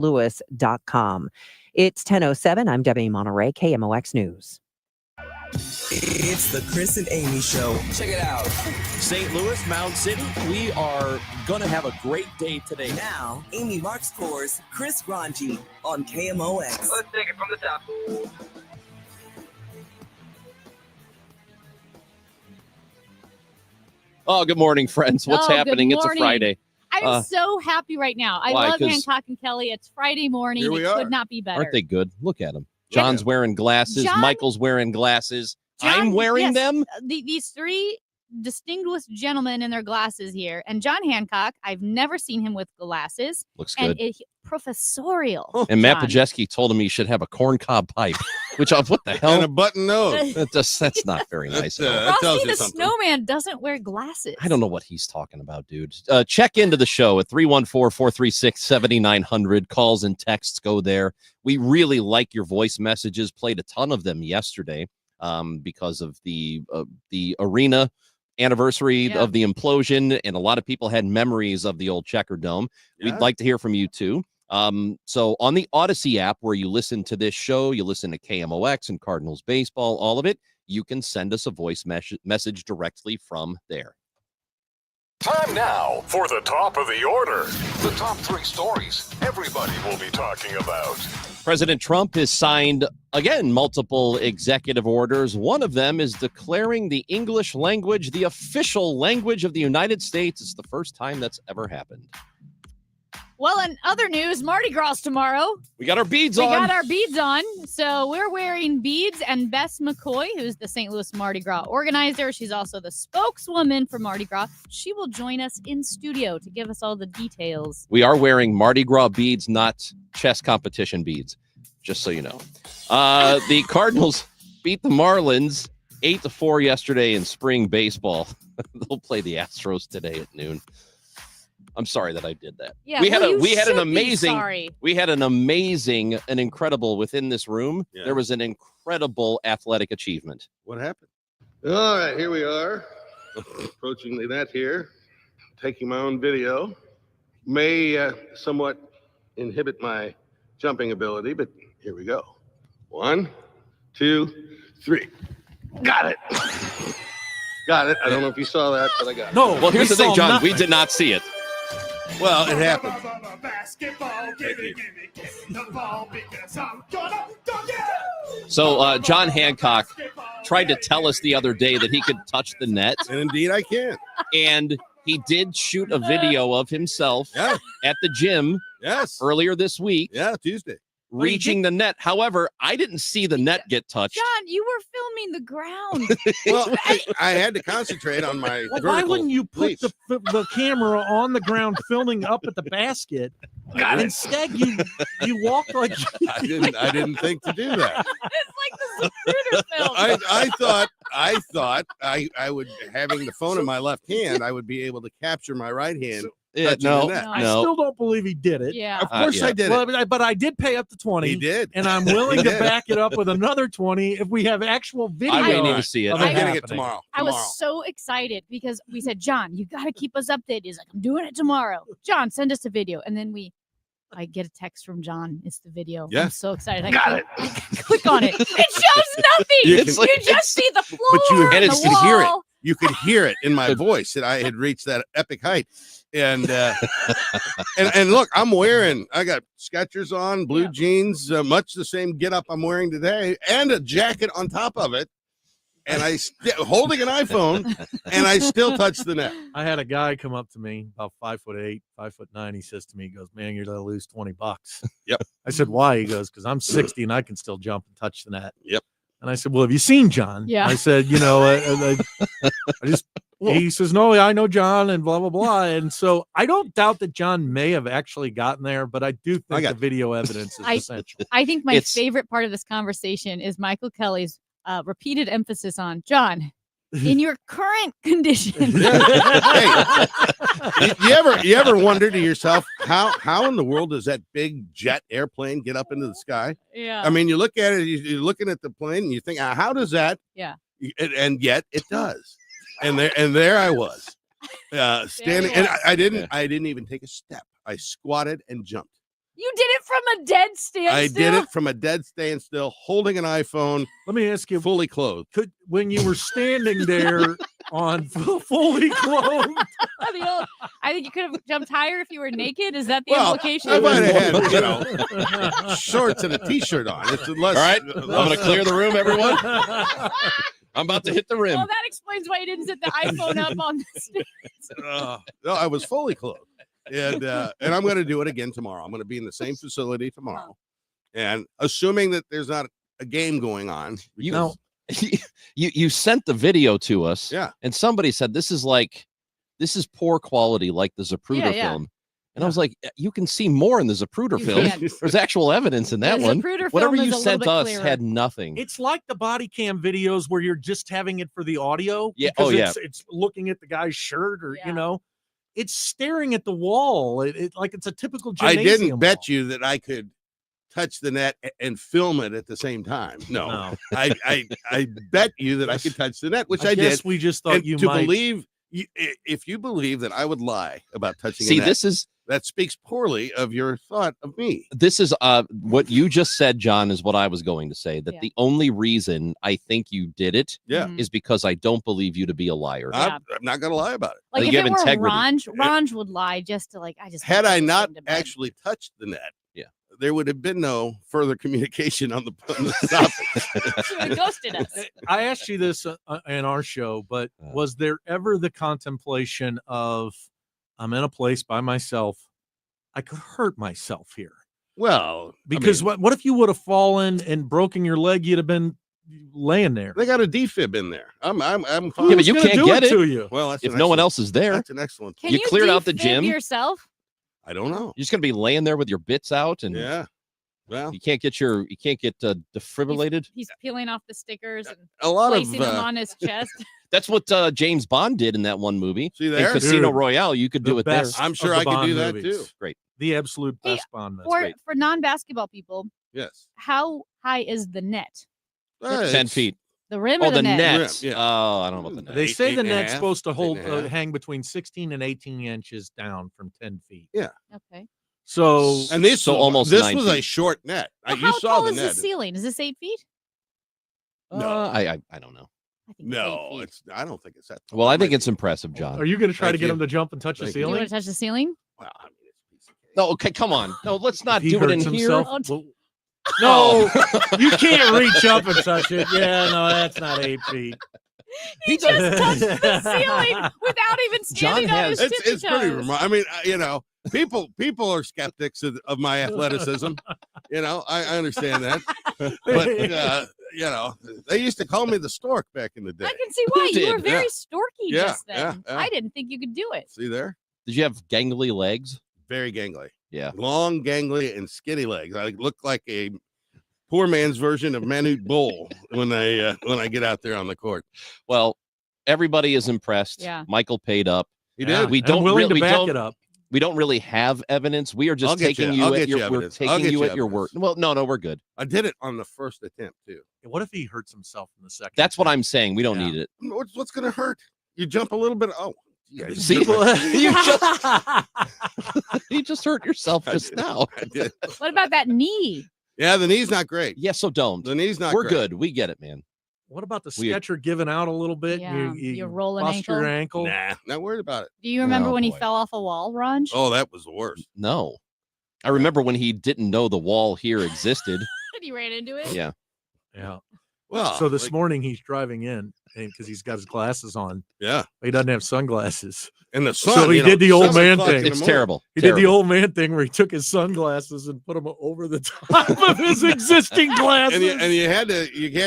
Lewis.com. It's 10:07. I'm Debbie Monterey, KMOX News. It's the Chris and Amy Show. Check it out. St. Louis, Mound City, we are going to have a great day today. Now, Amy Markscore's Chris Ranji on KMOX. Let's take it from the top. Oh, good morning, friends. What's happening? It's a Friday. I'm so happy right now. I love Hancock and Kelly. It's Friday morning. It could not be better. Aren't they good? Look at them. John's wearing glasses. Michael's wearing glasses. I'm wearing them. These three distinguished gentlemen in their glasses here. And John Hancock, I've never seen him with glasses. Looks good. And professorial. And Matt Pajeski told him he should have a corncob pipe. Which, what the hell? And a button nose. That's not very nice. Frosty the Snowman doesn't wear glasses. I don't know what he's talking about, dude. Check into the show at 314-436-7900. Calls and texts go there. We really like your voice messages. Played a ton of them yesterday because of the arena anniversary of the implosion, and a lot of people had memories of the old Checker Dome. We'd like to hear from you too. So on the Odyssey app where you listen to this show, you listen to KMOX and Cardinals baseball, all of it, you can send us a voice message directly from there. Time now for the top of the order. The top three stories everybody will be talking about. President Trump has signed, again, multiple executive orders. One of them is declaring the English language the official language of the United States. It's the first time that's ever happened. Well, in other news, Mardi Gras tomorrow. We got our beads on. So we're wearing beads, and Bess McCoy, who's the St. Louis Mardi Gras organizer, she's also the spokeswoman for Mardi Gras. She will join us in studio to give us all the details. We are wearing Mardi Gras beads, not chess competition beads, just so you know. The Cardinals beat the Marlins 8-4 yesterday in spring baseball. They'll play the Astros today at noon. I'm sorry that I did that. Yeah, we had an incredible within this room. Yeah. There was an incredible athletic achievement. What happened? All right, here we are. Approaching the net here. Taking my own video. May somewhat inhibit my jumping ability, but here we go. 1, 2, 3. Got it. Got it. I don't know if you saw that, but I got it. No, well, here's the thing, John. Nothing. We did not see it. Well, it happened. So John Hancock tried to tell us the other day that he could touch the net. And indeed I can. And he did shoot a video of himself at the gym earlier this week. Yeah, Tuesday. Reaching the net. However, I didn't see the net get touched. John, you were filming the ground. Well, I had to concentrate on my why wouldn't you put the camera on the ground filming up at the basket? Instead, you walked like I didn't think to do that. It's like the Zapruder film. I thought I would, having the phone in my left hand, I would be able to capture my right hand. No. I still don't believe he did it. Yeah, of course I did it. But I did pay up the 20. He did, and I'm willing to back it up with another 20 if we have actual video. I may need to see it. I'm getting it tomorrow. I was so excited because we said, John, you got to keep us updated. He's like, I'm doing it tomorrow. John, send us a video, and then I get a text from John. It's the video. Yeah. I'm so excited. I got it. Click on it. It shows nothing. You just see the floor and the wall. Hear it. You could hear it in my voice that I had reached that epic height. And and look, I got Skechers on, blue jeans, much the same get up I'm wearing today, and a jacket on top of it. And holding an iPhone, and I still touch the net. I had a guy come up to me, about 5'8", 5'9". He says to me, he goes, "Man, you're gonna lose $20." Yep. I said, "Why?" He goes, "Because I'm 60 and I can still jump and touch the net." Yep. And I said, "Well, have you seen John?" Yeah. I said, I just. He says, "No, I know John," and blah blah blah. And so I don't doubt that John may have actually gotten there, but I do think the video evidence is essential. I think my favorite part of this conversation is Michael Kelly's repeated emphasis on John. In your current condition. Hey, you ever wonder to yourself how in the world does that big jet airplane get up into the sky? Yeah. I mean, you look at it, you're looking at the plane, and you think, how does that? Yeah. And yet it does. And there I was, standing, and I didn't even take a step. I squatted and jumped. You did it from a dead standstill. I did it from a dead standstill, holding an iPhone, Let me ask you, fully clothed. when you were standing there on fully clothed, I think you could have jumped higher if you were naked. Is that the Well, implication? I might have had, shorts and a T-shirt on. It's less. All right, I'm going to clear the room, everyone. I'm about to hit the rim. Well, that explains why you didn't set the iPhone up on the stage. No, I was fully clothed, and I'm going to do it again tomorrow. I'm going to be in the same facility tomorrow, and assuming that there's not a game going on. You you sent the video to us, Yeah. and somebody said this is poor quality, like the Zapruder Yeah. film. And I was like, you can see more in the Zapruder You film. can. There's actual evidence in that The one. Zapruder Whatever film you is a little sent bit us clearer. had nothing. it's like the body cam videos where you're just having it for the audio. Yeah, because oh, yeah. It's looking at the guy's shirt, or Yeah. it's staring at the wall. It like it's a typical I gymnasium didn't bet wall. you that I could touch the net and film it at the same time. No, I bet you that I could touch the net, which I did. guess we just thought And you to might. believe, if you believe that I would lie about touching See, a net, that speaks poorly of your thought of me. this is what you just said, John, is what I was going to say. That Yeah. the only reason I think you did it Yeah. Mhm. is because I don't believe you to be a liar. Yeah. I'm not going to lie about it. Like you if have it were integrity. Ranj would lie just to I just Had want I to not send to bed. actually touched the net, Yeah. there would have been no further communication on the topic. She would have ghosted us. I asked you this in our show, but was there ever the contemplation of I'm in a place by myself? I could hurt myself here. Well, Because what if you would have fallen and broken your leg? You'd have been laying there. they got a defib in there. I'm fine. Yeah, but you Who's gonna can't do get it to you. Well, that's if an no one excellent- else is there. That's an excellent. Can You you cleared out the defib gym? yourself? I don't know. You're just gonna be laying there with your bits out, and Yeah. Well, you can't get defibrillated. He's peeling off the stickers and a lot of placing them on his chest. That's what James Bond did in that one movie. see In there. Casino Dude, Royale, you could the do it there. best I'm sure of I the could do Bond that movies. too. Great. The absolute Hey, best Bond. movies. For non-basketball people, Yes. how high is the net? 10 feet. The rim Oh, or the, the net? net. Yeah. Oh, I don't know about the net. They say Eight the and a net's half, supposed to 8 hold and a half. hang between 16 and 18 inches down from 10 feet. Okay. So And this So almost this 9 was a feet. short net. Well, You how saw tall the is the net. ceiling? Is this 8 feet? I don't know. I think No, it's 8 feet. it's. I don't think it's that. Well, I think Might it's be. impressive, John. are you going to try Thank to get you. him to jump and touch the Thank Do you ceiling? want to touch the ceiling? Well, I mean, it's a piece of cake. No, okay, come on. No, let's not If he do it in hurts here. himself, Oh, No, you can't reach up and touch it. Yeah, no, that's not 8 feet. He just touched the ceiling without even standing John on his has- tippy It's pretty toes. remarkable. I mean, people are skeptics of my athleticism. I understand that, but they used to call me the stork back in the day. I can see why. Who You were did? very storky Yeah, just then. yeah. I didn't think you could do it. See there, Did you have gangly legs? very gangly, Yeah. long, gangly, and skinny legs. I look like a poor man's version of Manute Bull when I get out there on the court. Well, everybody is impressed. Yeah. Michael paid up. He Yeah, did. We and don't willing really- to back don't- it up. We don't really have evidence. We are I'll just get taking you- I'll you get at you your we're evidence. I'll taking get you you at your word. evidence. Well, no, we're good. I did it on the first attempt too. What if he hurts himself in the second? That's what I'm saying. We don't Yeah. need it. What's going to hurt? You jump a little bit. Oh, yeah. See, you just hurt yourself just now. I did. What about that knee? Yeah, the knee's not great. Yeah, so don't. The knee's not. We're great. good. We get it, man. What about the We- sketcher giving out a little bit? Yeah, you roll an bust your ankle. ankle. Nah, not worried about it. Do you remember Oh, when he boy. fell off a wall, Ranj? Oh, that was the worst. No. I remember when he didn't know the wall here existed. And he ran into it? Yeah. Yeah. Well, So this like, morning he's driving in because he's got his glasses on. yeah, He doesn't have sunglasses. and the sun. So he did the old man thing. It's terrible. He did the Terrible. old man thing where he took his sunglasses and put them over the top of his existing glasses. And you had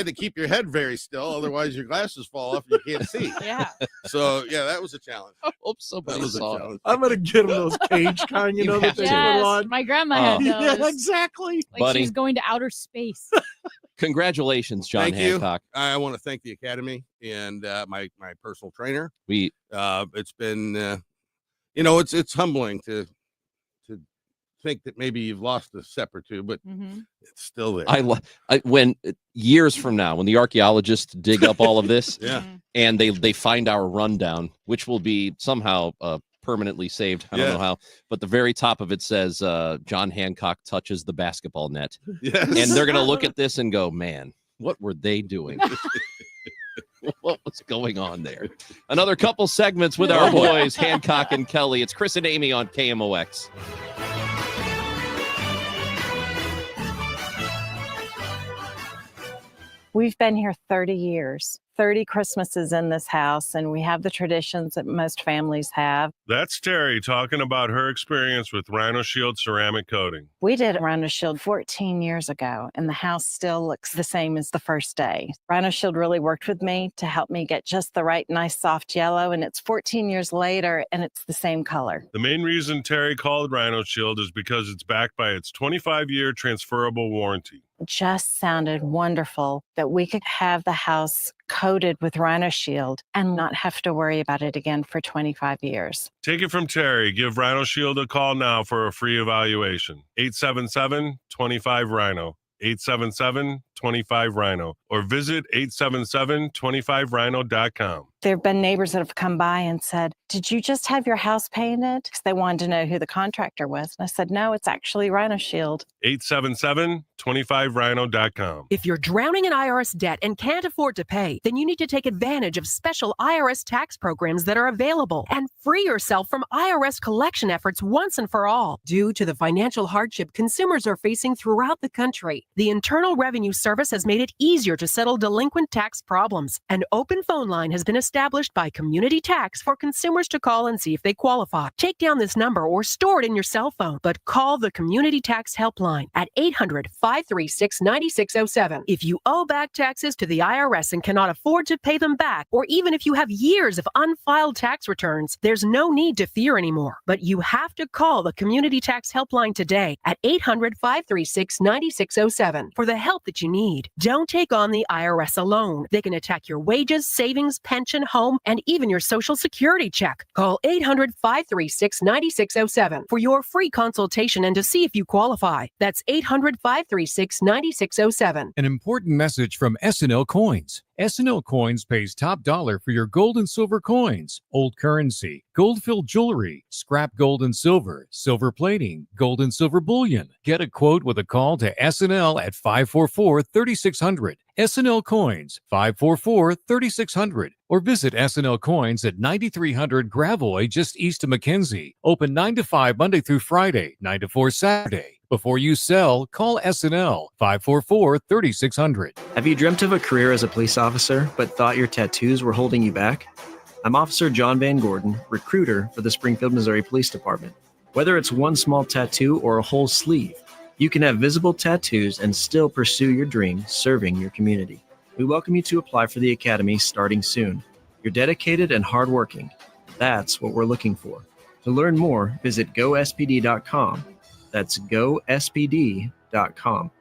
to keep your head very still, otherwise your glasses fall off and you can't see. Yeah. So yeah, that was a challenge. I hope That somebody was a saw it. challenge. I'm gonna get him those cage kind, you You know, have that they to. put Yes, on. my grandma had those. Yeah, exactly. Like Buddy. she was going to outer space. Congratulations, John Thank you. Hancock. I want to thank the Academy and my personal trainer. We It's been, it's humbling to think that maybe you've lost a step or two, but hmm it's still there. when years from now, when the archaeologists dig up all of this Yeah. Mm-hmm. and they find our rundown, which will be somehow permanently saved. I don't know how, but the very top of it says John Hancock touches the basketball net. Yes. And they're going to look at this and go, man, what were they doing? What was going on there? Another couple segments with our boys, Hancock and Kelly. It's Chris and Amy on KMOX. We've been here 30 years, 30 Christmases in this house, and we have the traditions that most families have. That's Terry talking about her experience with Rhino Shield ceramic coating. We did Rhino Shield 14 years ago, and the house still looks the same as the first day. Rhino Shield really worked with me to help me get just the right, nice, soft yellow, and it's 14 years later, and it's the same color. The main reason Terry called Rhino Shield is because it's backed by its 25-year transferable warranty. It just sounded wonderful that we could have the house coated with Rhino Shield and not have to worry about it again for 25 years. Take it from Terry. Give Rhino Shield a call now for a free evaluation. 877-25-RHINO. 877-25-RHINO. Or visit 877-25rhino.com. There have been neighbors that have come by and said, "Did you just have your house painted?" Because they wanted to know who the contractor was. And I said, "No, it's actually Rhino Shield." 877-25rhino.com. If you're drowning in IRS debt and can't afford to pay, then you need to take advantage of special IRS tax programs that are available and free yourself from IRS collection efforts once and for all. Due to the financial hardship consumers are facing throughout the country, the Internal Revenue Service has made it easier to settle delinquent tax problems. An open phone line has been established by Community Tax for consumers to call and see if they qualify. Take down this number or store it in your cell phone, but call the Community Tax Helpline at 800-536-9607. If you owe back taxes to the IRS and cannot afford to pay them back, or even if you have years of unfiled tax returns, there's no need to fear anymore. But you have to call the Community Tax Helpline today at 800-536-9607 for the help that you need. Don't take on the IRS alone. They can attack your wages, savings, pension, home, and even your Social Security check. Call 800-536-9607 for your free consultation and to see if you qualify. That's 800-536-9607. An important message from S&L Coins. S&L Coins pays top dollar for your gold and silver coins, old currency, gold-filled jewelry, scrap gold and silver, silver plating, gold and silver bullion. Get a quote with a call to S&L at 544-3600. S&L Coins, 544-3600. Or visit S&L Coins at 9300 Gravois, just east of McKenzie. Open 9 to 5 Monday through Friday, 9 to 4 Saturday. Before you sell, call S&L 544-3600. Have you dreamt of a career as a police officer but thought your tattoos were holding you back? I'm Officer John Van Gordon, recruiter for the Springfield, Missouri Police Department. Whether it's one small tattoo or a whole sleeve, you can have visible tattoos and still pursue your dream serving your community. We welcome you to apply for the Academy starting soon. You're dedicated and hardworking. That's what we're looking for. To learn more, visit gospd.com. That's gospd.com.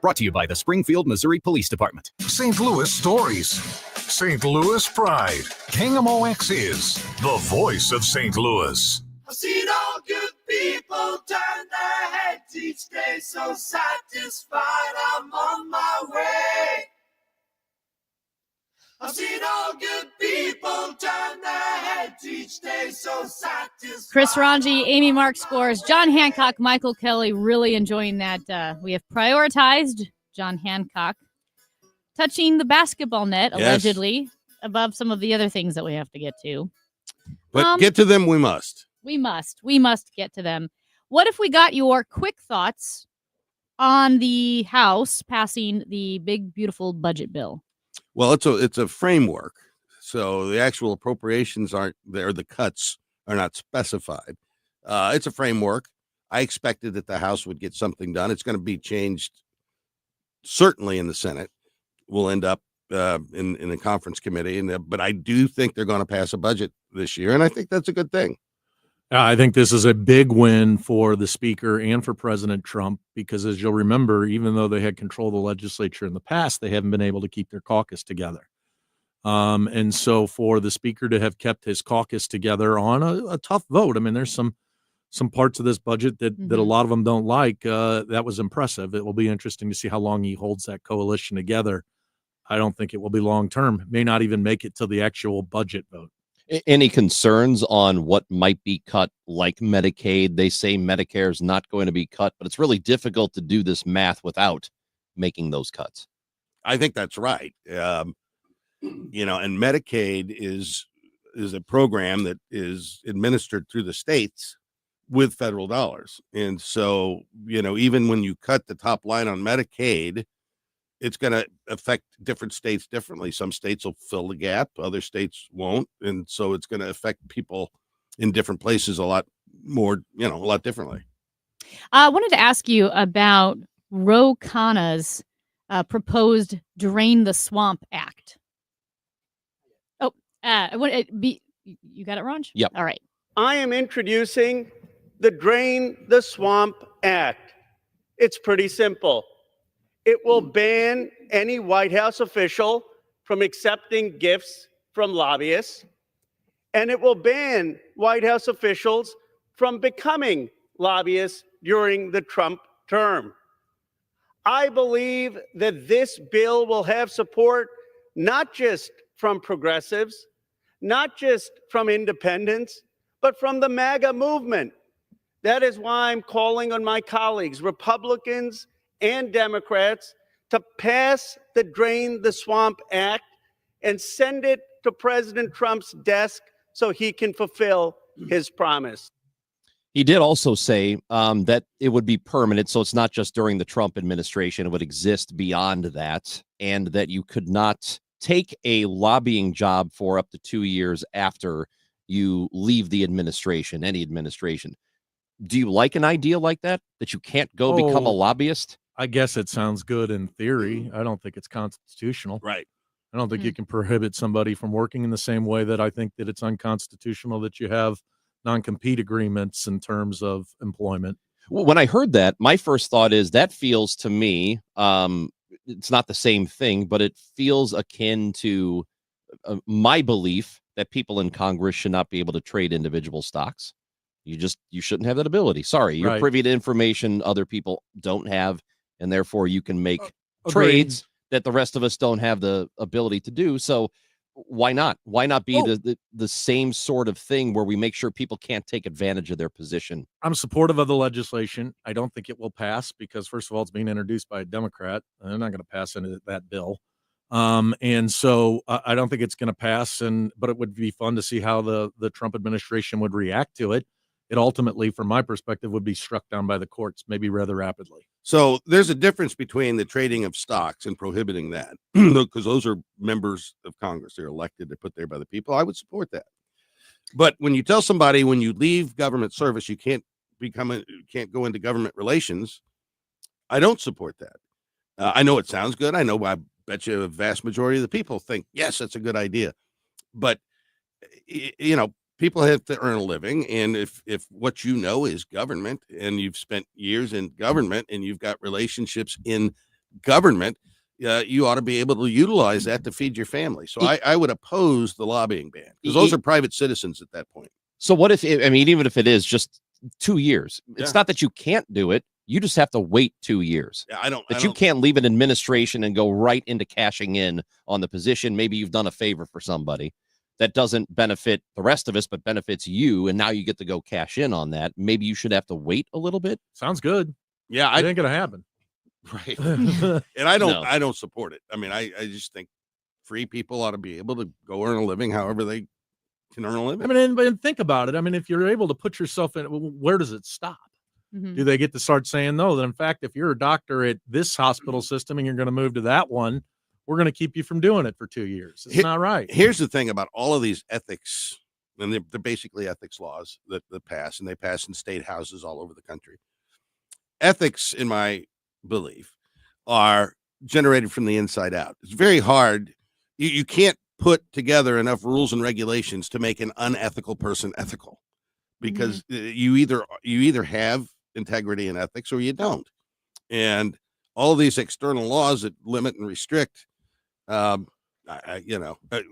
Brought to you by the Springfield, Missouri Police Department. St. Louis stories. St. Louis pride. KMOX is the voice of St. Louis. I've seen all good people turn their heads each day, so satisfied I'm on my way. I've seen all good people turn their heads each day, so satisfied. Chris Ranji, Amy Mark Scores, John Hancock, Michael Kelly, really enjoying that. We have prioritized John Hancock touching the basketball net, allegedly, above some of the other things that we have to get to. But get to them we must. We must get to them. What if we got your quick thoughts on the House passing the big, beautiful budget bill? Well, it's a framework. So the actual appropriations aren't there. The cuts are not specified. It's a framework. I expected that the House would get something done. It's going to be changed certainly in the Senate. We'll end up in the conference committee. But I do think they're going to pass a budget this year. And I think that's a good thing. I think this is a big win for the speaker and for President Trump, because as you'll remember, even though they had control of the legislature in the past, they haven't been able to keep their caucus together. And so for the speaker to have kept his caucus together on a tough vote, I mean, there's some parts of this budget that a lot of them don't like. That was impressive. It will be interesting to see how long he holds that coalition together. I don't think it will be long term. May not even make it to the actual budget vote. Any concerns on what might be cut, like Medicaid? They say Medicare is not going to be cut, but it's really difficult to do this math without making those cuts. I think that's right. And Medicaid is a program that is administered through the states with federal dollars. And so, even when you cut the top line on Medicaid, it's going to affect different states differently. Some states will fill the gap, other states won't. And so it's going to affect people in different places a lot more, a lot differently. I wanted to ask you about Ro Khanna's proposed Drain the Swamp Act. Oh, you got it, Ron? Yep. All right. I am introducing the Drain the Swamp Act. It's pretty simple. It will ban any White House official from accepting gifts from lobbyists, and it will ban White House officials from becoming lobbyists during the Trump term. I believe that this bill will have support not just from progressives, not just from independents, but from the MAGA movement. That is why I'm calling on my colleagues, Republicans and Democrats, to pass the Drain the Swamp Act and send it to President Trump's desk so he can fulfill his promise. He did also say that it would be permanent, so it's not just during the Trump administration. It would exist beyond that, and that you could not take a lobbying job for up to 2 years after you leave the administration, any administration. Do you like an idea like that you can't go become a lobbyist? I guess it sounds good in theory. I don't think it's constitutional. Right. I don't think you can prohibit somebody from working in the same way that I think that it's unconstitutional that you have non-compete agreements in terms of employment. Well, when I heard that, my first thought is that feels to me, it's not the same thing, but it feels akin to my belief that people in Congress should not be able to trade individual stocks. You shouldn't have that ability. Sorry, you're privy to information other people don't have, and therefore you can make trades that the rest of us don't have the ability to do. So why not? Why not be the same sort of thing where we make sure people can't take advantage of their position? I'm supportive of the legislation. I don't think it will pass because, first of all, it's being introduced by a Democrat. They're not going to pass into that bill. And so I don't think it's going to pass. But it would be fun to see how the Trump administration would react to it. It ultimately, from my perspective, would be struck down by the courts, maybe rather rapidly. So there's a difference between the trading of stocks and prohibiting that, because those are members of Congress. They're elected, they're put there by the people. I would support that. But when you tell somebody when you leave government service, you can't go into government relations, I don't support that. I know it sounds good. I know I bet you a vast majority of the people think, yes, that's a good idea. But, people have to earn a living. And if what you know is government and you've spent years in government and you've got relationships in government, you ought to be able to utilize that to feed your family. So I would oppose the lobbying ban because those are private citizens at that point. So what if, even if it is just 2 years, it's not that you can't do it. You just have to wait 2 years. Yeah, you can't leave an administration and go right into cashing in on the position. Maybe you've done a favor for somebody that doesn't benefit the rest of us, but benefits you. And now you get to go cash in on that. Maybe you should have to wait a little bit. Sounds good. Yeah. It ain't going to happen. Right. And I don't support it. I mean, I just think free people ought to be able to go earn a living however they can earn a living. I mean, and think about it. I mean, if you're able to put yourself in, where does it stop? Mm-hmm. Do they get to start saying, no, that in fact, if you're a doctor at this hospital system and you're going to move to that one, we're going to keep you from doing it for 2 years. It's not right. Here's the thing about all of these ethics, and they're basically ethics laws that pass, and they pass in state houses all over the country. Ethics, in my belief, are generated from the inside out. It's very hard. You can't put together enough rules and regulations to make an unethical person ethical, because you either have integrity and ethics or you don't. And all of these external laws that limit and restrict,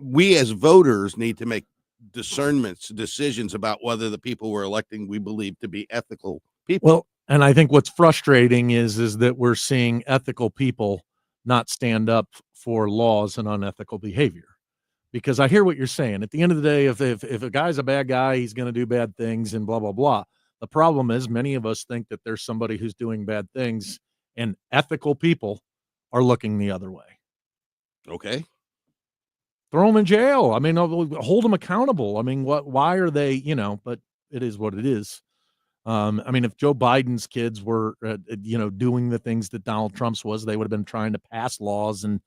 we as voters need to make decisions about whether the people we're electing we believe to be ethical people. Well, and I think what's frustrating is that we're seeing ethical people not stand up for laws and unethical behavior. because I hear what you're saying. At the end of the day, if a guy's a bad guy, he's going to do bad things and blah, blah, blah. The problem is many of us think that there's somebody who's doing bad things, and ethical people are looking the other way. Okay. Throw them in jail. I mean, hold them accountable. I mean, why are they, but it is what it is. I mean, if Joe Biden's kids were, doing the things that Donald Trump's was, they would have been trying to pass laws and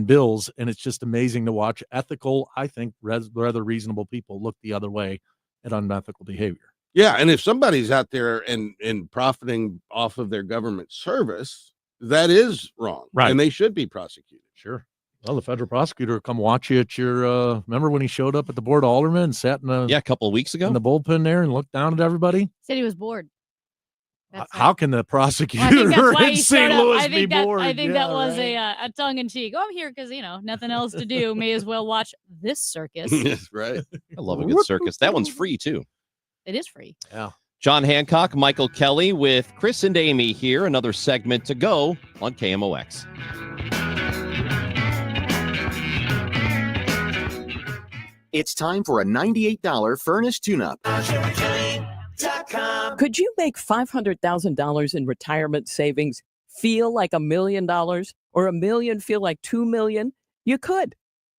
bills. And it's just amazing to watch ethical, I think, rather reasonable people look the other way at unethical behavior. Yeah. And if somebody's out there and profiting off of their government service, that is wrong. Right. And they should be prosecuted. Sure. Well, the federal prosecutor will come watch you at your, remember when he showed up at the Board of Aldermen and sat in a couple of weeks ago in the bullpen there and looked down at everybody? Said he was bored. How can the prosecutor in St. Louis be bored? I think that was a tongue-in-cheek. Oh, I'm here because, nothing else to do. May as well watch this circus. Yes, right. I love a good circus. That one's free, too. It is free. Yeah. John Hancock, Michael Kelly with Chris and Amy here. Another segment to go on KMOX. It's time for a $98 furnace tune-up. Could you make $500,000 in retirement savings feel like $1 million, or $1 million feel like $2 million? You could.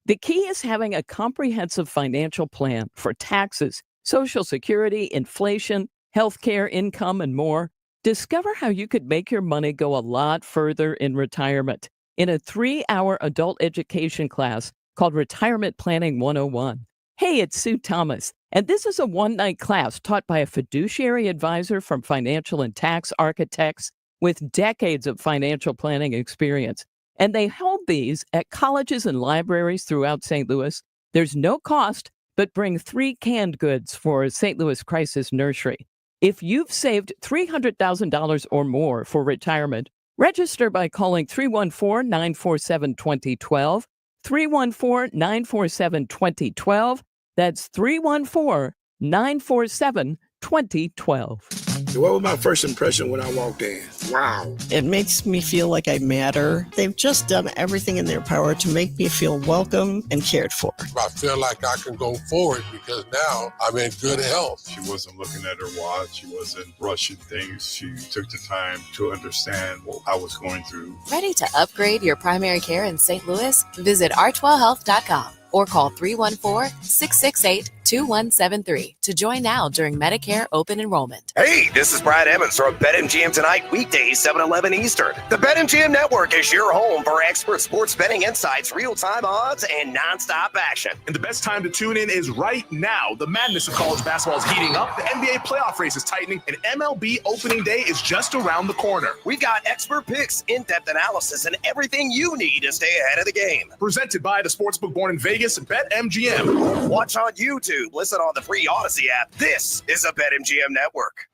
The key is having a comprehensive financial plan for taxes, Social Security, inflation, healthcare, income, and more. Discover how you could make your money go a lot further in retirement in a 3-hour adult education class called Retirement Planning 101. Hey, it's Sue Thomas, and this is a one-night class taught by a fiduciary advisor from Financial and Tax Architects with decades of financial planning experience. And they hold these at colleges and libraries throughout St. Louis. There's no cost, but bring 3 canned goods for St. Louis Crisis Nursery. If you've saved $300,000 or more for retirement, register by calling 314-947-2012, 314-947-2012. That's 314-947-2012. So what was my first impression when I walked in? Wow. It makes me feel like I matter. They've just done everything in their power to make me feel welcome and cared for. I feel like I can go forward because now I'm in good health. She wasn't looking at her watch. She wasn't rushing things. She took the time to understand what I was going through. Ready to upgrade your primary care in St. Louis? Visit r12health.com or call 314-668-2173 to join now during Medicare open enrollment. Hey, this is Brad Evans from BetMGM Tonight, weekdays 7-11 Eastern. The BetMGM Network is your home for expert sports betting insights, real-time odds, and nonstop action. And the best time to tune in is right now. The madness of college basketball is heating up, the NBA playoff race is tightening, and MLB opening day is just around the corner. We've got expert picks, in-depth analysis, and everything you need to stay ahead of the game. Presented by the sportsbook born in Vegas, BetMGM. Watch on YouTube. Listen on the free Odyssey app. This is a BetMGM network.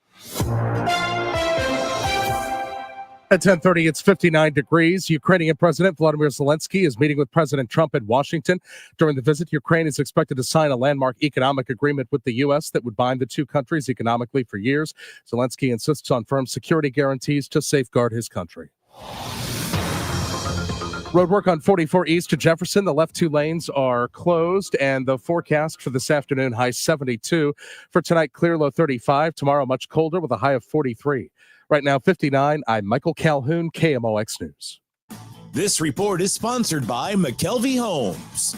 At 10:30, it's 59 degrees. Ukrainian President Volodymyr Zelensky is meeting with President Trump in Washington. During the visit, Ukraine is expected to sign a landmark economic agreement with the U.S. that would bind the two countries economically for years. Zelensky insists on firm security guarantees to safeguard his country. Road work on 44 East to Jefferson. The left 2 lanes are closed, and the forecast for this afternoon, high 72. For tonight, clear, low 35. Tomorrow, much colder with a high of 43. Right now, 59. I'm Michael Calhoun, KMOX News. This report is sponsored by McKelvey Homes.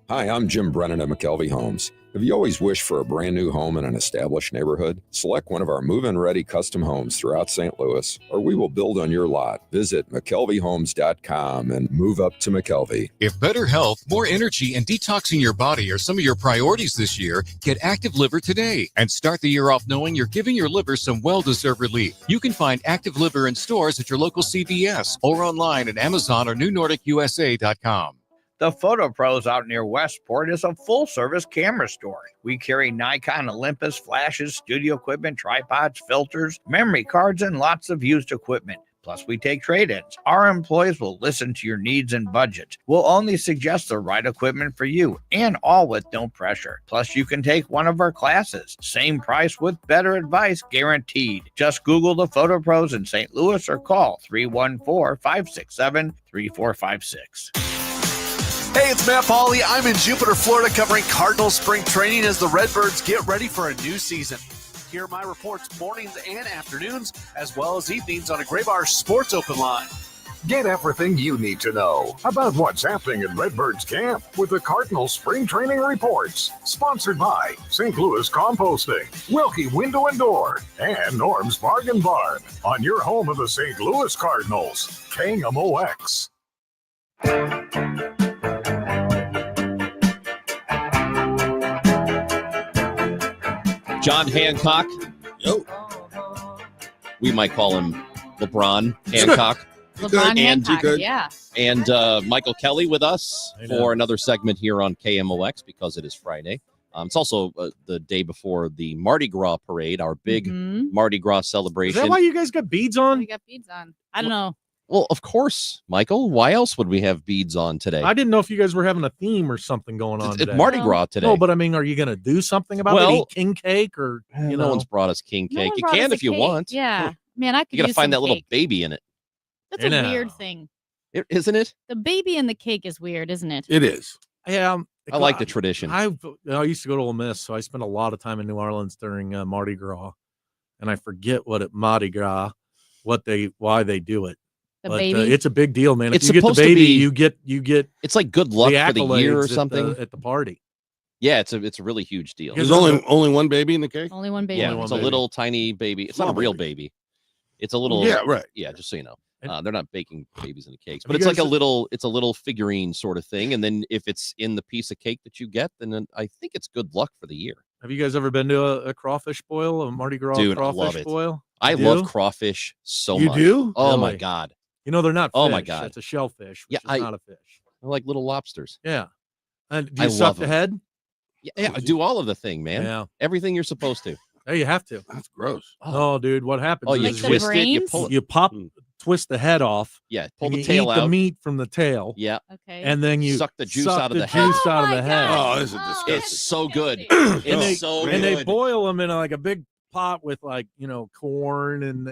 Hi, I'm Jim Brennan at McKelvey Homes. Have you always wished for a brand new home in an established neighborhood? Select one of our move-in ready custom homes throughout St. Louis, or we will build on your lot. Visit McKelveyHomes.com and move up to McKelvey. If better health, more energy, and detoxing your body are some of your priorities this year, get Active Liver today and start the year off knowing you're giving your liver some well-deserved relief. You can find Active Liver in stores at your local CVS or online at Amazon or NewNordicUSA.com. The Photo Pros out near Westport is a full-service camera store. We carry Nikon, Olympus, flashes, studio equipment, tripods, filters, memory cards, and lots of used equipment. Plus, we take trade-ins. Our employees will listen to your needs and budget. We'll only suggest the right equipment for you, and all with no pressure. Plus, you can take one of our classes. Same price with better advice guaranteed. Just Google the Photo Pros in St. Louis or call 314-567-3456. Hey, it's Matt Pauley. I'm in Jupiter, Florida, covering Cardinals spring training as the Redbirds get ready for a new season. Here are my reports mornings and afternoons, as well as evenings on a Graybar Sports Open Line. Get everything you need to know about what's happening in Redbirds camp with the Cardinals spring training reports. Sponsored by St. Louis Composting, Wilkie Window and Door, and Norm's Bargain Barn on your home of the St. Louis Cardinals, KMOX. John Hancock. Yo. We might call him LeBron Hancock. LeBron Hancock, yeah. And Michael Kelly with us for another segment here on KMOX because it is Friday. It's also the day before the Mardi Gras parade, our big Mardi Gras celebration. Is that why you guys got beads on? We got beads on. I don't know. Well, of course, Michael. Why else would we have beads on today? I didn't know if you guys were having a theme or something going on today. It's Mardi Gras today. No, but I mean, are you going to do something about it? Eat king cake or, you know? No one's brought us king No cake. one You brought can us if a you cake. want. Yeah. Man, I could You got to use find some that little cake. baby in it. That's a weird thing. Isn't it? The baby in the cake is weird, isn't it? It is. Yeah. I like the tradition. I used to go to Ole Miss, so I spent a lot of time in New Orleans during Mardi Gras, and I forget why they do it. The but baby? It's a big deal, man. It's if you get the supposed to baby, be- you get. It's like good luck for the year or accolades something at the party. Yeah, it's a really huge deal. There's only one baby in the cake? Only one baby. Yeah, in it's the a cake. little tiny baby. It's not a real baby. It's a little. Yeah, right. Yeah, just so you know. They're not baking babies in the cakes, Have but you it's like guys- it's a little figurine sort of thing. And then if it's in the piece of cake that you get, then I think it's good luck for the year. Have you guys ever been to a crawfish boil, a Mardi Gras Dude, I crawfish love it. boil? I You love do? crawfish so You much. do? Oh my Really? god. You know they're not. Fish. Oh my God. It's a shellfish. Yeah, Which is not a fish. I like little lobsters. Yeah. And do I you suck love the 'em. head? Yeah, I do all of the thing, man. Yeah. Everything you're supposed to. Hey, you have to. That's gross. Oh, dude, what happens? Oh, you is twist it, you pull it. You pop, twist the head off. Yeah, pull and the you tail eat the out. meat from the tail. Yeah. Okay. And then you Suck the juice out of the head. juice out of the head. Oh, this is disgusting. It's so good. and It's so and they good. boil them in like a big pot with corn and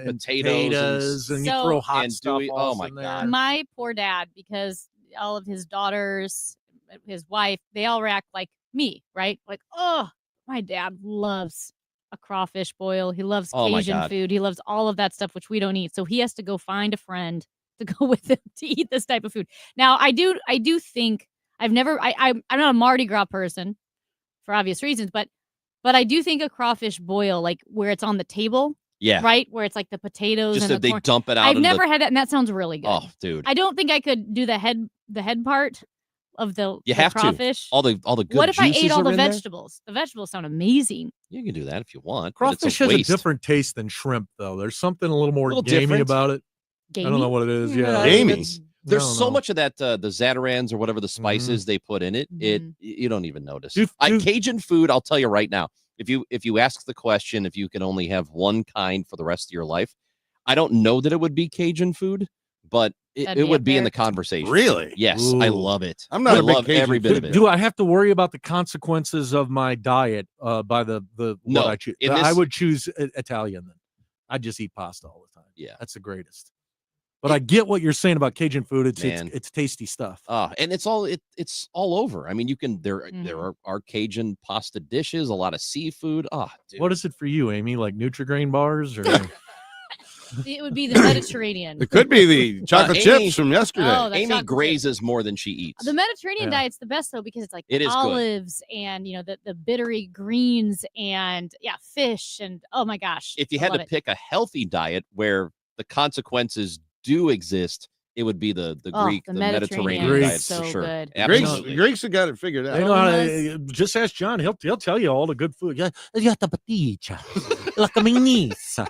potatoes and you So- throw hot and stuff. dewy- oh also my in there. God. My poor dad, because all of his daughters, his wife, they all react like me, right? Like, oh, my dad loves a crawfish boil. He loves Oh my Cajun God. food. He loves all of that stuff, which we don't eat. So he has to go find a friend to go with him to eat this type of food. Now, I do think I'm not a Mardi Gras person for obvious reasons, but I do think a crawfish boil, like where it's on the table, Yeah. right, where it's like the potatoes Just and that the they corn. dump it out. I've in never the, had that, and that sounds really good. Oh, dude. I don't think I could do the head part of the You the have crawfish. to. All the good What if I ate juices all are the in there. vegetables? The vegetables sound amazing. You can do that if you want. but it's Crawfish has waste. a different taste than shrimp, though. There's something a little more Little gamey different. about it. I don't know what it is. Yeah, Gamey. There's I don't so know. much of that the Zatarans or whatever the spices they put in it. You don't even notice. Cajun food, I'll tell you right now. If you ask the question, if you can only have one kind for the rest of your life, I don't know that it would be Cajun food, but That'd it be would up be in there. the conversation. Really? Yes, Ooh. I love it. I'm not I a big love Cajun every bit of it. Do I have to worry about the consequences of my diet by the No, what I choose? in I this- would choose Italian then. I'd just eat pasta all the time. Yeah. That's the greatest. But I get what you're saying about Cajun food. Man. It's tasty stuff. And it's all over. I mean, you can there Mm-hmm. are Cajun pasta dishes, a lot of seafood. Dude. What is it for you, Amy? Like Nutri-Grain bars or It would be the Mediterranean. It could be the chocolate Amy- chips from yesterday. Oh, that's Amy chocolate grazes more than she eats. The Mediterranean Yeah. diet's the best though because it's like It is good. olives and the bittery greens and fish and oh my gosh. If you I had love to it. pick a healthy diet where the consequences do exist, it would be the Oh, Greek, the the Mediterranean Mediterranean is diet so for sure. good. Absolutely. Greeks have got it figured out. they know how to, just ask John. He'll tell you all the good food. Yeah, like a minis.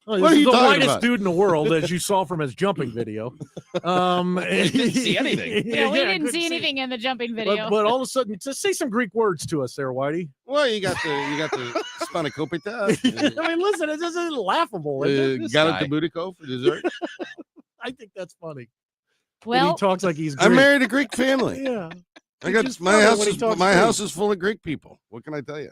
What are you the talking whitest about? dude in the world, as you saw from his jumping video. We didn't see anything. Yeah, we I didn't couldn't see anything in the jumping video. But all of a sudden, just say some Greek words to us there, Whitey. Well, you got the spanakopita. I mean, listen, it's just laughable. isn't it? Got it to Boudico for dessert. I think that's funny. Well, he talks like he's I Greek. married a Greek family. Yeah, I got just my funny house. when he talks My Greek. house is full of Greek people. What can I tell you?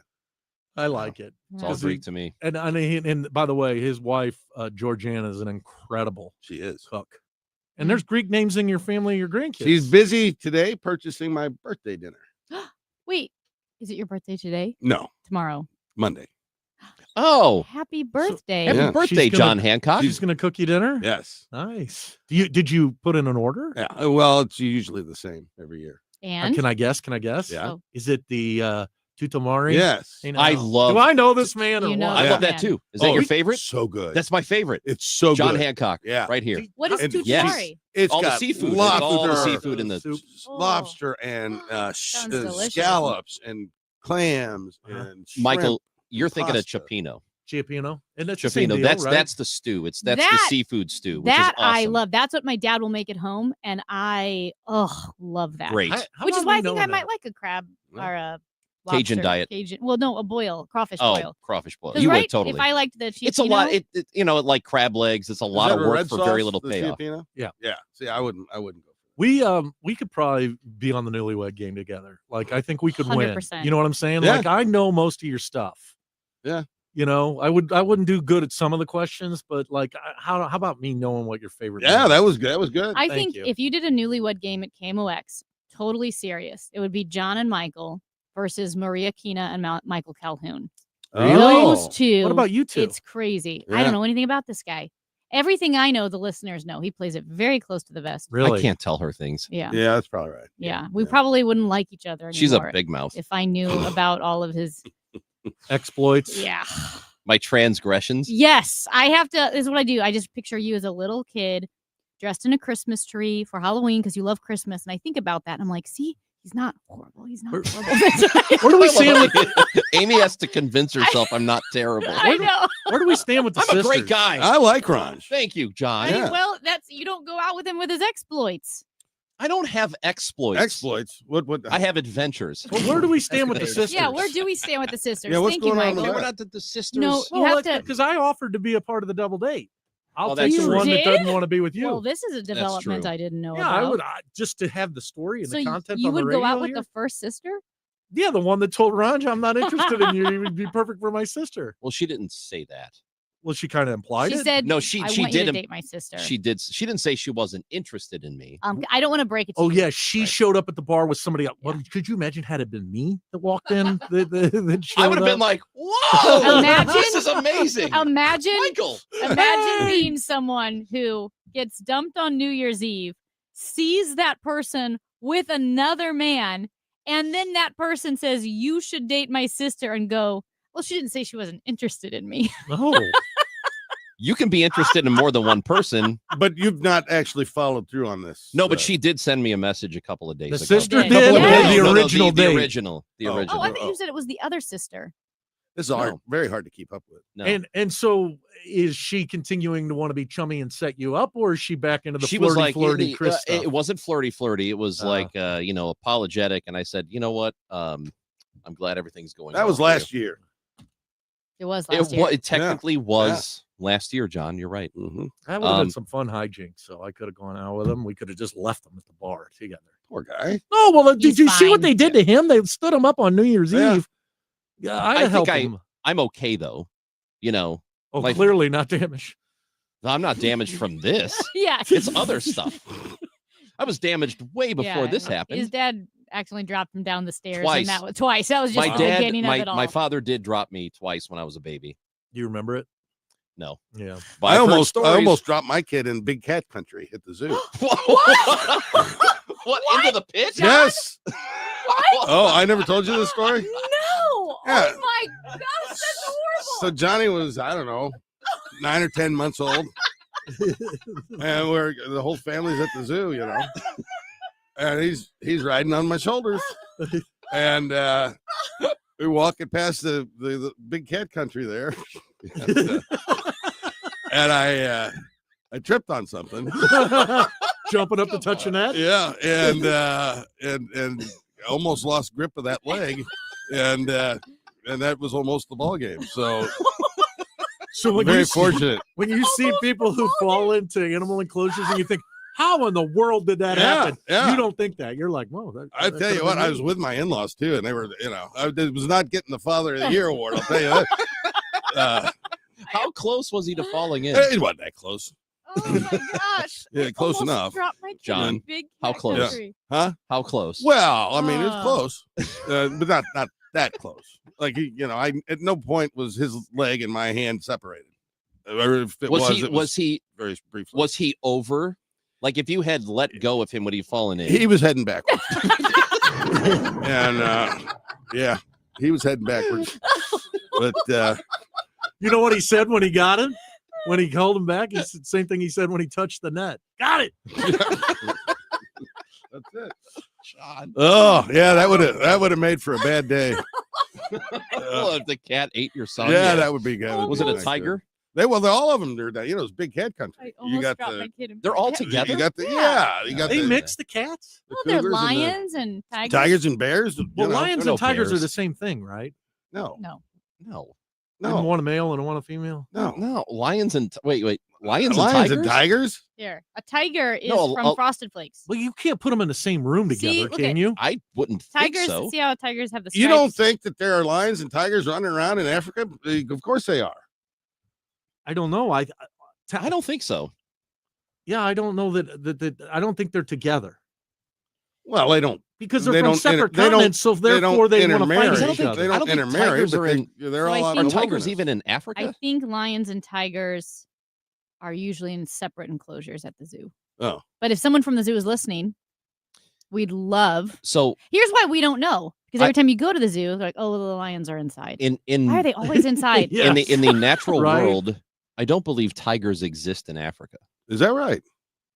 I like it. It's all Because he- Greek to me. And by the way, his wife Georgiana is an incredible She is. cook, And there's Greek names in your family, your grandkids. She's busy today purchasing my birthday dinner. Wait, is it your birthday today? No, Tomorrow. Monday. Oh, Happy birthday. happy Yeah. birthday, She's gonna- John Hancock. She's going to cook you dinner? Yes. Nice. Did you put in an order? Yeah. Well, it's usually the same every year. And Can I guess? Yeah. Oh. Is it the Tutamari? Yes. Hey, I now, love- Do I know this man? Or You know what? I Yeah. love that too. Is that Oh, your it's favorite? So good. That's my favorite. It's so John good. Hancock. Yeah. Right here. what is And- tutamari? Yes. It's All the got seafood. It's lobster, all the seafood in the soup, Oh. lobster and Sounds delicious. scallops and clams Uh-huh. and Michael, shrimp. you're thinking of pasta. Cioppino. Cioppino. And that's the same Cioppino. deal, That's right? that's the stew. That's the That- seafood stew. Which That is awesome. I love. That's what my dad will make at home, and I love that. Great. How Which is about why me I think I knowing might that? like a crab or a Cajun lobster. diet. Cajun. Well, no, a boil, crawfish Oh, boil. crawfish boil. 'Cause, You right, would totally. If I liked the It's a lot. Cioppino- Like crab legs. It's a Is lot that of a work red for very sauce, little the payoff. Cioppino? Yeah. Yeah. See, I wouldn't go. We could probably be on the Newlywed Game together. Like I think we could win. 100%. You know what I'm saying? Yeah. Like I know most of your stuff. Yeah. You know, I wouldn't do good at some of the questions, but like how about me knowing what your favorite? Yeah, thing that is? was good. That was good. I Thank think you. if you did a Newlywed Game at KMOX, totally serious, it would be John and Michael versus Maria Kina and Michael Calhoun. Really? Those two. What about you two? It's crazy. I Yeah. don't know anything about this guy. Everything I know, the listeners know. He plays it very close to the vest. Really? I can't tell her things. Yeah. Yeah, that's probably right. Yeah. We probably wouldn't like each other anymore. She's a big mouth. If I knew about all of his. Exploits. Yeah. My transgressions. Yes. I have to. This is what I do. I just picture you as a little kid dressed in a Christmas tree for Halloween because you love Christmas. And I think about that. And I'm like, see, he's not horrible. He's not horrible. Where do we stand with Amy has to convince herself I'm not terrible. I know. Where do we stand with the I'm a sisters? great guy. I like Ranj. Thank you, John. Yeah. Well, that's you don't go out with him with his exploits. I don't have exploits. Exploits. What? I have adventures. Well, where do we stand with the sisters? Yeah, where do we stand with the sisters? Yeah, what's Thank you, going on with Michael. We're that? not the sisters. No, you have to. because I offered to be a part of the double date. I'll Oh, take that's the true. one that did? doesn't want to be with you. Well, this is a development true. I didn't know yeah, about. I would just to have the story and So the content. you on the would go out radio with here. the first sister? Yeah, the one that told Ranj I'm not interested in you. You would be perfect for my sister. Well, she didn't say that. Well, she kind of implied She it. said, No, she I she want you did. to date my sister. She did. She didn't say she wasn't interested in me. I don't want to break it to Oh you. yeah, she showed up at the bar with somebody else. Well, could you imagine had it been me that walked in? That I would have showed been up? like, "Whoa, Imagine- this is amazing, Imagine, Michael." imagine being someone who gets dumped on New Year's Eve, sees that person with another man, and then that person says, "You should date my sister," and go, "Well, she didn't say she wasn't interested in me." No. You can be interested in more than one person. But you've not actually followed through on this. No, but she did send me a message a couple of days The ago. sister did? did. Yeah. The No, original the date. original. The Oh. original. Oh, I thought you said it was the other sister. This is hard, very hard to keep up with. No. And so is she continuing to want to be chummy and set you up, or is she back into the she flirty, was like, flirty Chris stuff? it wasn't flirty. It was like, apologetic. And I said, you know what? I'm glad everything's going. That was well for last you. year. It was last year. It technically was last year, John. You're right. Mm-hmm. That would have been some fun hijinks. So I could have gone out with him. We could have just left them at the bar together. Poor guy. Oh well, did He's you see what fine. they did to him? They stood him up on New Year's Yeah. Eve. Yeah, I I'd help think him. I'm okay though. You know, Oh, my- clearly not damaged. I'm not damaged from this. Yeah. It's other stuff. I was damaged way before Yeah. this happened. His dad accidentally dropped him down the stairs. Twice. And that was twice. That was just my the dad, beginning of it all. my father did drop me twice when I was a baby. Do you remember it? No. Yeah. But I I've heard almost stories. dropped my kid in Big Cat Country at the zoo. What? Into the pit? Yes. What? Oh, I never told you this story. No. Yeah. Oh my gosh, that's horrible. So Johnny was, I don't know, 9 or 10 months old, and the whole family's at the zoo, you know, and he's riding on my shoulders, and we're walking past the Big Cat Country there, and I tripped on something. Jumping up to touch a net. Yeah, and almost lost grip of that leg, and that was almost the ball game. So when very you see- fortunate. When you see people who fall into animal enclosures and you think, how in the world did that Yeah, happen? yeah. You don't think that. You're like, whoa. I tell you what, I was with my in-laws too, and they were, I was not getting the Father of the Year award. I'll tell you that. How close was he to falling in? It wasn't that close. Oh my gosh. Yeah, close Almost enough. dropped my John, big how cat close? country. Huh? How close? Well, I mean, it was Oh. close, but not that close. Like I at no point was his leg and my hand separated. Or if it Was he very briefly? was he over? Like if you had let go of him, would he have fallen in? He was heading backwards, and yeah, he was heading backwards. But You know what he said when he got him? When he called him back, he said the same thing he said when he touched the net. Got it. that's it. Oh yeah, that would have made for a bad day. Well, if the cat ate your son. Yeah, that would be good. Was it a tiger? They're all of them. They're it's big cat country. I almost dropped my kid in They're all bed. together? You got the you got They the, mix the cats. the Well, they're cougars and the lions and tigers. tigers and bears. Well, lions they're and no tigers are bears. the same thing, right? No, No. No. Isn't one a male and one a female? No. Lions and wait. Lions lions and and tigers? tigers. Here, a tiger is No, from Frosted Flakes. Well, you can't put them in the same room together, See, look can at- you? I wouldn't Tigers, think so. see how tigers have the stripes? You don't think that there are lions and tigers running around in Africa? Of course they are. I don't know. I don't think so. Yeah, I don't know that I don't think they're together Well, they don't because they're they from don't separate they don't- continents, so therefore they want to fight intermarry. each other. They don't think intermarry, tigers but are in- they're So I all out think- in the Are tigers wilderness. even in I Africa? think lions and tigers are usually in separate enclosures at the zoo. Oh, But if someone from the zoo is listening, we'd love. So Here's why we don't know. Because every I- time you go to the zoo, they're like, oh, the lions are inside. in Why are they always inside? Yeah. in the natural Right. world, I don't believe tigers exist in Africa. is that right?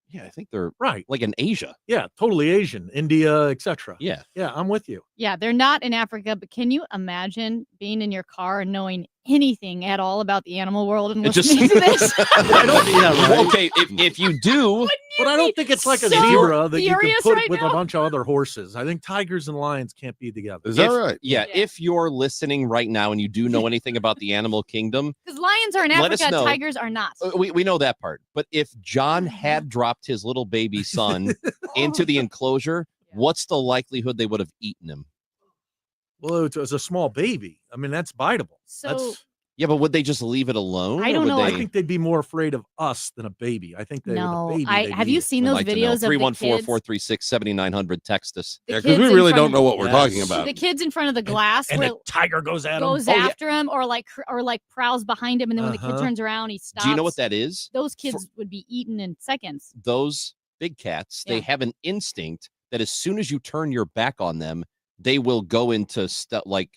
Yeah, I think they're Right. like in Asia. Yeah, totally Asian, India, etc. Yeah. Yeah, I'm with you. Yeah, they're not in Africa, but can you imagine being in your car and knowing anything at all about the animal world and It just listening to this? I don't, yeah, right. Okay, if you do, But I don't think it's like a so zebra that you can furious put right with now? a bunch of other horses. I think tigers and lions can't be together. Is that if- right? Yeah, Yeah. if you're listening right now and you do know anything about the animal kingdom, Because lions are in Let us Africa, know. tigers are not. we know that part. But if John had dropped his little baby son into the enclosure, what's the likelihood they would have eaten him? Well, it's a small baby. I mean, that's biteable. So That's, Yeah, but would they just leave it alone? I or don't would know. I They, think they'd be more afraid of us than a baby. I think they no, with a baby. they'd have eat you it. seen I'd those like to know. videos of the 314 kids? 436-7900. Text us. The Yeah, because we kids in really front don't of- know what we're Yes. talking about. The kids in front of the glass And where a tiger goes at him. goes Oh, yeah. after him, or like prowls behind him, and then when the kid Uh-huh. turns around, he stops. Do you know what that is? Those kids would be eaten in seconds. Those big cats, they Yeah. have an instinct that as soon as you turn your back on them, they will go into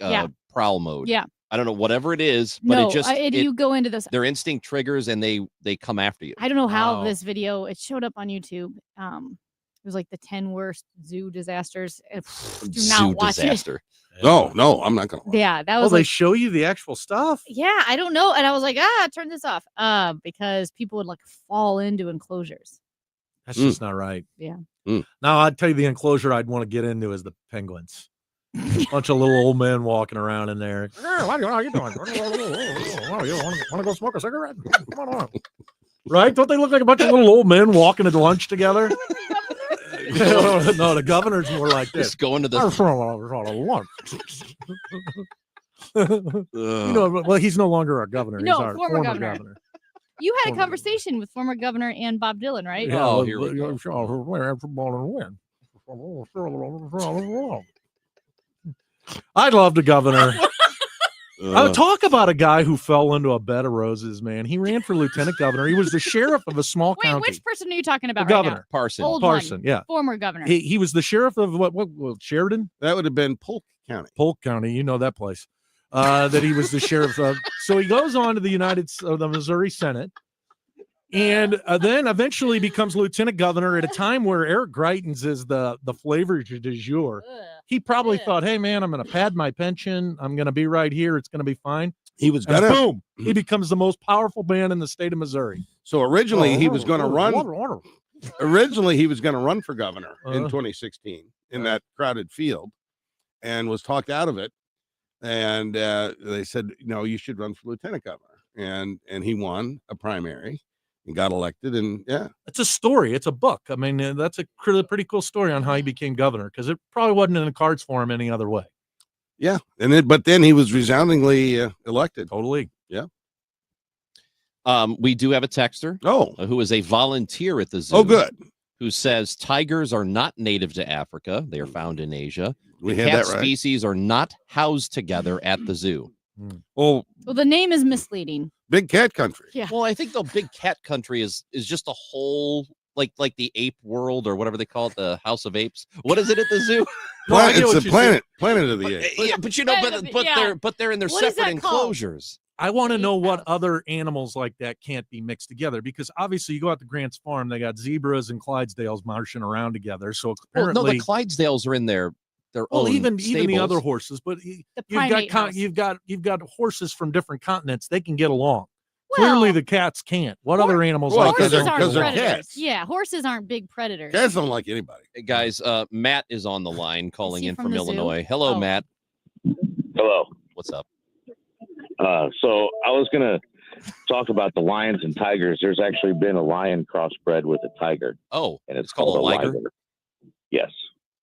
Yeah. prowl mode. Yeah. I don't know, whatever it is, but No, it just you go into this. their instinct triggers and they come after you. I don't know how Wow. this video. It showed up on YouTube. It was like the 10 worst zoo disasters. Do Zoo not watch disaster. No, I'm not gonna. it. Yeah, that Oh, was they like, show you the actual stuff. yeah, I don't know. And I was like, turn this off. Because people would like fall into enclosures. That's just not right. Yeah. Now, I'd tell you the enclosure I'd want to get into is the penguins. Bunch of little old men walking around in there. What are you doing? You want to go smoke a cigarette? Come on. Right? Don't they look like a bunch of little old men walking at lunch together? No, the governor's more like this. Just go into I the was on a lunch. You know, well, he's no longer our governor. No, he's our former former governor. governor. You had a Former conversation with former governor and Bob Dylan, right? Yeah, Oh, here we go. I love the governor. I'll Uh, talk about a guy who fell into a bed of roses, man. He ran for lieutenant governor. He was the sheriff of a small Wait, county. which person are you talking The about right governor. Parson. Old Parson, one. yeah. now? Former governor. He was the sheriff of what Sheridan? that would have been Polk County. Polk County. You know that place. That he was the sheriff of. So he goes on to the Missouri Senate, and then eventually becomes lieutenant governor at a time where Eric Greitens is the flavor du jour. Ugh. He probably thought, "Hey, man, I'm going to pad my pension. I'm going to be right here. It's going to be fine." He was And gonna. boom, he becomes the most powerful man in the state of Missouri. So originally he was going to run. Water. Originally he was going to run for governor in Uh-huh. 2016 in that crowded field, and was talked out of it. And they said, "No, you should run for lieutenant governor." And he won a primary and got elected. And yeah, It's a story. It's a book. I mean, that's a pretty cool story on how he became governor because it probably wasn't in the cards for him any other way. yeah. And then, but then he was resoundingly elected. Totally. Yeah. We do have a texter. Who is a volunteer at the zoo. Oh, good. Who says tigers are not native to Africa. They are found in Asia. We The had cat that right. species are not housed together at the zoo. Well, the name is misleading. Big cat country. Yeah. Well, I think the big cat country is just a whole like the ape world or whatever they call it, the House of Apes. What is it at the zoo? It's a planet of the apes. Yeah, but you know, but they're in their What is separate that called? enclosures. I want to know what other animals like that can't be mixed together, because obviously you go out to Grant's farm, they got zebras and Clydesdales marching around together. So Well, apparently, no, the Clydesdales are in their well, own even the stables. other horses, but you've primate got house. you've got horses from different continents. They can get along. Clearly, the cats can't. What other animals like that? Horses aren't because they're predators. cats. Yeah, horses aren't big predators. Cats don't like anybody. Hey, guys, Matt is on the line calling he in from from the zoo? Illinois. Hello, Oh. Matt. Hello. What's up? So I was going to talk about the lions and tigers. There's actually been a lion crossbred with a tiger. Oh, and it's called a liger? liger. Yes.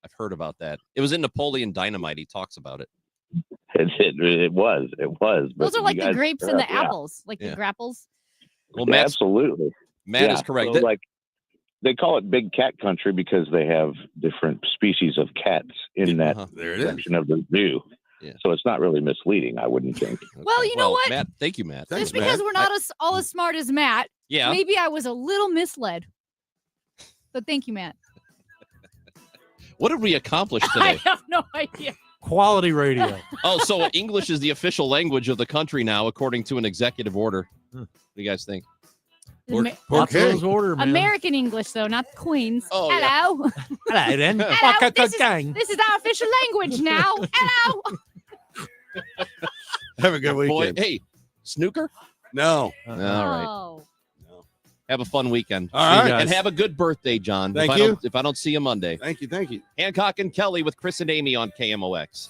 I've heard about that. It was in Napoleon Dynamite. He talks about it. It was. But Those are like you the guys- grapes and the yeah. apples, like the Yeah. grapples. Well, Yeah, Matt's, absolutely. Matt Yeah, is correct. so, That- like, they call it big cat country because they have different species of cats in that There it is. section of the zoo. Yeah. So it's not really misleading, I wouldn't think. Well, you know what? Matt, thank you, Matt. Just because we're not all as smart as Matt, Yeah. maybe I was a little misled. But thank you, Matt. What did we accomplish I today? have no idea. Quality radio. Oh, so English is the official language of the country now, according to an executive order. What do you guys think? Those order, man. American English, though, not the Queen's. Oh, Hello. Hello, then. Hello. This is our official language now. Hello. Have a good Boy, weekend. hey, snooker? No. All right. Oh. Have a fun weekend. All right. And have a good birthday, John. Thank if you. If I don't see you Monday. Thank you. Hancock and Kelly with Chris and Amy on KMOX.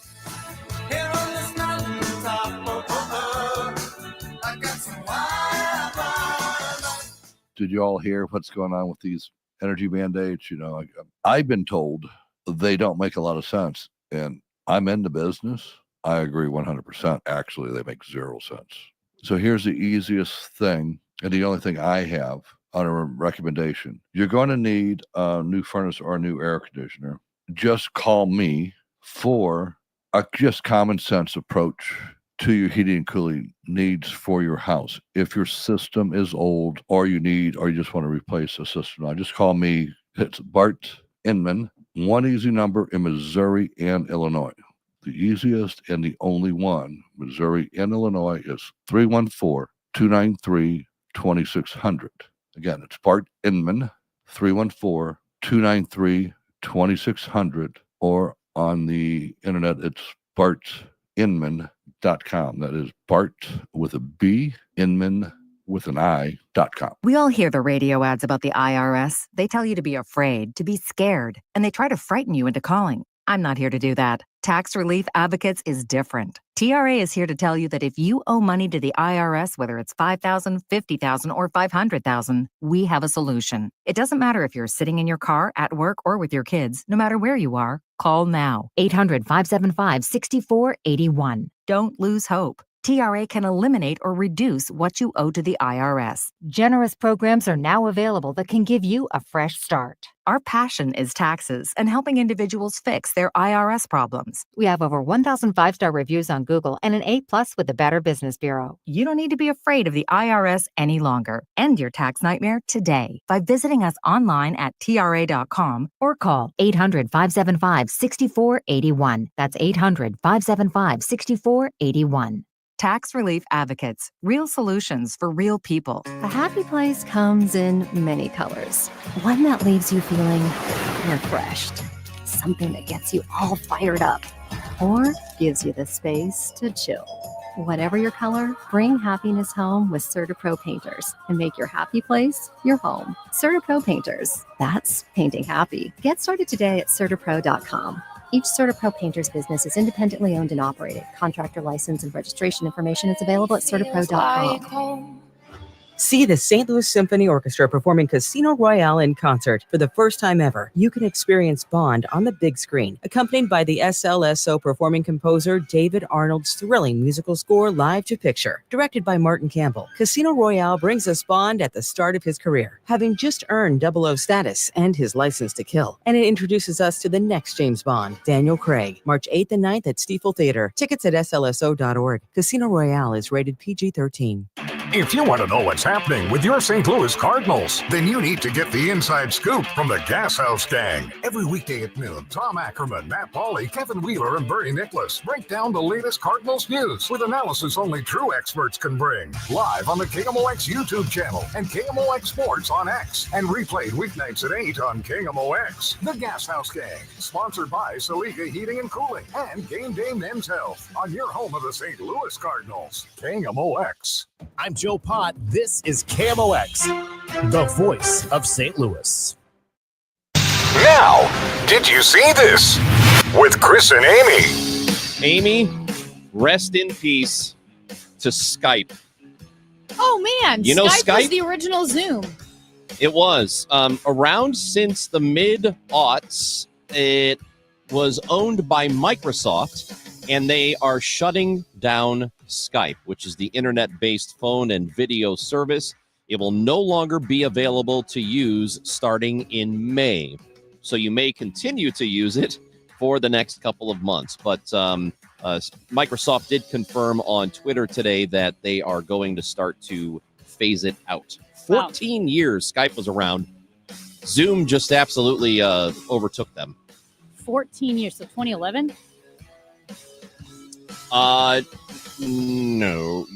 Did you all hear what's going on with these energy mandates? You know, I've been told they don't make a lot of sense, and I'm in the business. I agree 100%. Actually, they make 0 sense. So here's the easiest thing, and the only thing I have on a recommendation. You're going to need a new furnace or a new air conditioner. Just call me for a just common sense approach to your heating and cooling needs for your house. If your system is old or you just want to replace a system, now just call me. It's Bart Inman, one easy number in Missouri and Illinois. The easiest and the only one, Missouri and Illinois, is 314-293-2600. Again, it's Bart Inman, 314-293-2600, or on the internet, it's bartinman.com. That is Bart with a B, Inman with an I.com. We all hear the radio ads about the IRS. They tell you to be afraid, to be scared, and they try to frighten you into calling. I'm not here to do that. Tax Relief Advocates is different. TRA is here to tell you that if you owe money to the IRS, whether it's $5,000, $50,000, or $500,000, we have a solution. It doesn't matter if you're sitting in your car, at work, or with your kids. No matter where you are, call now. 800-575-6481. Don't lose hope. TRA can eliminate or reduce what you owe to the IRS. Generous programs are now available that can give you a fresh start. Our passion is taxes and helping individuals fix their IRS problems. We have over 1,000 5-star reviews on Google and an A+ with the Better Business Bureau. You don't need to be afraid of the IRS any longer. End your tax nightmare today by visiting us online at TRA.com or call 800-575-6481. That's 800-575-6481. Tax Relief Advocates, real solutions for real people. A happy place comes in many colors. One that leaves you feeling refreshed. Something that gets you all fired up. Or gives you the space to chill. Whatever your color, bring happiness home with CertaPro Painters and make your happy place your home. CertaPro Painters. That's painting happy. Get started today at CertaPro.com. Each CertaPro Painters business is independently owned and operated. Contractor license and registration information is available at CertaPro.com. See the St. Louis Symphony Orchestra performing Casino Royale in concert for the first time ever. You can experience Bond on the big screen, accompanied by the SLSO performing composer David Arnold's thrilling musical score Live to Picture. Directed by Martin Campbell, Casino Royale brings us Bond at the start of his career, having just earned 00 status and his license to kill. And it introduces us to the next James Bond, Daniel Craig, March 8th and 9th at Stiefel Theater. Tickets at slso.org. Casino Royale is rated PG-13. If you want to know what's happening with your St. Louis Cardinals, then you need to get the inside scoop from the Gas House Gang. Every weekday at noon, Tom Ackerman, Matt Pauley, Kevin Wheeler, and Bernie Nicholas break down the latest Cardinals news with analysis only true experts can bring. Live on the KMOX YouTube channel and KMOX Sports on X, and replayed weeknights at 8 on KMOX. The Gas House Gang, sponsored by Saliga Heating and Cooling and Game Day Men's Health on your home of the St. Louis Cardinals. KMOX. I'm Joe Pott. This is KMOX, the voice of St. Louis. Now, did you see this? With Chris and Amy. Amy, rest in peace to Skype. Oh man, You know Skype was Skype? the original Zoom. It was around since the mid-aughts. It was owned by Microsoft, and they are shutting down Skype, which is the internet-based phone and video service. It will no longer be available to use starting in May. So you may continue to use it for the next couple of months. But Microsoft did confirm on Twitter today that they are going to start to phase it out. 14 years Skype was around. Zoom just absolutely overtook them. 14 years, so 2011. No.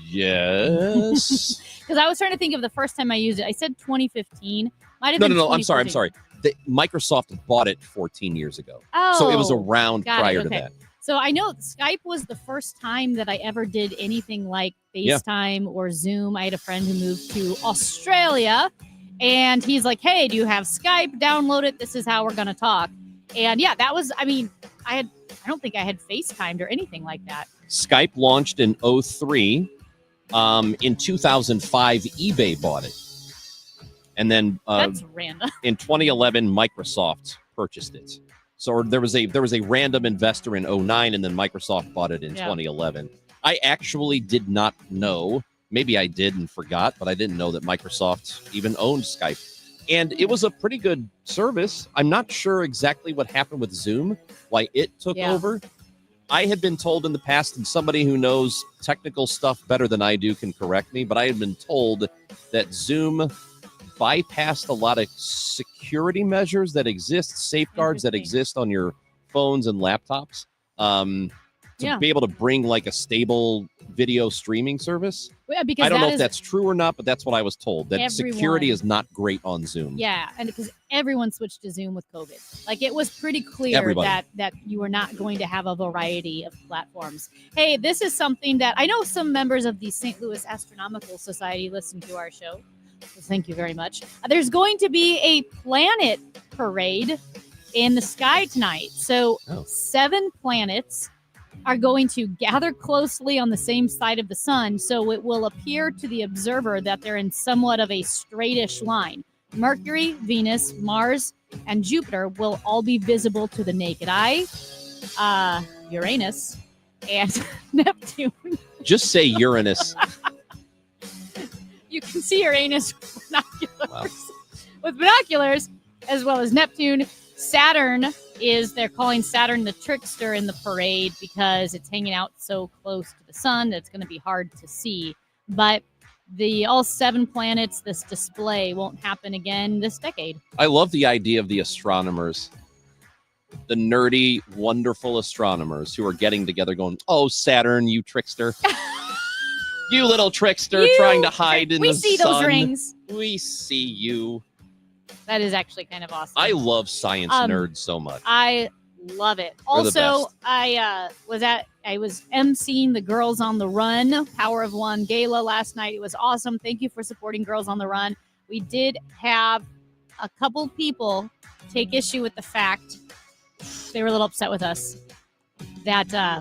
Yes. Because I was trying to think of the first time I used it. I said 2015. Might have No. been I'm sorry. 2014. Microsoft bought it 14 years ago. Oh, so it was around got it, prior to okay. that. So I know Skype was the first time that I ever did anything like Yeah. FaceTime or Zoom. I had a friend who moved to Australia, and he's like, hey, do you have Skype? Download it. This is how we're going to talk. And yeah, that was, I mean, I don't think I had FaceTimed or anything like that. Skype launched in 2003. In 2005, eBay bought it. And then That's random. in 2011, Microsoft purchased it. So there was a random investor in 2009, and then Microsoft bought it in 2011. I actually did not know. Maybe I did and forgot, but I didn't know that Microsoft even owned Skype. And it was a pretty good service. I'm not sure exactly what happened with Zoom, why it took over. I had been told in the past, and somebody who knows technical stuff better than I do can correct me, but I had been told that Zoom bypassed a lot of security measures that exist, safeguards that exist on your phones and laptops, to be able to bring like a stable video streaming service. Yeah, because I don't know if is- that's true or not, but that's what I was told, that security Everyone- is not great on Zoom. Yeah, and because everyone switched to Zoom with COVID. Like, it was pretty clear Everybody. that you were not going to have a variety of platforms. Hey, this is something that I know some members of the St. Louis Astronomical Society listen to our show. So thank you very much. There's going to be a planet parade in the sky tonight. So 7 planets are going to gather closely on the same side of the sun, so it will appear to the observer that they're in somewhat of a straightish line. Mercury, Venus, Mars, and Jupiter will all be visible to the naked eye. Uranus and Neptune. Just say Uranus. You can see Uranus with binoculars. With binoculars, as well as Neptune. Saturn they're calling Saturn the trickster in the parade because it's hanging out so close to the sun that it's going to be hard to see. But all 7 planets, this display won't happen again this decade. I love the idea of the astronomers, the nerdy, wonderful astronomers who are getting together going, oh, Saturn, you trickster. You little trickster trying to hide in the sun. We see those rings. We see you. That is actually kind of awesome. I love science nerds so much. I love it. They're the Also, best. I was emceeing the Girls on the Run Power of One Gala last night. It was awesome. Thank you for supporting Girls on the Run. We did have a couple people take issue with the fact they were a little upset with us. that I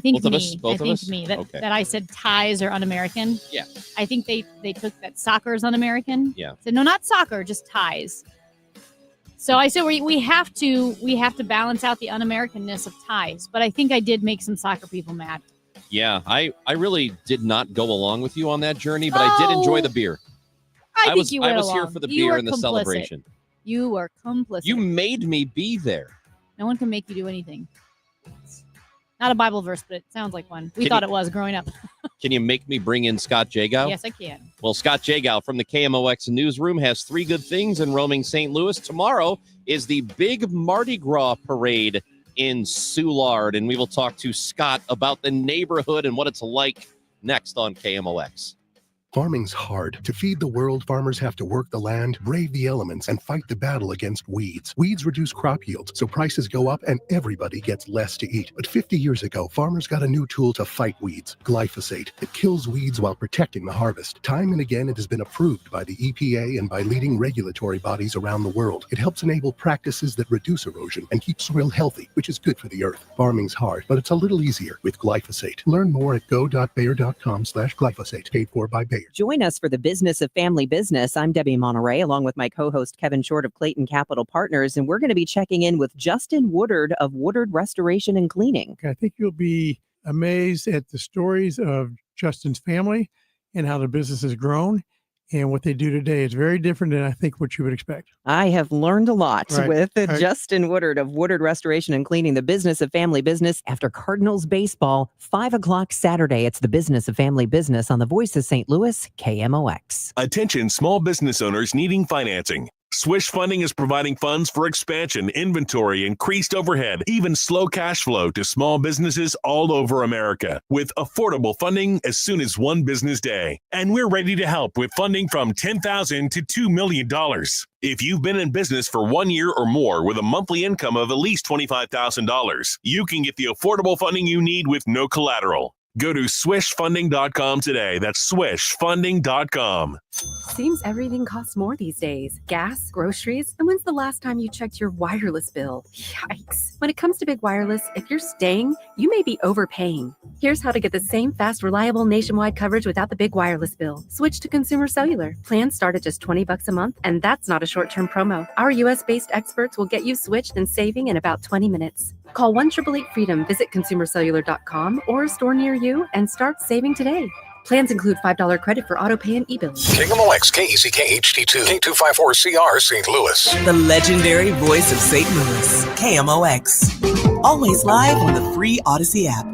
think Both of us? me. Both I of think us? me that, Okay. that I said ties are un-American. Yeah. I think they took that soccer is un-American. Yeah. So no, not soccer, just ties. So I said we have to balance out the un-Americanness of ties. But I think I did make some soccer people mad. Yeah, I really did not go along with you on that journey, but I did enjoy the beer. I think you went I was here along. for the You beer were and the complicit. celebration. You were complicit. You made me be there. No one can make you do anything. Not a Bible verse, but it sounds like one. We Can thought you- it was growing up. Can you make me bring in Scott Jagow? Yes, I can. Well, Scott Jagow from the KMOX newsroom has 3 good things in roaming St. Louis. Tomorrow is the big Mardi Gras parade in Soulard, and we will talk to Scott about the neighborhood and what it's like next on KMOX. Farming's hard. To feed the world, farmers have to work the land, brave the elements, and fight the battle against weeds. Weeds reduce crop yields, so prices go up and everybody gets less to eat. But 50 years ago, farmers got a new tool to fight weeds, glyphosate. It kills weeds while protecting the harvest. Time and again, it has been approved by the EPA and by leading regulatory bodies around the world. It helps enable practices that reduce erosion and keep soil healthy, which is good for the earth. Farming's hard, but it's a little easier with glyphosate. Learn more at go.bayer.com/glyphosate. Paid for by Bayer. Join us for the Business of Family Business. I'm Debbie Monterey, along with my co-host Kevin Short of Clayton Capital Partners, and we're going to be checking in with Justin Woodard of Woodard Restoration and Cleaning. I think you'll be amazed at the stories of Justin's family and how the business has grown. And what they do today is very different than I think what you would expect. I have learned a lot Right. with Right. Justin Woodard of Woodard Restoration and Cleaning, the Business of Family Business. After Cardinals baseball, 5 o'clock Saturday. It's the Business of Family Business on the Voice of St. Louis, KMOX. Attention small business owners needing financing. Swish Funding is providing funds for expansion, inventory, increased overhead, even slow cash flow to small businesses all over America with affordable funding as soon as one business day. And we're ready to help with funding from $10,000 to $2 million. If you've been in business for 1 year or more with a monthly income of at least $25,000, you can get the affordable funding you need with no collateral. Go to swishfunding.com today. That's swishfunding.com. Seems everything costs more these days. Gas, groceries, and when's the last time you checked your wireless bill? Yikes. When it comes to big wireless, if you're staying, you may be overpaying. Here's how to get the same fast, reliable nationwide coverage without the big wireless bill. Switch to Consumer Cellular. Plans start at just $20 a month, and that's not a short-term promo. Our US-based experts will get you switched and saving in about 20 minutes. Call 1-888-FREEDOM, visit consumercellular.com or a store near you, and start saving today. Plans include $5 credit for auto pay and e-billing. KMOX, KECK HD2, K254CR, St. Louis. The legendary voice of St. Louis, KMOX. Always live on the free Odyssey app.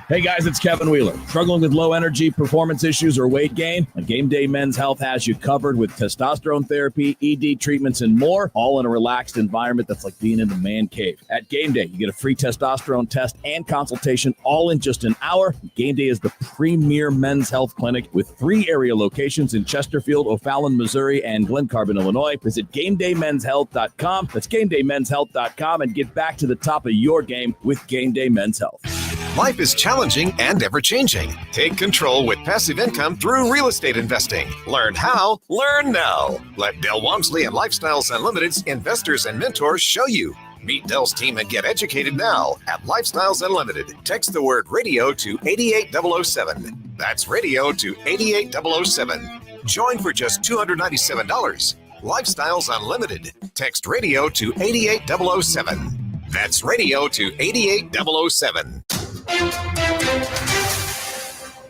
Hey guys, it's Kevin Wheeler. Struggling with low energy, performance issues, or weight gain? Game Day Men's Health has you covered with testosterone therapy, ED treatments, and more, all in a relaxed environment that's like being in the man cave. At Game Day, you get a free testosterone test and consultation all in just an hour. Game Day is the premier men's health clinic with 3 area locations in Chesterfield, O'Fallon, Missouri, and Glen Carbon, Illinois. Visit GameDayMen'sHealth.com. That's GameDayMen'sHealth.com and get back to the top of your game with Game Day Men's Health. Life is challenging and ever-changing. Take control with passive income through real estate investing. Learn how, learn now. Let Del Walmsley and Lifestyles Unlimited's investors and mentors show you. Meet Del's team and get educated now at Lifestyles Unlimited. Text the word radio to 88007. That's radio to 88007. Join for just $297. Lifestyles Unlimited. Text radio to 88007. That's radio to 88007.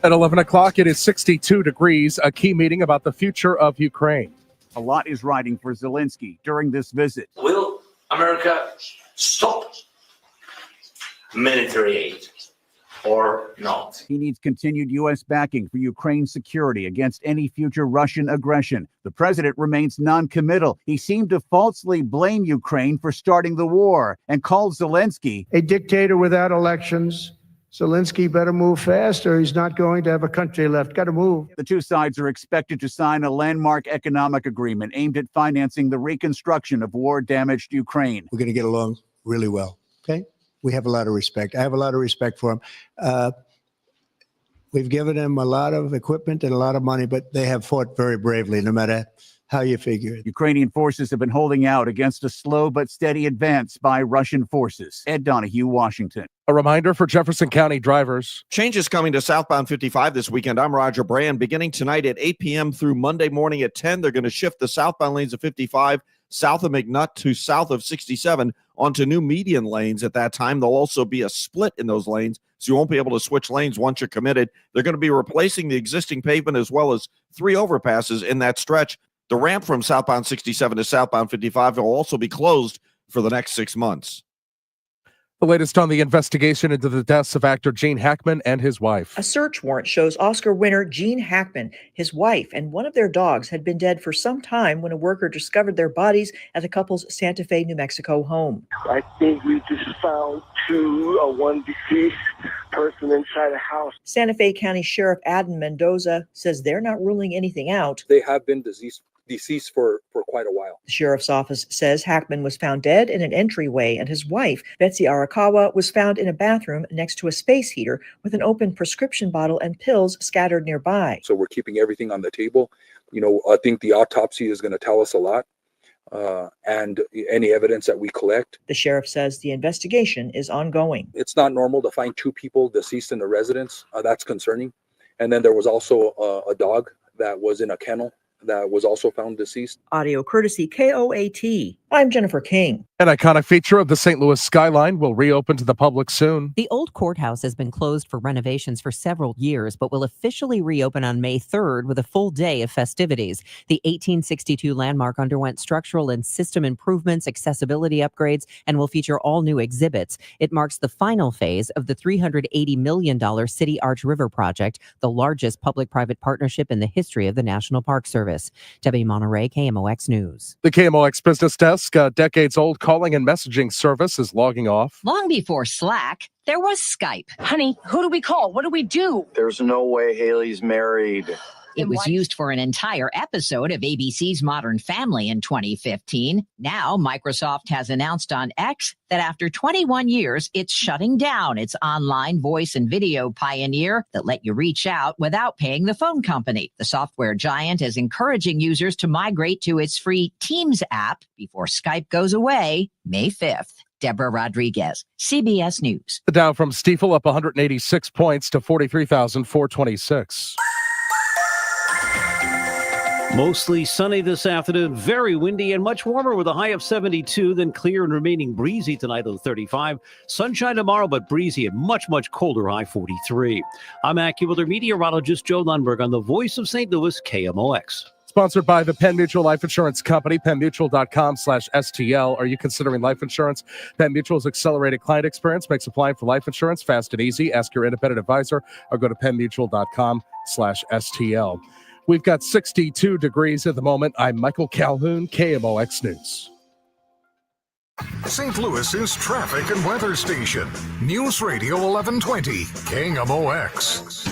At 11 o'clock, it is 62 degrees, a key meeting about the future of Ukraine. A lot is riding for Zelensky during this visit. Will America stop military aid or not? He needs continued U.S. backing for Ukraine's security against any future Russian aggression. The president remains non-committal. He seemed to falsely blame Ukraine for starting the war and called Zelensky a dictator without elections. Zelensky better move fast or he's not going to have a country left. Got to move. The two sides are expected to sign a landmark economic agreement aimed at financing the reconstruction of war-damaged Ukraine. We're going to get along really well. Okay? We have a lot of respect. I have a lot of respect for him. We've given them a lot of equipment and a lot of money, but they have fought very bravely, no matter How you figure it? Ukrainian forces have been holding out against a slow but steady advance by Russian forces. Ed Donahue, Washington. A reminder for Jefferson County drivers. Changes coming to southbound 55 this weekend. I'm Roger Brand. Beginning tonight at 8 p.m. through Monday morning at 10, they're going to shift the southbound lanes of 55 south of McNutt to south of 67 onto new median lanes at that time. There'll also be a split in those lanes, so you won't be able to switch lanes once you're committed. They're going to be replacing the existing pavement as well as 3 overpasses in that stretch. The ramp from southbound 67 to southbound 55 will also be closed for the next 6 months. The latest on the investigation into the deaths of actor Gene Hackman and his wife. A search warrant shows Oscar winner Gene Hackman, his wife, and one of their dogs had been dead for some time when a worker discovered their bodies at the couple's Santa Fe, New Mexico home. I think we just found one deceased person inside a house. Santa Fe County Sheriff Adam Mendoza says they're not ruling anything out. They have been deceased for quite a while. The sheriff's office says Hackman was found dead in an entryway, and his wife, Betsy Arakawa, was found in a bathroom next to a space heater with an open prescription bottle and pills scattered nearby. So we're keeping everything on the table. I think the autopsy is going to tell us a lot, and any evidence that we collect. The sheriff says the investigation is ongoing. It's not normal to find 2 people deceased in a residence. That's concerning. And then there was also a dog that was in a kennel that was also found deceased. Audio courtesy KOAT. I'm Jennifer King. An iconic feature of the St. Louis skyline will reopen to the public soon. The old courthouse has been closed for renovations for several years, but will officially reopen on May 3rd with a full day of festivities. The 1862 landmark underwent structural and system improvements, accessibility upgrades, and will feature all new exhibits. It marks the final phase of the $380 million City Arch River project, the largest public-private partnership in the history of the National Park Service. Debbie Monterey, KMOX News. The KMOX Business Desk, a decades-old calling and messaging service, is logging off. Long before Slack, there was Skype. Honey, who do we call? What do we do? There's no way Haley's married. It was used for an entire episode of ABC's Modern Family in 2015. Now, Microsoft has announced on X that after 21 years, it's shutting down its online voice and video pioneer that let you reach out without paying the phone company. The software giant is encouraging users to migrate to its free Teams app before Skype goes away May 5th. Deborah Rodriguez, CBS News. The Dow from Stifel up 186 points to 43,426. Mostly sunny this afternoon, very windy and much warmer with a high of 72, then clear and remaining breezy tonight of 35. Sunshine tomorrow, but breezy and much, much colder high 43. I'm AccuWeather meteorologist Joe Lundberg on the Voice of St. Louis, KMOX. Sponsored by the Penn Mutual Life Insurance Company, PennMutual.com/STL. Are you considering life insurance? Penn Mutual's accelerated client experience makes applying for life insurance fast and easy. Ask your independent advisor or go to PennMutual.com/STL. We've got 62 degrees at the moment. I'm Michael Calhoun, KMOX News. St. Louis's traffic and weather station. News Radio 1120, KMOX.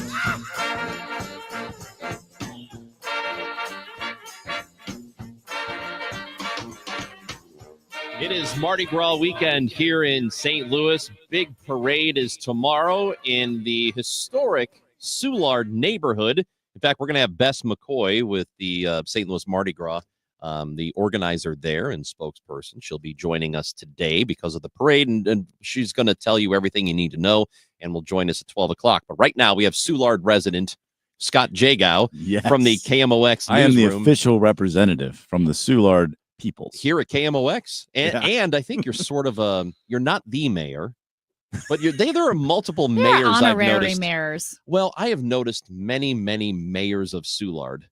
It is Mardi Gras weekend here in St. Louis. Big parade is tomorrow in the historic Soulard neighborhood. In fact, we're going to have Bess McCoy with the St. Louis Mardi Gras, the organizer there and spokesperson. She'll be joining us today because of the parade, and she's going to tell you everything you need to know, and will join us at 12 o'clock. But right now, we have Soulard resident Scott Jagow from the KMOX newsroom. I am the official representative from the Soulard people here at KMOX. And I think you're sort of you're not the mayor. But there are multiple mayors I've noticed. Mayors. Well, I have noticed many, many mayors of Soulard,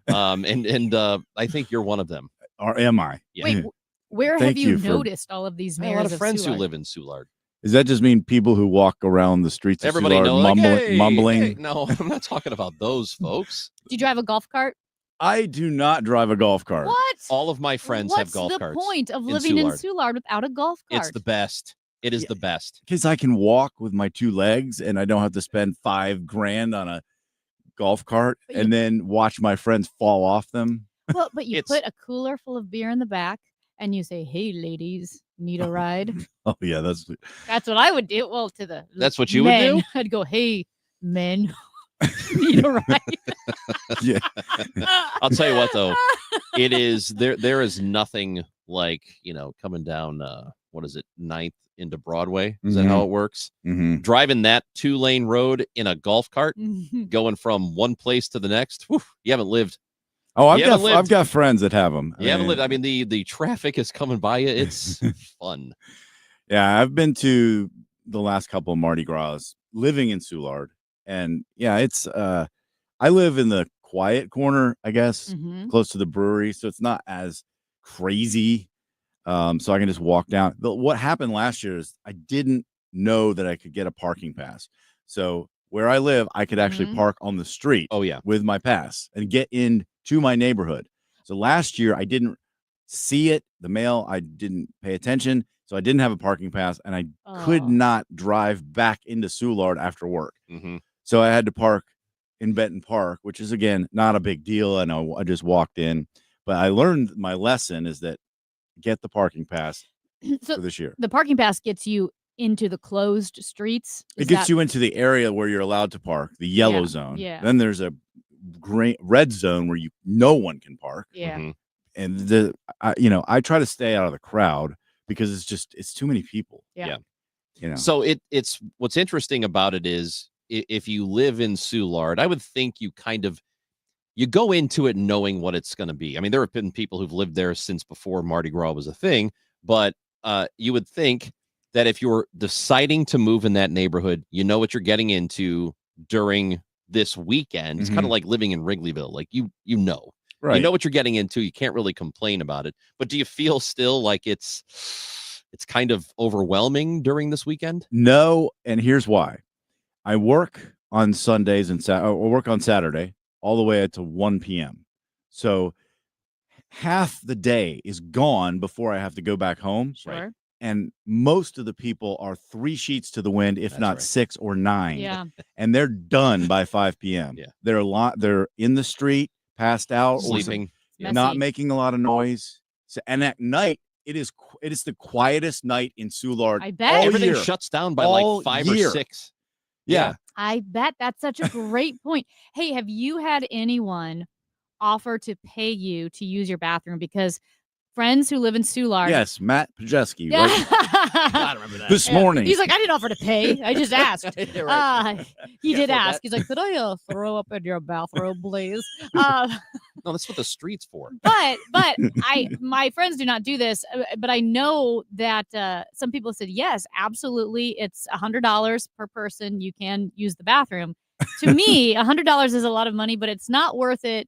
and I think you're one of them. Or am I? Yeah. Wait, where have you noticed all of these I have mayors? a lot of friends Soulard? who live in Soulard. Does that just mean people who walk around the streets of Everybody Soulard knows, mumbling? Hey. No, I'm not talking about those folks. Do you drive a golf cart? I do not drive a golf cart. What? All of my friends have golf carts. What's the point of living in Soulard without a golf cart? It's the best. It is the best. Because I can walk with my 2 legs and I don't have to spend $5,000 on a golf cart and then watch my friends fall off them. Well, but you put a cooler full of beer in the back and you say, "Hey, ladies, need a ride?" Oh, yeah, that's what I would do. Well, to the That's what you men, would do? I'd go, "Hey, men, You're right. Yeah. I'll tell you what, though, it is there is nothing like, coming down, what is it, 9th into Broadway? Is that how it works? Mm-hmm. Driving that 2-lane road in a golf cart, going from one place to the next. Whew, you haven't lived. Oh, You haven't lived. I've got friends that have them. You haven't lived. I mean, the traffic is coming by you. It's fun. Yeah, I've been to the last couple of Mardi Gras living in Soulard. And yeah, it's I live in the quiet corner, I guess, close to the brewery. So it's not as crazy. So I can just walk down. But what happened last year is I didn't know that I could get a parking pass. So where I live, I could actually park on the street. Oh, yeah. With my pass and get into my neighborhood. So last year I didn't see it, the mail, I didn't pay attention. So I didn't have a parking pass and I could not drive back into Soulard after work. So I had to park in Benton Park, which is, again, not a big deal. I know I just walked in, but I learned my lesson is that get the parking pass So for this year. the parking pass gets you into the closed streets. It gets you into the area where you're allowed to park, the yellow zone. Yeah. Then there's a red zone where no one can park. Yeah. And I try to stay out of the crowd because it's too many people. Yeah. So it's what's interesting about it is if you live in Soulard, I would think you go into it knowing what it's going to be. I mean, there have been people who've lived there since before Mardi Gras was a thing, but you would think that if you're deciding to move in that neighborhood, you know what you're getting into during this weekend. It's kind of like living in Wrigleyville. Like you know. Right. You know what you're getting into. You can't really complain about it. But do you feel still like it's kind of overwhelming during this weekend? No, and here's why. I work on Sundays and work on Saturday all the way to 1 p.m. So half the day is gone before I have to go back home. Sure. And most of the people are 3 sheets to the wind, if not 6 or 9. Yeah. And they're done by 5 p.m. Yeah. They're in the street, passed out, Sleeping. or not making a lot of noise. So, and at night, it is the quietest night in Soulard. I bet. Everything year. shuts down by All like 5 year. or 6. Yeah. I bet that's such a great point. Hey, have you had anyone offer to pay you to use your bathroom? Because friends who live in Soulard. Yes, Matt Pajeski. Yeah. I remember that. This morning. He's like, I didn't offer to pay. I just asked. Right. He Yeah, did well, ask. that- He's like, could I throw up in your bathroom, please? No, that's what the street's for. But my friends do not do this. But I know that some people said yes, absolutely. It's $100 per person. You can use the bathroom. To me, $100 is a lot of money, but it's not worth it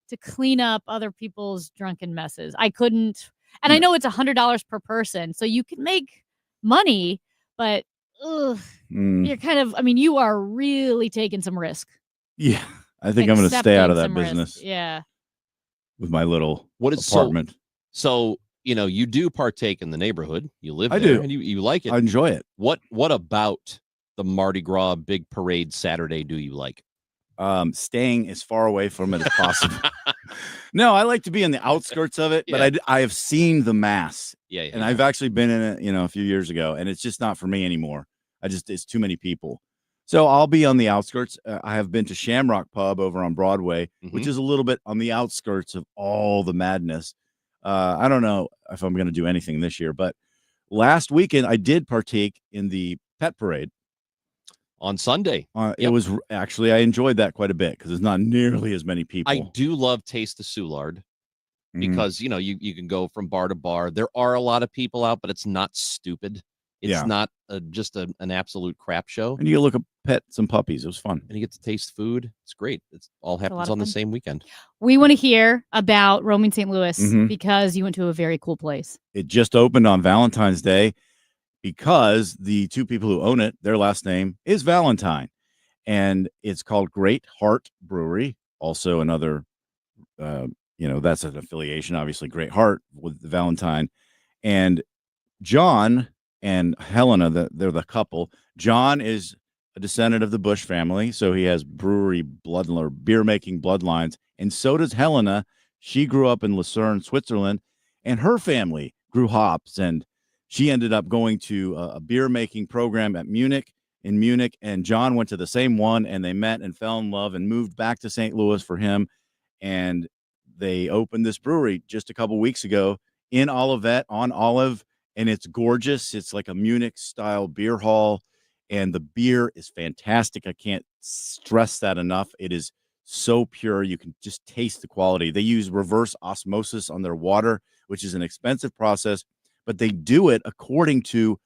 to clean up other people's drunken messes. I couldn't, and I know it's $100 per person, so you can make money, but you're kind of, you are really taking some risk. Yeah, I think I'm going to stay out of that Accepting some business risk. Yeah. with my little What is apartment. So you do partake in the neighborhood. You live I there do. and you like it. I enjoy it. What about the Mardi Gras big parade Saturday do you like? Staying as far away from it as possible. No, I like to be in the outskirts of it, but I have seen the mass. Yeah. And I've actually been in it, a few years ago, and it's just not for me anymore. It's too many people. So I'll be on the outskirts. I have been to Shamrock Pub over on Broadway, which is a little bit on the outskirts of all the madness. I don't know if I'm going to do anything this year, but last weekend I did partake in the pet parade. On Sunday. It was actually, I enjoyed that quite a bit because there's not nearly as many people. I do love Taste of Soulard because, you can go from bar to bar. There are a lot of people out, but it's not stupid. It's not just an absolute crap show. And you get to look at pet some puppies. It was fun. And you get to taste food. It's great. It's all lot happens of on the fun. same weekend. We want to hear about roaming St. Louis Mhm. because you went to a very cool place. It just opened on Valentine's Day because the 2 people who own it, their last name is Valentine. And it's called Great Heart Brewery. Also another, that's an affiliation, obviously, Great Heart with Valentine. And John and Helena, they're the couple. John is a descendant of the Bush family, so he has brewery blood or beer making bloodlines, and so does Helena. She grew up in Lucerne, Switzerland, and her family grew hops, and she ended up going to a beer making program at Munich in Munich, and John went to the same one, and they met and fell in love and moved back to St. Louis for him. And they opened this brewery just a couple weeks ago in Olivet on Olive, and it's gorgeous. It's like a Munich-style beer hall, and the beer is fantastic. I can't stress that enough. It is so pure. You can just taste the quality. They use reverse osmosis on their water, which is an expensive process, but they do it according to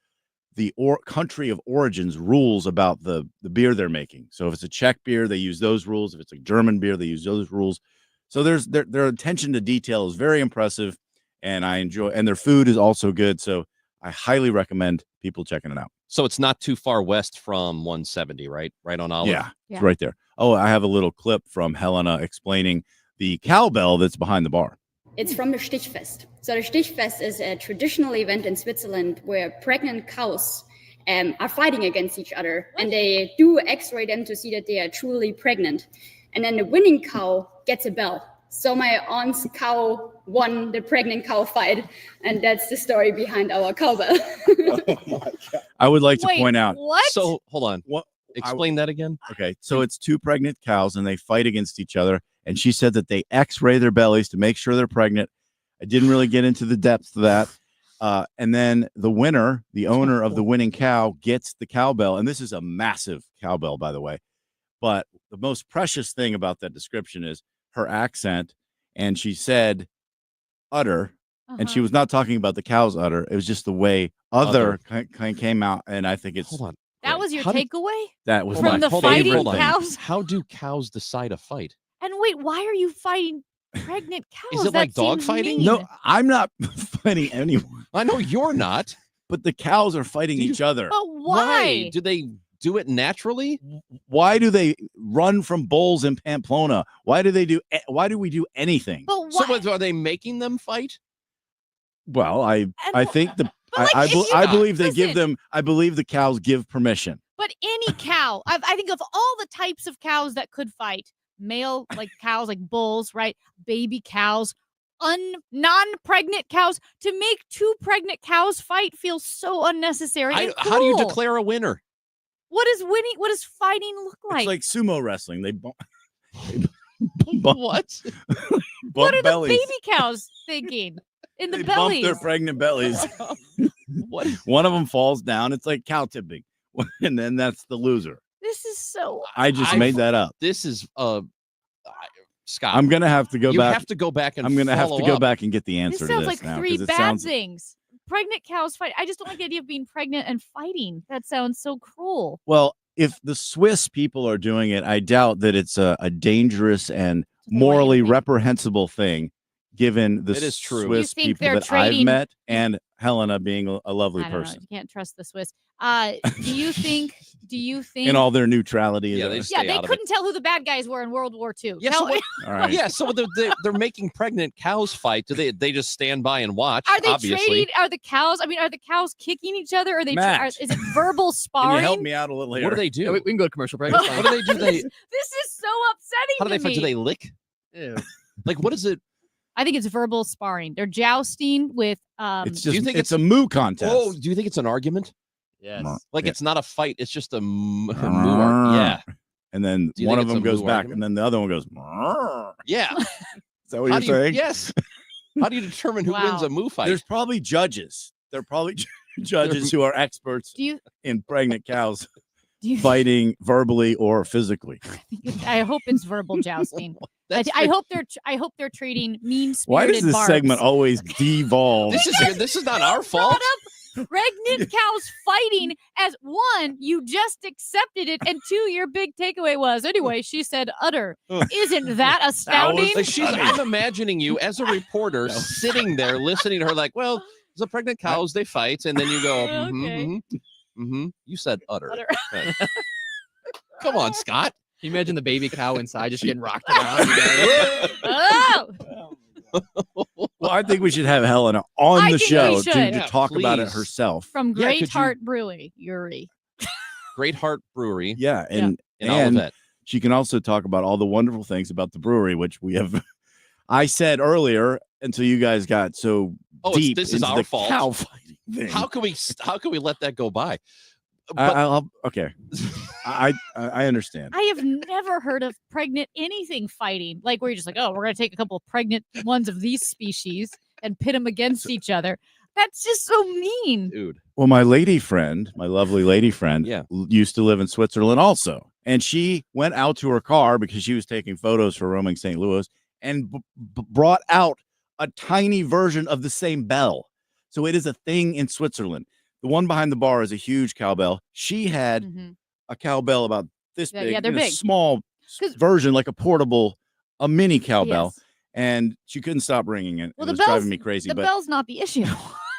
the country of origin's rules about the beer they're making. So if it's a Czech beer, they use those rules. If it's a German beer, they use those rules. So their attention to detail is very impressive, and I enjoy, and their food is also good. So I highly recommend people checking it out. So it's not too far west from 170, right? Right on Olive. Yeah, it's right there. Oh, I have a little clip from Helena explaining the cowbell that's behind the bar. It's from the Stichfest. So the Stichfest is a traditional event in Switzerland where pregnant cows are fighting against each other, and they do x-ray them to see that they are truly pregnant. And then the winning cow gets a bell. So my aunt's cow won the pregnant cow fight, and that's the story behind our cowbell. I would like to point out. What? So hold on. Explain that again. Okay, so it's two pregnant cows, and they fight against each other. And she said that they x-ray their bellies to make sure they're pregnant. I didn't really get into the depths of that. And then the winner, the owner of the winning cow, gets the cowbell. And this is a massive cowbell, by the way. But the most precious thing about that description is her accent. And she said udder. And she was not talking about the cow's udder. It was just the way other came out. And I think it's... Hold on. That was your How did- takeaway? That was From my the favorite fighting thing. cows? How do cows decide a fight? And wait, why are you fighting pregnant cows? Is it That like dog seems fighting? mean. No, I'm not fighting anyone. I know you're not. But the cows are fighting each other. But why? Do they do it naturally? Why do they run from bulls in Pamplona? Why do we do anything? But So are they making them fight? Well, I think I believe they give them. I believe the cows give permission. But any cow, I think of all the types of cows that could fight, male like cows, like bulls, right? Baby cows, non-pregnant cows. To make two pregnant cows fight feels so unnecessary. And How do you cruel. declare a winner? What is winning? What does fighting look like? It's like sumo wrestling. They bump. What? What are bellies. the baby cows thinking in the They bellies? bump their pregnant bellies. What? One of them falls down. It's like cow tipping, and then that's the loser. This is so. I just made that up. This is Scott. I'm gonna have to go you back. have to go back and I'm gonna have to follow go up. back and get the This answer to sounds this like now, three 'cause it bad sounds. things. Pregnant cows fight. I just don't like the idea of being pregnant and fighting. That sounds so cruel. Well, if the Swiss people are doing it, I doubt that it's a dangerous and morally reprehensible thing, given the It is true. Swiss You think people they're that I've trading- met and Helena being a lovely I don't know. person You can't trust the Swiss. Do you think? in all their neutrality. Yeah, there. Yeah, they couldn't tell who the bad guys were in World War II. Yeah, Tell so me- what- All right. Yeah, so they're making pregnant cows fight. Do they just stand by and watch? Are they obviously. trading? Are the cows? I mean, are the cows kicking each other? Are they? Matt. Is it verbal Can sparring? you help me out a little here? What do they do? We can go to commercial break. What do they do? This is so upsetting. How do they to fight? me. Do they lick? Ew. Like, what is it? I think it's verbal sparring. They're jousting with. It's do you just think it's a moo contest. Oh, do you think it's an argument? Yes. Like Yeah. it's not a fight. It's just a moo Yeah. And then Do you one think of it's them a goes moo back, argument? and then the other one goes. Yeah. Is that what How you're do you- saying? Yes. How do you determine who wins Wow. a moo fight? There's probably judges. They're probably judges who are experts Do you? in pregnant cows Do you? fighting verbally or physically. I hope it's verbal jousting. I hope they're. I hope they're trading mean spirited. Why does this barbs. segment always devolve? This is not our fault. Brought up pregnant cows fighting as one, you just accepted it, and two, your big takeaway was anyway. She said, "Utter." Isn't that astounding? Like I'm imagining you as a reporter sitting there listening to her, like, well, the pregnant cows they fight, and then you go, You said utter. Okay. Come on, Scott. Can you imagine the baby cow inside just getting rocked around? Oh! Well, I think we should have Helena on I the think show we to should. talk about it please. herself. From Yeah, Great could you- Heart Brewery, Yuri. Great Heart Brewery. Yeah, and In Olivet. she can also talk about all the wonderful things about the brewery, which we have. I said earlier until you guys got so Oh, deep this is into our the fault. cow fighting thing. How can we let that go by? Okay. I understand. I have never heard of pregnant anything fighting, like where you're just like, oh, we're going to take a couple of pregnant ones of these species and pit them against each other. That's just so mean. Dude. Well, my lovely lady friend, used to live in Switzerland also. And she went out to her car because she was taking photos for roaming St. Louis and brought out a tiny version of the same bell. So it is a thing in Switzerland. The one behind the bar is a huge cowbell. She had a cowbell about this big, Yeah, they're in a big. small version, like a mini cowbell. Yes. And she couldn't stop ringing it. Well, It was driving me crazy. The But bell's not the issue.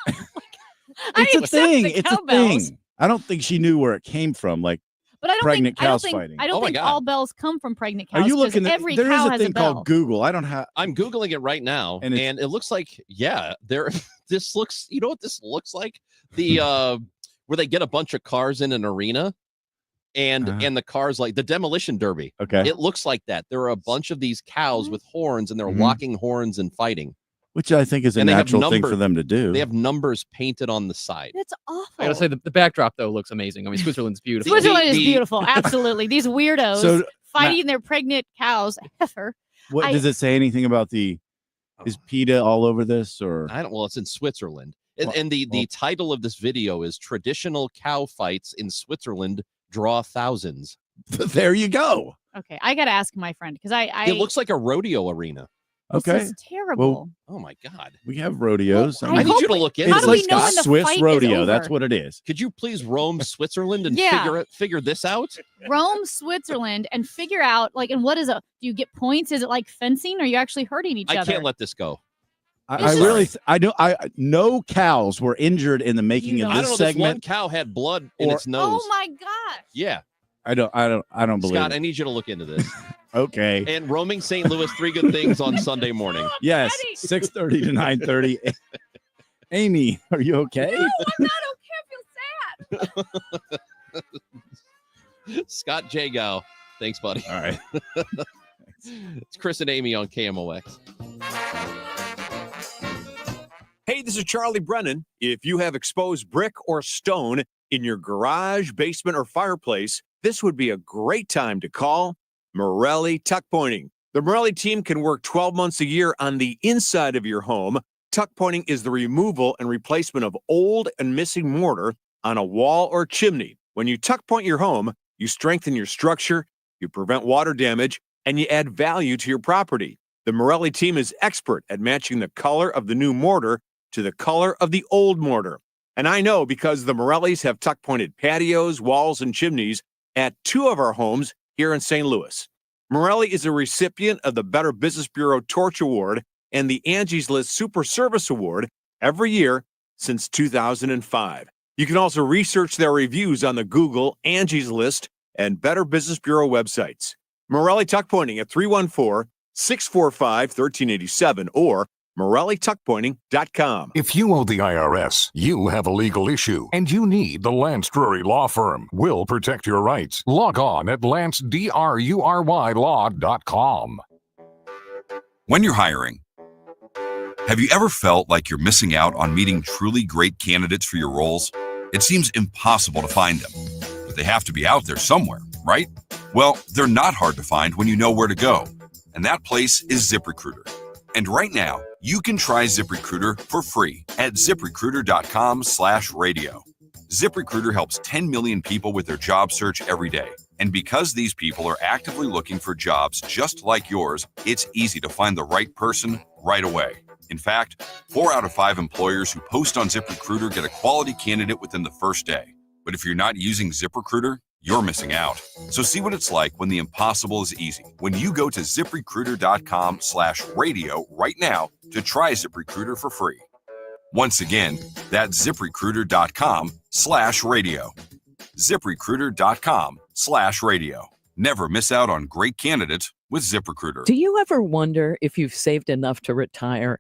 it's a accept thing. the It's a cowbells. thing. I don't think she knew where it came from. Like, But I don't pregnant think, cows I don't fighting. think, I don't think all bells come from pregnant cows. Are you 'cause looking at every there is cow a has thing a bell. called Google. I don't have I'm Googling it right now, and it looks like, there. This looks, you know what this looks like? The where they get a bunch of cars in an arena, and the cars, like the demolition derby. Okay. It looks like that. There are a bunch of these cows with horns, and they're Mhm. locking horns and fighting. which I think is a And they have natural thing for number- them to do. They have numbers painted on the side. That's awful. I gotta say the backdrop though looks amazing. I mean, Switzerland's beautiful. Switzerland is beautiful. Absolutely. These weirdos So, fighting their pregnant cows. Heifer. What does it say anything about is PETA all over this or I don't. Well, it's in Switzerland, and the title of this video is "Traditional Cow Fights in Switzerland Draw Thousands." There you go. Okay, I gotta ask my friend because I It looks like a rodeo arena. Okay. This is terrible. Well, Oh my God. we have rodeos. Well, I need you to look into It's do we like know a when the Swiss fight is rodeo. That's over? what it is. Could you please roam Switzerland and Yeah. figure this out? Roam Switzerland and figure out and what is do you get points? Is it like fencing? Or are you actually hurting each I other? can't let this go. I know cows were injured in the making of I don't this know. This one segment. cow had blood in its nose. Oh my gosh. Yeah. I don't believe Scott, it. I need you to look into this. Okay. And roaming St. Louis, 3 good things on Sunday morning. Yes, 6:30 to 9:30. Amy, are you okay? No, I'm not okay. I feel sad. Scott Jagow. Thanks, buddy. All right. It's Chris and Amy on KMOX. Hey, this is Charlie Brennan. If you have exposed brick or stone in your garage, basement, or fireplace, this would be a great time to call Morelli Tuck Pointing. The Morelli team can work 12 months a year on the inside of your home. Tuck pointing is the removal and replacement of old and missing mortar on a wall or chimney. When you tuck point your home, you strengthen your structure, you prevent water damage, and you add value to your property. The Morelli team is expert at matching the color of the new mortar to the color of the old mortar. And I know because the Morellis have tuck pointed patios, walls, and chimneys at 2 of our homes here in St. Louis. Morelli is a recipient of the Better Business Bureau Torch Award and the Angie's List Super Service Award every year since 2005. You can also research their reviews on the Google, Angie's List, and Better Business Bureau websites. Morelli Tuck Pointing at 314-645-1387 or MorelliTuckPointing.com. If you owe the IRS, you have a legal issue, and you need the Lance Drury Law Firm. We'll protect your rights. Log on at LanceDruryLaw.com. When you're hiring, have you ever felt like you're missing out on meeting truly great candidates for your roles? It seems impossible to find them, but they have to be out there somewhere, right? Well, they're not hard to find when you know where to go, and that place is ZipRecruiter. And right now, you can try ZipRecruiter for free at ZipRecruiter.com/radio. ZipRecruiter helps 10 million people with their job search every day. And because these people are actively looking for jobs just like yours, it's easy to find the right person right away. In fact, 4 out of 5 employers who post on ZipRecruiter get a quality candidate within the first day. But if you're not using ZipRecruiter, you're missing out. So see what it's like when the impossible is easy. When you go to ZipRecruiter.com/radio right now to try ZipRecruiter for free. Once again, that's ZipRecruiter.com/radio. ZipRecruiter.com/radio. Never miss out on great candidates with ZipRecruiter. Do you ever wonder if you've saved enough to retire?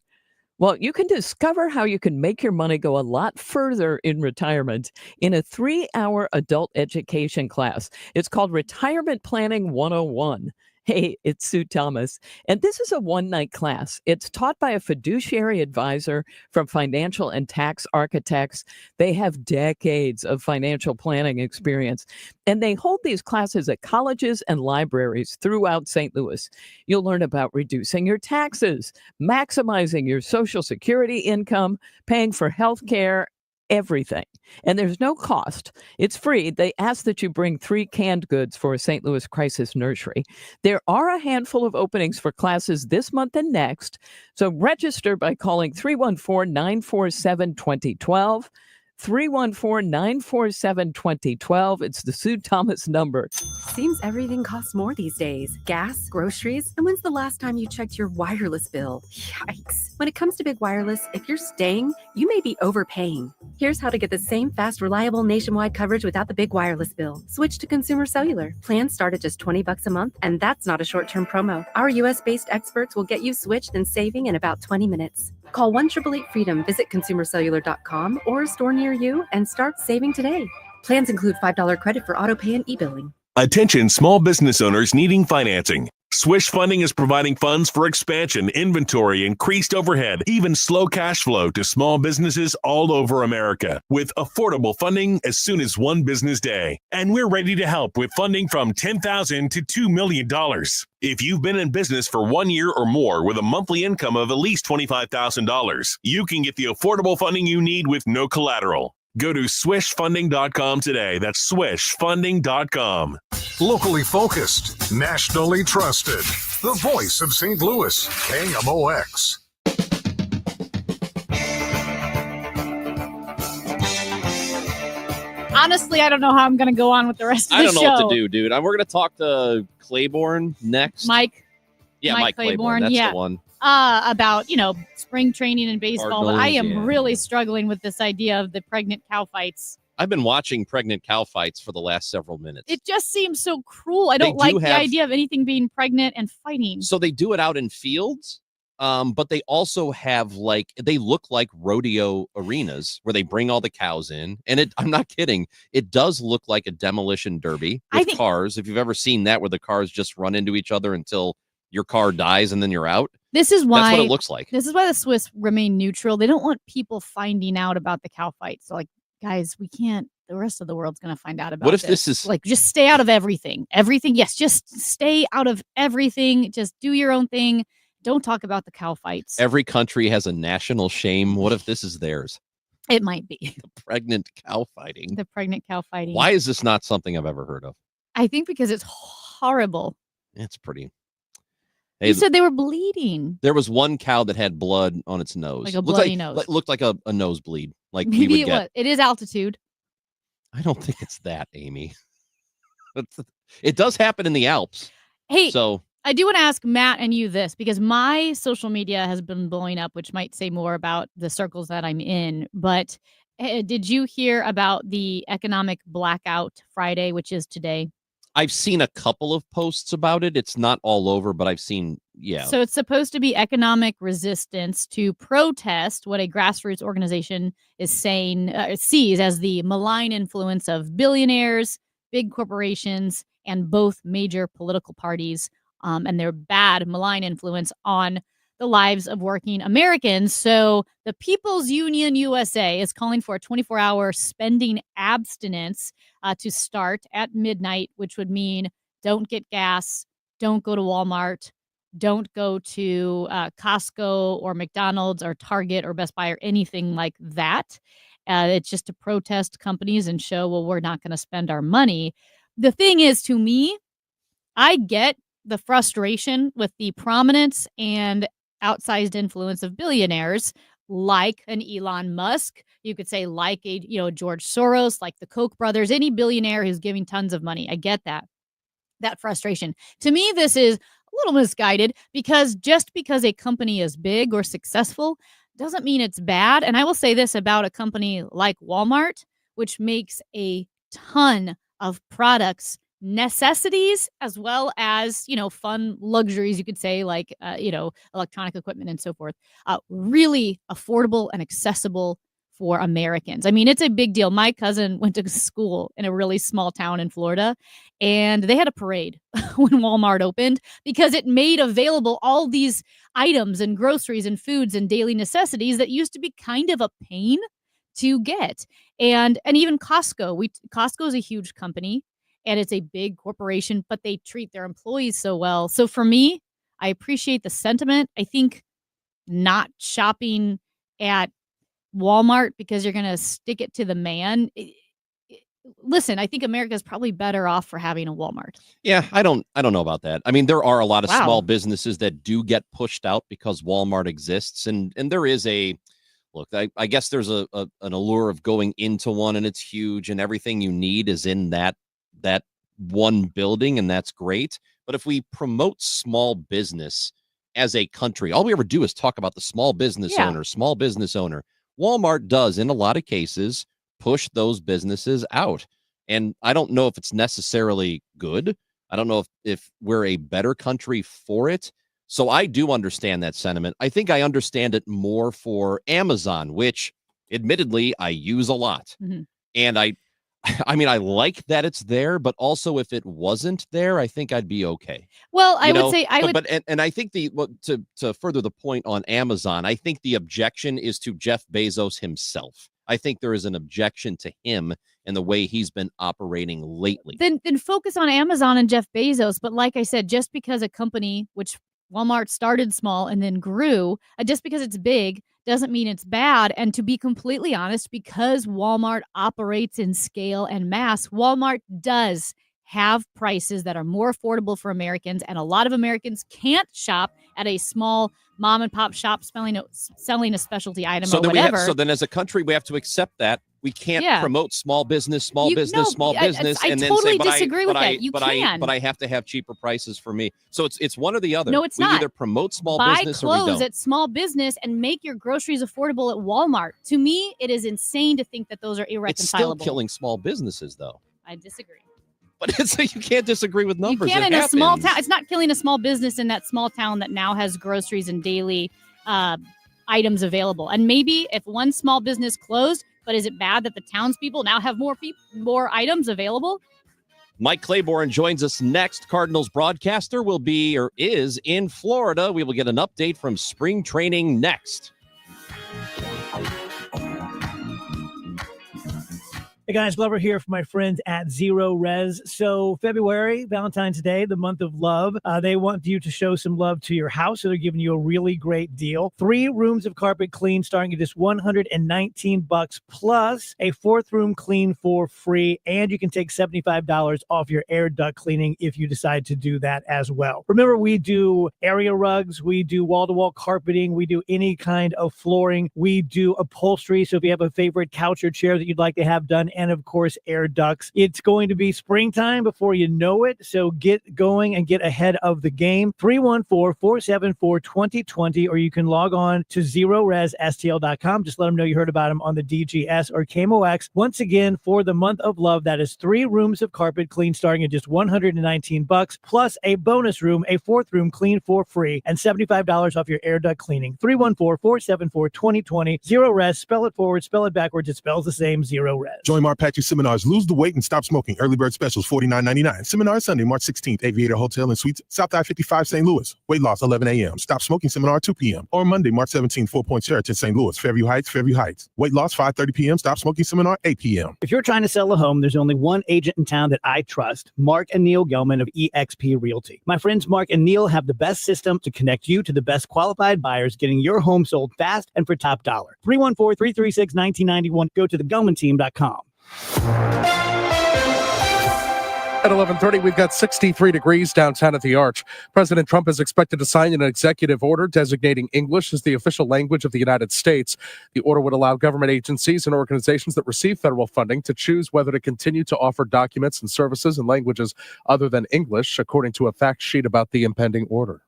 Well, you can discover how you can make your money go a lot further in retirement in a 3-hour adult education class. It's called Retirement Planning 101. Hey, it's Sue Thomas, and this is a one-night class. It's taught by a fiduciary advisor from Financial and Tax Architects. They have decades of financial planning experience, and they hold these classes at colleges and libraries throughout St. Louis. You'll learn about reducing your taxes, maximizing your Social Security income, paying for health care, everything. And there's no cost. It's free. They ask that you bring 3 canned goods for a St. Louis Crisis Nursery. There are a handful of openings for classes this month and next. So register by calling 314-947-2012. 314-947-2012. It's the Sue Thomas number. Seems everything costs more these days. Gas, groceries, and when's the last time you checked your wireless bill? Yikes. When it comes to big wireless, if you're staying, you may be overpaying. Here's how to get the same fast, reliable nationwide coverage without the big wireless bill. Switch to Consumer Cellular. Plans start at just $20 a month, and that's not a short-term promo. Our US-based experts will get you switched and saving in about 20 minutes. Call 1-888-FREEDOM, visit consumercellular.com or a store near you, and start saving today. Plans include $5 credit for auto pay and e-billing. Attention small business owners needing financing. Swish Funding is providing funds for expansion, inventory, increased overhead, even slow cash flow to small businesses all over America with affordable funding as soon as one business day. And we're ready to help with funding from $10,000 to $2 million. If you've been in business for 1 year or more with a monthly income of at least $25,000, you can get the affordable funding you need with no collateral. Go to swishfunding.com today. That's swishfunding.com. Locally focused, nationally trusted. The voice of St. Louis, KMOX. Honestly, I don't know how I'm going to go on with the rest of the show. I don't know what to do, dude. We're going to talk to Claiborne next. Mike Claiborne. That's the one. About, spring training and baseball. But I am Cardinals, really struggling with this idea of the pregnant cow fights. I've been watching pregnant cow fights for the last several minutes. It just seems so cruel. I don't like the idea of anything being pregnant and fighting. So they do it out in fields, but they also have they look like rodeo arenas where they bring all the cows in. And I'm not kidding. It does look like a demolition derby with cars. If you've ever seen that where the cars just run into each other until your car dies and then you're out. That's what it looks like. This is why the Swiss remain neutral. They don't want people finding out about the cow fights. So guys, we can't. The rest of the world's going to find out about. What if this is just stay out of everything? Everything, yes, just stay out of everything. Just do your own thing. Don't talk about the cow fights. Every country has a national shame. What if this is theirs? It might be the pregnant cow fighting. The pregnant cow fighting. Why is this not something I've ever heard of? I think because it's horrible. It's pretty. You said they were bleeding. There was one cow that had blood on its nose. Like a bloody nose. Looked like a nosebleed. Like Maybe we would it get. was. It is altitude. I don't think it's that, Amy. It does happen in the Alps. Hey, so I do want to ask Matt and you this, because my social media has been blowing up, which might say more about the circles that I'm in. But did you hear about the economic blackout Friday, which is today? I've seen a couple of posts about it. It's not all over, but I've seen, yeah. So it's supposed to be economic resistance to protest what a grassroots organization is saying, sees as the malign influence of billionaires, big corporations, and both major political parties, and their bad, malign influence on the lives of working Americans. So the People's Union USA is calling for a 24-hour spending abstinence to start at midnight, which would mean don't get gas, don't go to Walmart, don't go to Costco or McDonald's or Target or Best Buy or anything like that. It's just to protest companies and show, well, we're not going to spend our money. The thing is, to me, I get the frustration with the prominence and outsized influence of billionaires like an Elon Musk. You could say like a George Soros, like the Koch brothers, any billionaire who's giving tons of money. I get that frustration. To me, this is a little misguided, because just because a company is big or successful doesn't mean it's bad. And I will say this about a company like Walmart, which makes a ton of products, necessities, as well as, fun luxuries, you could say, like, electronic equipment and so forth, really affordable and accessible for Americans. I mean, it's a big deal. My cousin went to school in a really small town in Florida, and they had a parade when Walmart opened because it made available all these items and groceries and foods and daily necessities that used to be kind of a pain to get. And even Costco. Costco is a huge company, and it's a big corporation, but they treat their employees so well. So for me, I appreciate the sentiment. I think not shopping at Walmart because you're going to stick it to the man. Listen, I think America's probably better off for having a Walmart. Yeah, I don't know about that. I mean, there are a lot of Wow. small businesses that do get pushed out because Walmart exists, and there is a look. I guess there's an allure of going into one, and it's huge, and everything you need is in that one building, and that's great. But if we promote small business as a country, all we ever do is talk about the small business owner. Walmart does, in a lot of cases, push those businesses out. And I don't know if it's necessarily good. I don't know if we're a better country for it. So I do understand that sentiment. I think I understand it more for Amazon, which admittedly I use a lot. Mm-hmm. And I mean, I like that it's there, but also if it wasn't there, I think I'd be okay. Well, I would say and I think to further the point on Amazon, I think the objection is to Jeff Bezos himself. I think there is an objection to him and the way he's been operating lately. Then focus on Amazon and Jeff Bezos. But like I said, just because a company, which Walmart started small and then grew, just because it's big doesn't mean it's bad. And to be completely honest, because Walmart operates in scale and mass, Walmart does have prices that are more affordable for Americans. And a lot of Americans can't shop at a small mom and pop shop selling a specialty item or whatever. So then as a country, we have to accept that. We can't promote small business, I and then totally say, disagree with that. You can. But I have to have cheaper prices for me. So it's one or the other. No, it's we not. either promote small Buy business or we clothes don't. at small business and make your groceries affordable at Walmart. To me, it is insane to think that those are irreconcilable. It's still killing small businesses, though. I disagree. But you can't disagree with numbers. You can It in a small happens. town. It's not killing a small business in that small town that now has groceries and daily items available. And maybe if one small business closed, but is it bad that the townspeople now have more items available? Mike Claiborne joins us next. Cardinals broadcaster is in Florida. We will get an update from spring training next. Hey guys, Glover here for my friends at Zero Res. So February, Valentine's Day, the month of love, they want you to show some love to your house. So they're giving you a really great deal. 3 rooms of carpet clean starting at just $119 plus a 4th room clean for free. And you can take $75 off your air duct cleaning if you decide to do that as well. Remember, we do area rugs. We do wall-to-wall carpeting. We do any kind of flooring. We do upholstery. So if you have a favorite couch or chair that you'd like to have done, and of course, air ducts. It's going to be springtime before you know it, so get going and get ahead of the game. 314-474-2020, or you can log on to ZeroResSTL.com. Just let them know you heard about them on the DGS or KMOX. Once again, for the month of love, that is 3 rooms of carpet clean starting at just $119, plus a bonus room, a 4th room clean for free, and $75 off your air duct cleaning. 314-474-2020. Zero Res, spell it forward, spell it backwards. It spells the same, Zero Res. Join Mark Patrick Seminars Lose the Weight and Stop Smoking. Early bird specials $49.99. Seminar Sunday, March 16th, Aviator Hotel and Suites, South I-55, St. Louis. Weight loss 11 a.m. Stop Smoking Seminar 2 p.m. Or Monday, March 17th, 4 Point Sheraton, St. Louis. Fairview Heights. Weight loss 5:30 p.m. Stop Smoking Seminar 8 p.m. If you're trying to sell a home, there's only one agent in town that I trust, Mark and Neil Gelman of eXp Realty. My friends Mark and Neil have the best system to connect you to the best qualified buyers, getting your home sold fast and for top dollar. 314-336-1991. Go to thegelmanteam.com. At 11:30, we've got 63 degrees downtown at the Arch. President Trump is expected to sign an executive order designating English as the official language of the United States. The order would allow government agencies and organizations that receive federal funding to choose whether to continue to offer documents and services in languages other than English, according to a fact sheet about the impending order.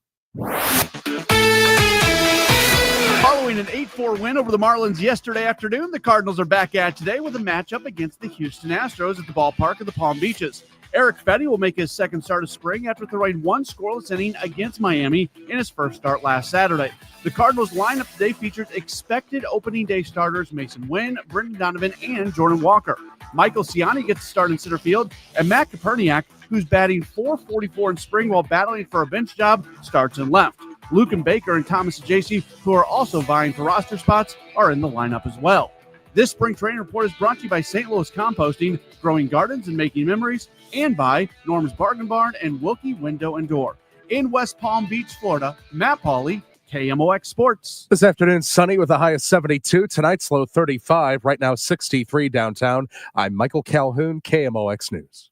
Following an 8-4 win over the Marlins yesterday afternoon, the Cardinals are back at today with a matchup against the Houston Astros at the ballpark of the Palm Beaches. Eric Fetty will make his second start of spring after throwing one scoreless inning against Miami in his first start last Saturday. The Cardinals lineup today features expected opening day starters Mason Wynn, Brendan Donovan, and Jordan Walker. Michael Ciani gets to start in center field, and Matt Koperniak, who's batting .444 in spring while battling for a bench job, starts in left. Luke Baker and Thomas Ajayci, who are also vying for roster spots, are in the lineup as well. This spring training report is brought to you by St. Louis Composting, growing gardens and making memories, and by Norm's Bargain Barn and Wilkie Window and Door. In West Palm Beach, Florida, Matt Pauley, KMOX Sports. This afternoon, sunny with a high of 72. Tonight's low 35. Right now, 63 downtown. I'm Michael Calhoun, KMOX News.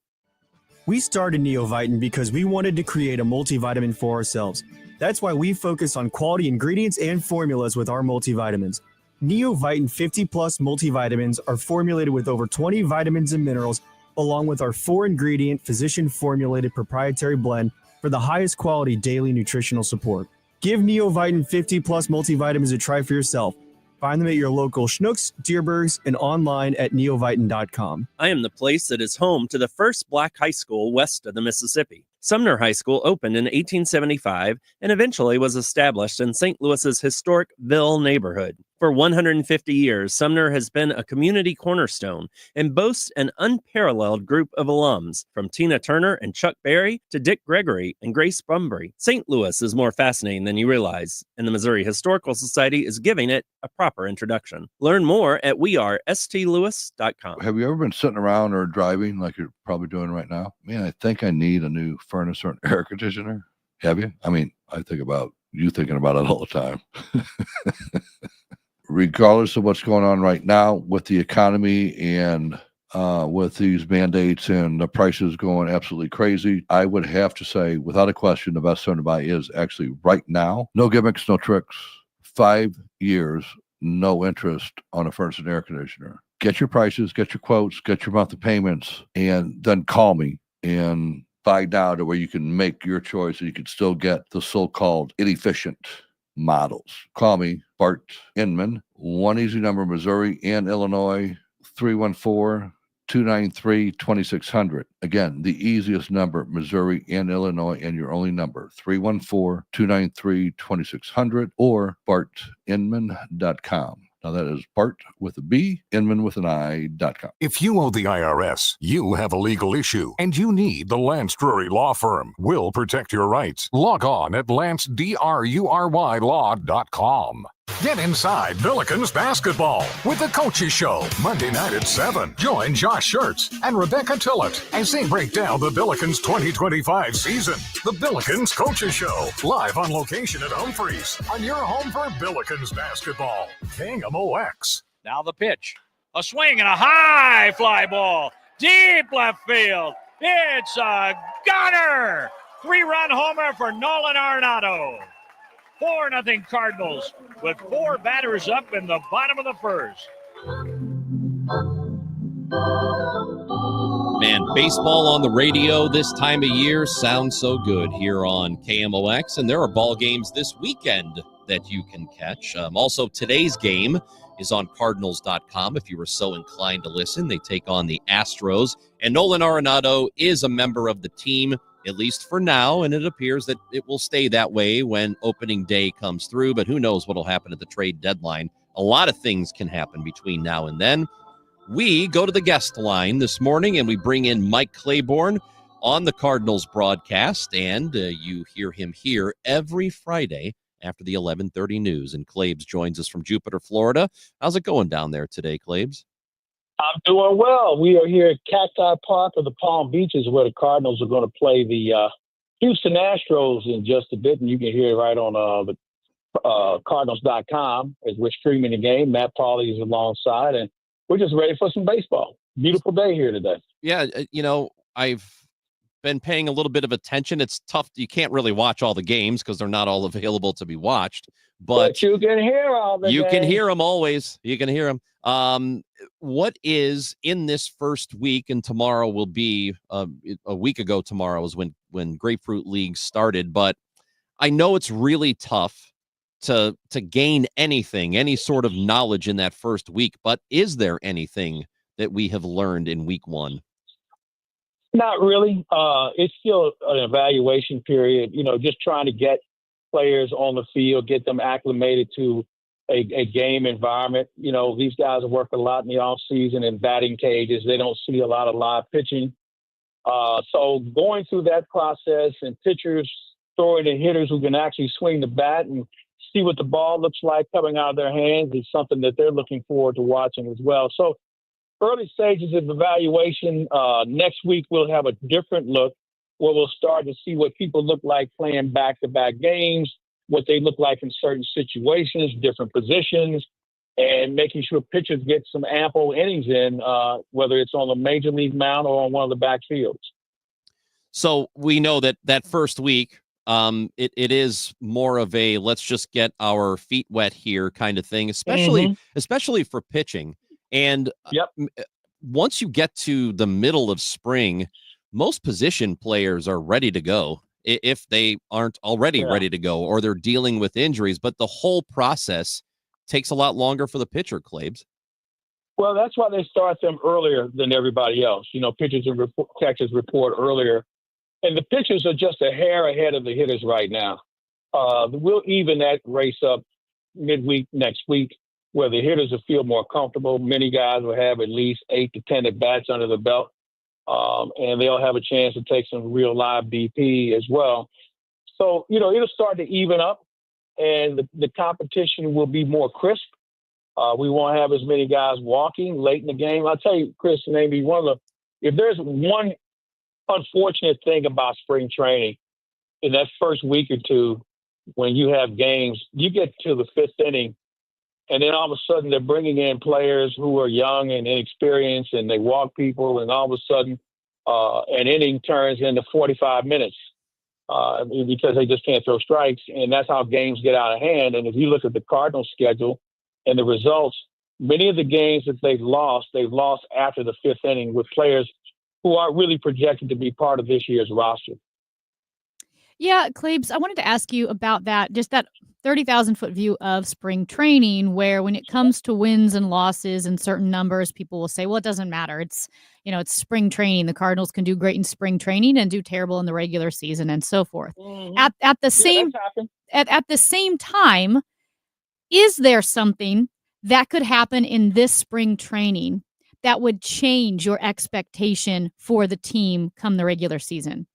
We started Neovitin because we wanted to create a multivitamin for ourselves. That's why we focus on quality ingredients and formulas with our multivitamins. Neovitin 50 Plus multivitamins are formulated with over 20 vitamins and minerals, along with our 4-ingredient physician-formulated proprietary blend for the highest quality daily nutritional support. Give Neovitin 50 Plus multivitamins a try for yourself. Find them at your local Schnucks, Deerbergs, and online at neovitin.com. I am the place that is home to the first black high school west of the Mississippi. Sumner High School opened in 1875 and eventually was established in St. Louis's historic Ville neighborhood. For 150 years, Sumner has been a community cornerstone and boasts an unparalleled group of alums, from Tina Turner and Chuck Berry to Dick Gregory and Grace Bumbry. St. Louis is more fascinating than you realize, and the Missouri Historical Society is giving it a proper introduction. Learn more at wearestlewis.com. Have you ever been sitting around or driving like you're probably doing right now? Man, I think I need a new furnace or an air conditioner. Have you? I mean, I think about you thinking about it all the time. Regardless of what's going on right now with the economy and with these mandates and the prices going absolutely crazy, I would have to say, without a question, the best time to buy is actually right now. No gimmicks, no tricks. 5 years, no interest on a furnace and air conditioner. Get your prices, get your quotes, get your monthly payments, and then call me and find out where you can make your choice and you can still get the so-called inefficient models. Call me, Bart Inman, one easy number, Missouri and Illinois, 314-293-2600. Again, the easiest number, Missouri and Illinois, and your only number, 314-293-2600 or bartinman.com. Now that is Bart with a B, Inman with an I.com. If you owe the IRS, you have a legal issue, and you need the Lance Drury Law Firm. We'll protect your rights. Log on at LanceDruryLaw.com. Get inside Billikens basketball with the Coaches Show, Monday night at 7. Join Josh Schertz and Rebecca Tillett as they break down the Billikens 2025 season. The Billikens Coaches Show, live on location at Humphreys, on your home for Billikens basketball. KMOX. Now the pitch. A swing and a high fly ball. Deep left field. It's a gunner. 3-run homer for Nolan Arenado. 4-0 Cardinals with 4 batters up in the bottom of the first. Man, baseball on the radio this time of year sounds so good here on KMOX, and there are ball games this weekend that you can catch. Also, today's game is on Cardinals.com if you were so inclined to listen. They take on the Astros, and Nolan Arenado is a member of the team, at least for now, and it appears that it will stay that way when opening day comes through, but who knows what will happen at the trade deadline. A lot of things can happen between now and then. We go to the guest line this morning, and we bring in Mike Claiborne on the Cardinals broadcast, and you hear him here every Friday after the 11:30 news. And Claibs joins us from Jupiter, Florida. How's it going down there today, Claibs? I'm doing well. We are here at Cacti Park of the Palm Beaches, where the Cardinals are going to play the Houston Astros in just a bit, and you can hear it right on the Cardinals.com as we're streaming the game. Matt Pauley is alongside, and we're just ready for some baseball. Beautiful day here today. Yeah, I've been paying a little bit of attention. It's tough. You can't really watch all the games because they're not all available to be watched. But you can hear all the You games. can hear them always. You can hear them. What is in this first week, and tomorrow will be a week ago tomorrow is when Grapefruit League started, but I know it's really tough to gain anything, any sort of knowledge in that first week, but is there anything that we have learned in week one? Not really. It's still an evaluation period, just trying to get players on the field, get them acclimated to a game environment. These guys work a lot in the off season in batting cages. They don't see a lot of live pitching. So going through that process and pitchers throwing to hitters who can actually swing the bat and see what the ball looks like coming out of their hands is something that they're looking forward to watching as well. So early stages of evaluation. Next week, we'll have a different look where we'll start to see what people look like playing back-to-back games, what they look like in certain situations, different positions, and making sure pitchers get some ample innings in, whether it's on the major league mound or on one of the backfields. So we know that first week, it is more of a let's just get our feet wet here kind of thing, especially for pitching. And once you get to the middle of spring, most position players are ready to go if they aren't already ready to go or they're dealing with injuries. But the whole process takes a lot longer for the pitcher, Claibs. Well, that's why they start them earlier than everybody else. Pitchers and catchers report earlier. And the pitchers are just a hair ahead of the hitters right now. We'll even that race up midweek next week, where the hitters will feel more comfortable. Many guys will have at least 8 to 10 at-bats under the belt, and they'll have a chance to take some real live BP as well. So, it'll start to even up, and the competition will be more crisp. We won't have as many guys walking late in the game. I'll tell you, Chris, maybe if there's one unfortunate thing about spring training, in that first week or two, when you have games, you get to the fifth inning, and then all of a sudden they're bringing in players who are young and inexperienced, and they walk people, and all of a sudden an inning turns into 45 minutes because they just can't throw strikes, and that's how games get out of hand. And if you look at the Cardinals' schedule and the results, many of the games that they've lost after the fifth inning with players who aren't really projected to be part of this year's roster. Yeah, Claibs, I wanted to ask you about that, just that 30,000-foot view of spring training, where when it comes to wins and losses and certain numbers, people will say, well, it doesn't matter. It's spring training. The Cardinals can do great in spring training and do terrible in the regular season and so forth. Mm-hmm. At the same time, is there something that could happen in this spring training that would change your expectation for the team come the regular season?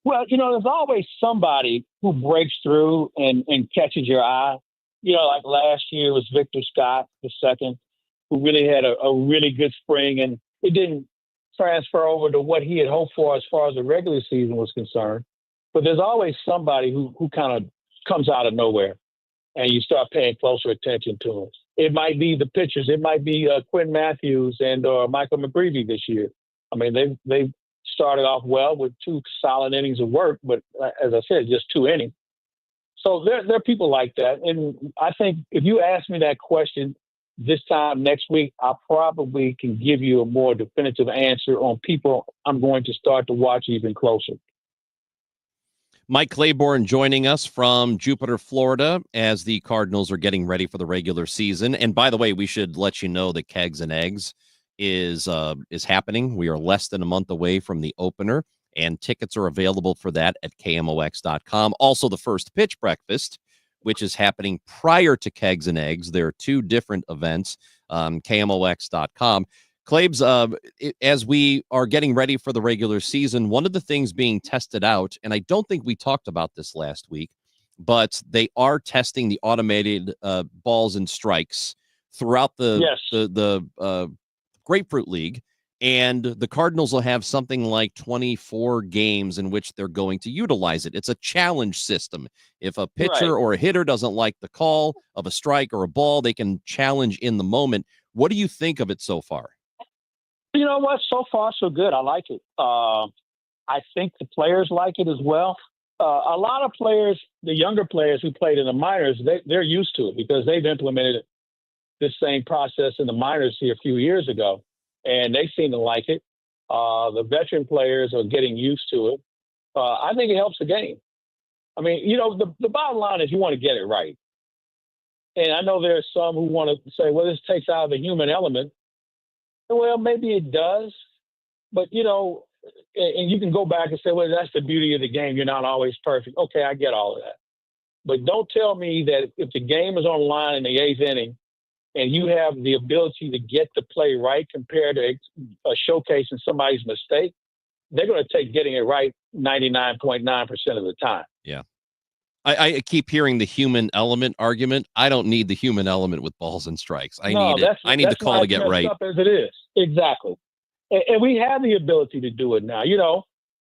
Well, there's always somebody who breaks through and catches your eye. Like last year was Victor Scott II, who really had a really good spring, and it didn't transfer over to what he had hoped for as far as the regular season was concerned. But there's always somebody who kind of comes out of nowhere, and you start paying closer attention to them. It might be the pitchers. It might be Quinn Matthews and Michael McGreevy this year. I mean, they've started off well with 2 solid innings of work, but as I said, just 2 innings. So there are people like that. And I think if you ask me that question this time next week, I probably can give you a more definitive answer on people I'm going to start to watch even closer. Mike Claiborne joining us from Jupiter, Florida, as the Cardinals are getting ready for the regular season. And by the way, we should let you know that Kegs and Eggs is happening. We are less than a month away from the opener, and tickets are available for that at KMOX.com. Also, the First Pitch Breakfast, which is happening prior to Kegs and Eggs. There are 2 different events, KMOX.com. Claibs, as we are getting ready for the regular season, one of the things being tested out, and I don't think we talked about this last week, but they are testing the automated balls and strikes throughout the Grapefruit League, and the Cardinals will have something like 24 games in which they're going to utilize it. It's a challenge system. If a pitcher or a hitter doesn't like the call of a strike or a ball, they can challenge in the moment. What do you think of it so far? You know what? So far, so good. I like it. I think the players like it as well. A lot of players, the younger players who played in the minors, they're used to it because they've implemented this same process in the minors here a few years ago, and they seem to like it. The veteran players are getting used to it. I think it helps the game. I mean, the bottom line is you want to get it right. And I know there's some who want to say, well, this takes out the human element. Well, maybe it does. But, and you can go back and say, well, that's the beauty of the game. You're not always perfect. Okay, I get all of that. But don't tell me that if the game is on the line in the 8th inning and you have the ability to get the play right compared to showcasing somebody's mistake, they're going to take getting it right 99.9% of the time. Yeah. I keep hearing the human element argument. I don't need the human element with balls and strikes. I need the call to get right. Up as it is. Exactly. And we have the ability to do it now.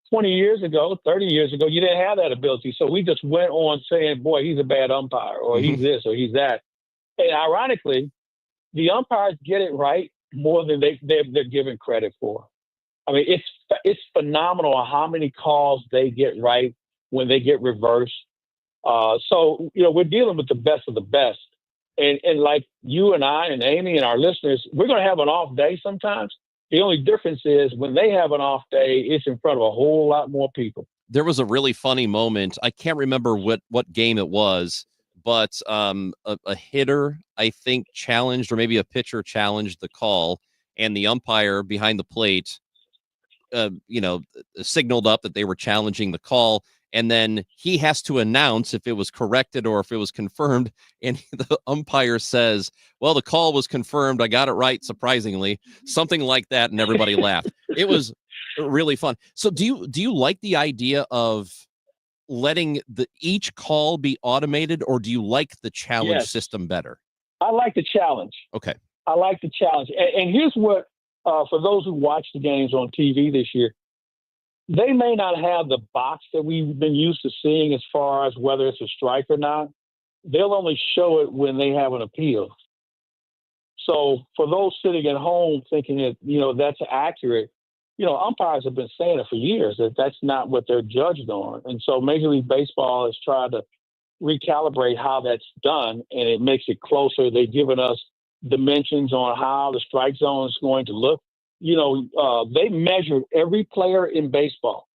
20 years ago, 30 years ago, you didn't have that ability. So we just went on saying, boy, he's a bad umpire, or he's this, or he's that. And ironically, the umpires get it right more than they're given credit for. I mean, it's phenomenal how many calls they get right when they get reversed. So we're dealing with the best of the best. And like you and I and Amy and our listeners, we're going to have an off day sometimes. The only difference is when they have an off day, it's in front of a whole lot more people. There was a really funny moment. I can't remember what game it was, but a hitter, I think, challenged, or maybe a pitcher challenged the call, and the umpire behind the plate, signaled up that they were challenging the call. And then he has to announce if it was corrected or if it was confirmed. And the umpire says, well, the call was confirmed. I got it right, surprisingly. Something like that. And everybody laughed. It was really fun. So do you like the idea of letting each call be automated, or do you like the challenge system better? I like the challenge. Okay. I like the challenge. And here's what, for those who watch the games on TV this year, they may not have the box that we've been used to seeing as far as whether it's a strike or not. They'll only show it when they have an appeal. So for those sitting at home thinking that, that's accurate, umpires have been saying it for years that that's not what they're judged on. And so Major League Baseball has tried to recalibrate how that's done, and it makes it closer. They've given us dimensions on how the strike zone is going to look. They measured every player in baseball.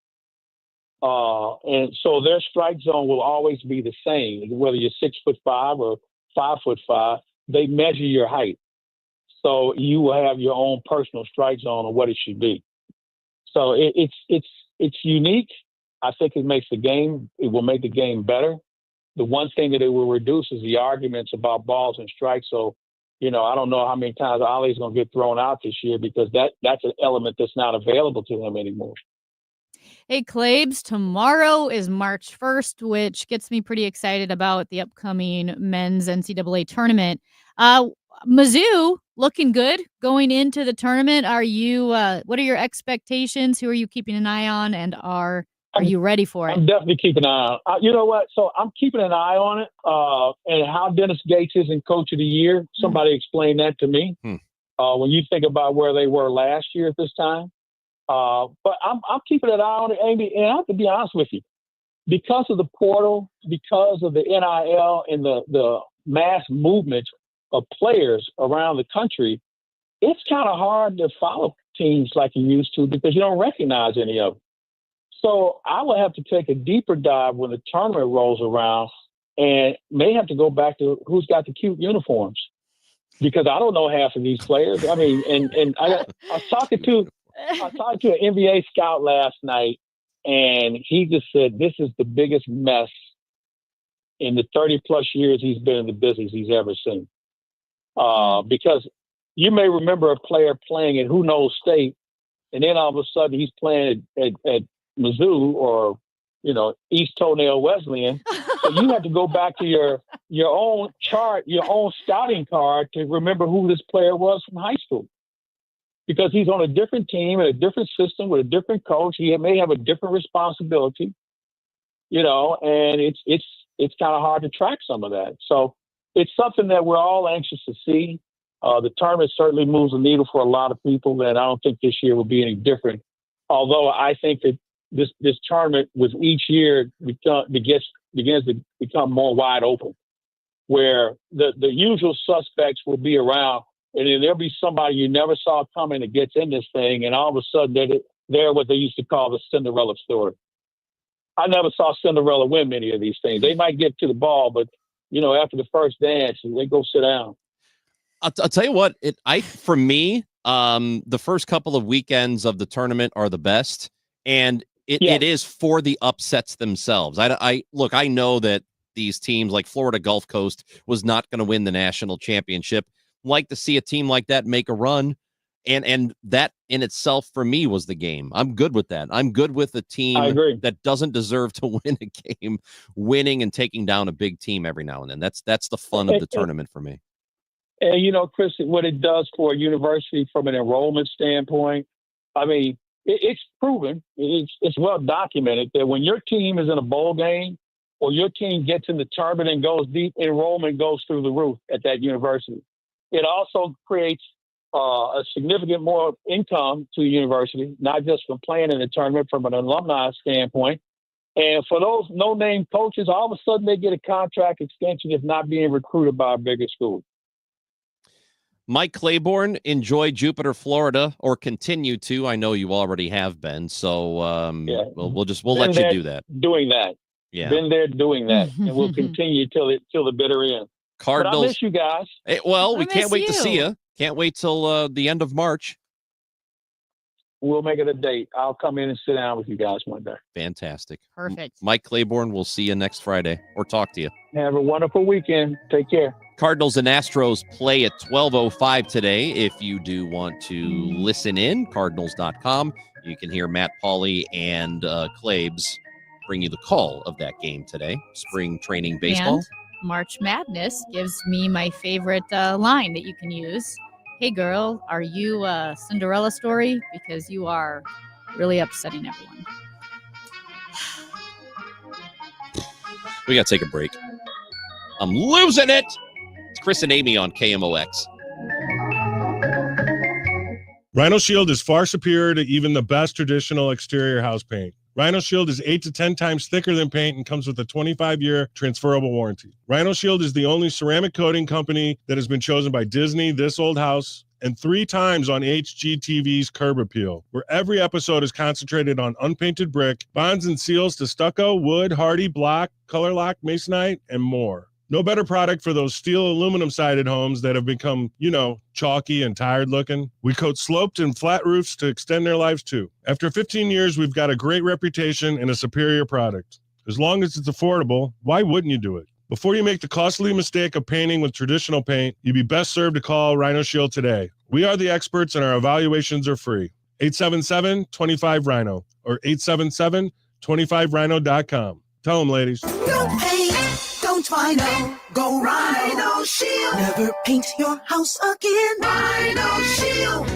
And so their strike zone will always be the same, whether you're 6'5" or 5'5", they measure your height. So you will have your own personal strike zone of what it should be. So it's unique. I think it will make the game better. The one thing that it will reduce is the arguments about balls and strikes. So, I don't know how many times Ollie's going to get thrown out this year because that's an element that's not available to him anymore. Hey, Claibs, tomorrow is March 1st, which gets me pretty excited about the upcoming men's NCAA tournament. Mizzou looking good going into the tournament. Are you? What are your expectations? Who are you keeping an eye on, and are you ready for it? I'm definitely keeping an eye on. You know what? So I'm keeping an eye on it. And how Dennis Gates isn't Coach of the Year. Somebody explain that to me. When you think about where they were last year at this time. But I'm keeping an eye on it, Amy. And I have to be honest with you, because of the portal, because of the NIL and the mass movement of players around the country, it's kind of hard to follow teams like you used to because you don't recognize any of them. So I will have to take a deeper dive when the tournament rolls around and may have to go back to who's got the cute uniforms because I don't know half of these players. I mean, and I was talking to an NBA scout last night, and he just said this is the biggest mess in the 30-plus years he's been in the business he's ever seen. Because you may remember a player playing at who knows state, and then all of a sudden he's playing at Mizzou or, East Toenail Wesleyan. So you have to go back to your own chart, your own scouting card to remember who this player was from high school. Because he's on a different team and a different system with a different coach. He may have a different responsibility, and it's kind of hard to track some of that. So it's something that we're all anxious to see. The tournament certainly moves the needle for a lot of people, and I don't think this year will be any different. Although I think that this tournament with each year begins to become more wide open, where the usual suspects will be around, and then there'll be somebody you never saw coming that gets in this thing, and all of a sudden they're what they used to call the Cinderella story. I never saw Cinderella win many of these things. They might get to the ball, but after the first dance, they go sit down. I'll tell you what, for me, the first couple of weekends of the tournament are the best. And it is for the upsets themselves. I look, I know that these teams like Florida Gulf Coast was not going to win the national championship. Like to see a team like that make a run. And that in itself for me was the game. I'm good with that. I'm good with a team that doesn't deserve to win a game, winning and taking down a big team every now and then. That's the fun of the tournament for me. And, you know, Chris, what it does for a university from an enrollment standpoint, I mean, it's proven, it's well documented that when your team is in a bowl game or your team gets in the tournament and goes deep, enrollment goes through the roof at that university. It also creates a significant more income to the university, not just from playing in the tournament, from an alumni standpoint. And for those no-name coaches, all of a sudden they get a contract extension if not being recruited by a bigger school. Mike Claiborne, enjoy Jupiter, Florida, or continue to. I know you already have been, so we'll let you do that. Doing that, been there doing that, and we'll continue till the bitter end. Cardinals. But I miss you guys. We can't wait to see you. Can't wait till the end of March. We'll make it a date. I'll come in and sit down with you guys one day. Fantastic. Perfect. Mike Claiborne, we'll see you next Friday or talk to you. Have a wonderful weekend. Take care. Cardinals and Astros play at 12:05 today. If you do want to listen in, cardinals.com. You can hear Matt Pauley and Claibs bring you the call of that game today. Spring training baseball. And March Madness gives me my favorite line that you can use. Hey, girl, are you a Cinderella story? Because you are really upsetting everyone. We got to take a break. I'm losing it. It's Chris and Amy on KMOX. Rhino Shield is far superior to even the best traditional exterior house paint. Rhino Shield is 8 to 10 times thicker than paint and comes with a 25-year transferable warranty. Rhino Shield is the only ceramic coating company that has been chosen by Disney, This Old House, and 3 times on HGTV's Curb Appeal, where every episode is concentrated on unpainted brick, bonds and seals to stucco, wood, hardy, block, color lock, masonite, and more. No better product for those steel aluminum-sided homes that have become, chalky and tired looking. We coat sloped and flat roofs to extend their lives too. After 15 years, we've got a great reputation and a superior product. As long as it's affordable, why wouldn't you do it? Before you make the costly mistake of painting with traditional paint, you'd be best served to call Rhino Shield today. We are the experts and our evaluations are free. 877-25-RHINO or 877-25rhino.com. Tell them, ladies. Don't paint, don't Rhino, go Rhino Shield. Never paint your house again. Rhino Shield.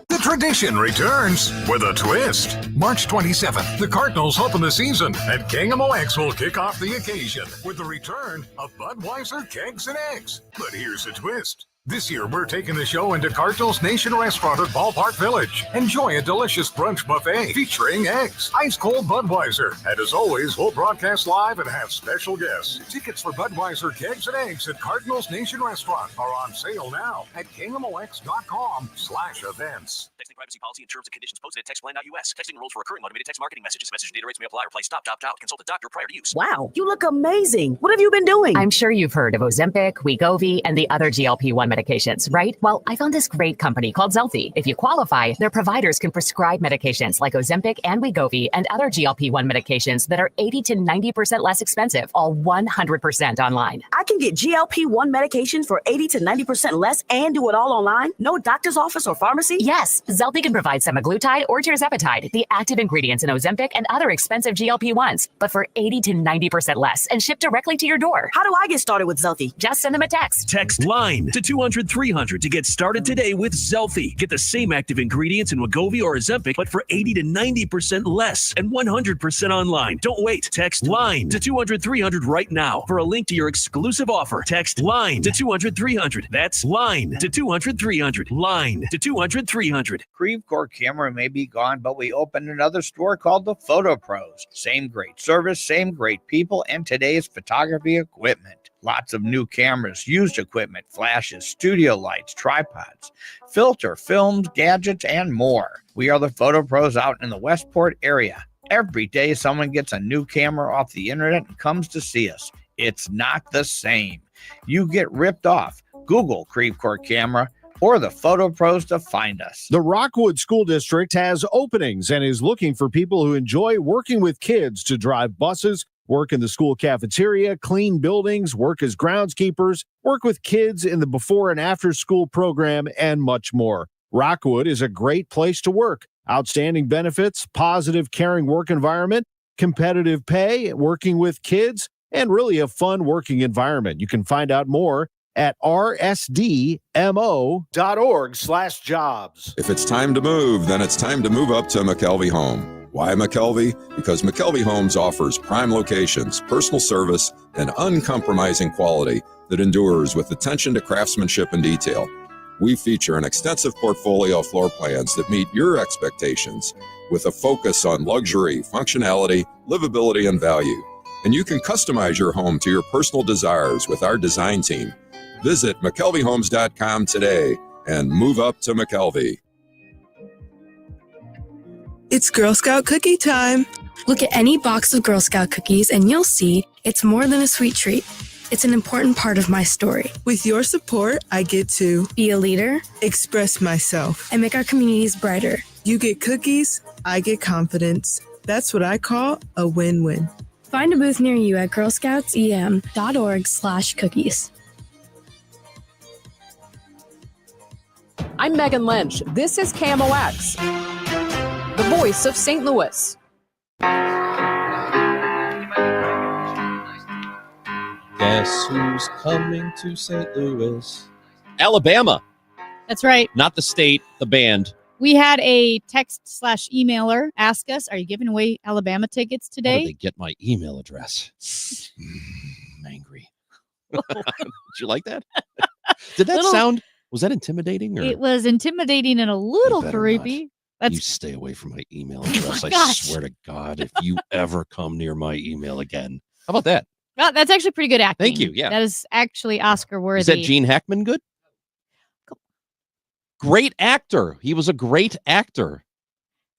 The tradition returns with a twist. March 27th, the Cardinals open the season, and KMOX will kick off the occasion with the return of Budweiser Kegs and Eggs. But here's a twist. This year, we're taking the show into Cardinals Nation Restaurant at Ballpark Village. Enjoy a delicious brunch buffet featuring eggs, ice-cold Budweiser. And as always, we'll broadcast live and have special guests. Tickets for Budweiser Kegs and Eggs at Cardinals Nation Restaurant are on sale now at KMOX.com/events. Texting privacy policy and terms and conditions posted at textplan.us. Texting rules for recurring automated text marketing messages. Message data rates may apply. Reply stop, opt out. Consult a doctor prior to use. Wow, you look amazing. What have you been doing? I'm sure you've heard of Ozempic, Wegovy, and the other GLP-1 medications, right? Well, I found this great company called Zelfie. If you qualify, their providers can prescribe medications like Ozempic and Wegovy and other GLP-1 medications that are 80 to 90% less expensive, all 100% online. I can get GLP-1 medications for 80 to 90% less and do it all online? No doctor's office or pharmacy? Yes, Zelfie can provide semaglutide or tirzepatide, the active ingredients in Ozempic and other expensive GLP-1s, but for 80 to 90% less and shipped directly to your door. How do I get started with Zelfie? Just send them a text. Text LINE to 200-300 to get started today with Zelfie. Get the same active ingredients in Wegovy or Ozempic, but for 80 to 90% less and 100% online. Don't wait. Text LINE to 200-300 right now for a link to your exclusive offer. Text LINE to 200-300. That's LINE to 200-300. LINE to 200-300. Creve Coeur camera may be gone, but we opened another store called the Photo Pros. Same great service, same great people, and today's photography equipment. Lots of new cameras, used equipment, flashes, studio lights, tripods, filter, films, gadgets, and more. We are the Photo Pros out in the Westport area. Every day someone gets a new camera off the internet and comes to see us. It's not the same. You get ripped off. Google Creve Coeur camera. or the photo pros to find us. The Rockwood School District has openings and is looking for people who enjoy working with kids to drive buses, work in the school cafeteria, clean buildings, work as groundskeepers, work with kids in the before and after school program, and much more. Rockwood is a great place to work. Outstanding benefits, positive, caring work environment, competitive pay, working with kids, and really a fun working environment. You can find out more at rsdmo.org/jobs. If it's time to move, then it's time to move up to McKelvey Home. Why McKelvey? Because McKelvey Homes offers prime locations, personal service, and uncompromising quality that endures with attention to craftsmanship and detail. We feature an extensive portfolio of floor plans that meet your expectations with a focus on luxury, functionality, livability, and value. And you can customize your home to your personal desires with our design team. Visit McKelveyHomes.com today and move up to McKelvey. It's Girl Scout cookie time. Look at any box of Girl Scout cookies and you'll see it's more than a sweet treat. It's an important part of my story. With your support, I get to be a leader, express myself, and make our communities brighter. You get cookies, I get confidence. That's what I call a win-win. Find a booth near you at girlscoutsem.org/cookies. I'm Megan Lynch. This is KMOX, the voice of St. Louis. Guess who's coming to St. Louis? Alabama. That's right. Not the state, the band. We had a text/emailer ask us, are you giving away Alabama tickets How today? did they get my email address? I'm angry. Did you like that? Did that sound, was that intimidating? Or? It was intimidating and a little creepy. You stay away from my email address. I gosh. swear to God, if you ever come near my email again. How about that? Well, that's actually pretty good acting. Thank you, yeah. That is actually Oscar worthy. Is that Gene Hackman good? Great actor. He was a great actor.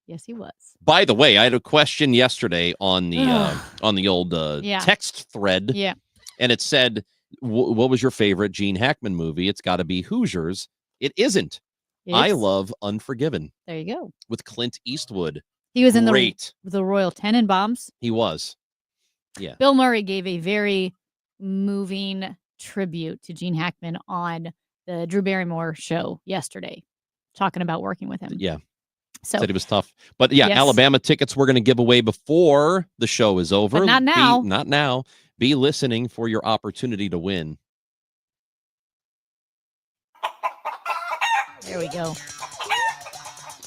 Yes, he was. By the way, I had a question yesterday on the old Yeah. text thread. Yeah. And it said, what was your favorite Gene Hackman movie? It's got to be Hoosiers. It isn't. I It's- love Unforgiven There you go. with Clint Eastwood. He was in Great. the Royal Tenenbaums. He was. Yeah. Bill Murray gave a very moving tribute to Gene Hackman on the Drew Barrymore show yesterday, talking about working with him. Yeah. So Said it was tough. But yeah, Yes. Alabama tickets we're going to give away before the show is over. But not now. Not now. Be listening for your opportunity to win. there we go.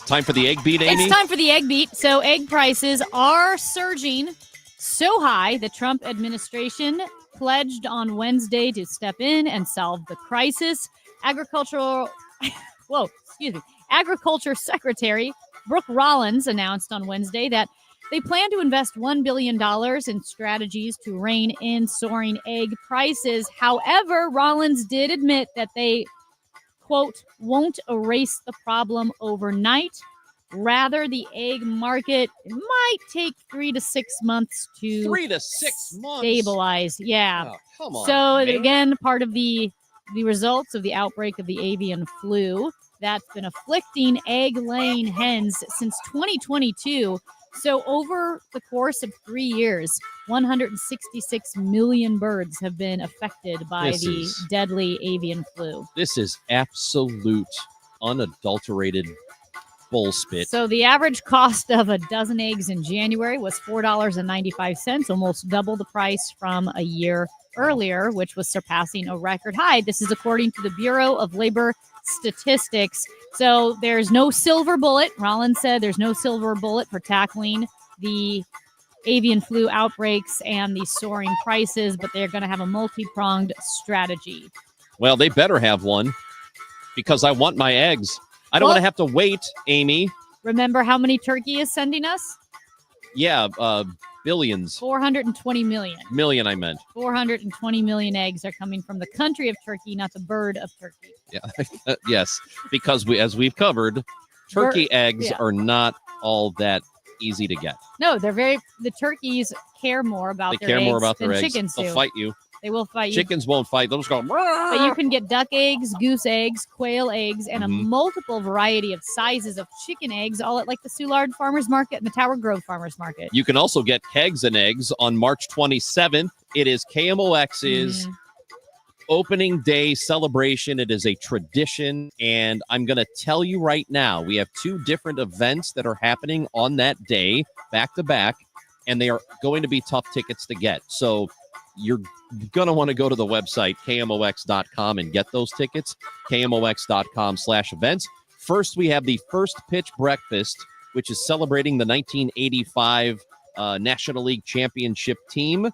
Time for the egg beat, Amy? It's time for the egg beat. So egg prices are surging so high the Trump administration pledged on Wednesday to step in and solve the crisis. Agriculture Secretary Brooke Rollins announced on Wednesday that they plan to invest $1 billion in strategies to rein in soaring egg prices. However, Rollins did admit that they, quote, won't erase the problem overnight. Rather, the egg market might take 3 to 6 months to 3 to 6 months. stabilize. Yeah. Oh, come on, So man. again, part of the results of the outbreak of the avian flu that's been afflicting egg-laying hens since 2022. So over the course of 3 years, 166 million birds have been affected by This the is- deadly avian flu. This is absolute, unadulterated bullspit. So the average cost of a dozen eggs in January was $4.95, almost double the price from a year earlier, which was surpassing a record high. This is according to the Bureau of Labor Statistics. So there's no silver bullet. Rollins said there's no silver bullet for tackling the avian flu outbreaks and the soaring prices, but they're going to have a multi-pronged strategy. Well, they better have one because I want my eggs. I don't want to have to wait, Amy. Remember how many Turkey is sending us? Yeah, billions. 420 million. Million, I meant. 420 million eggs are coming from the country of Turkey, not the bird of Turkey. Yeah. Yes, because as we've covered, turkey eggs yeah. are not all that easy to get. No, the turkeys care more about They their care more eggs about their than eggs. chickens They'll do. fight you. They will fight you. Chickens won't fight. They'll just go. But you can get duck eggs, goose eggs, quail eggs, and a multiple variety of sizes of chicken eggs, all at like the Soulard Farmers Market and the Tower Grove Farmers Market. You can also get kegs and eggs on March 27th. It is KMOX's opening day celebration. It is a tradition, and I'm going to tell you right now, we have 2 different events that are happening on that day, back to back, and they are going to be tough tickets to get. So you're going to want to go to the website, KMOX.com, and get those tickets, KMOX.com/events. First, we have the First Pitch Breakfast, which is celebrating the 1985 National League Championship team.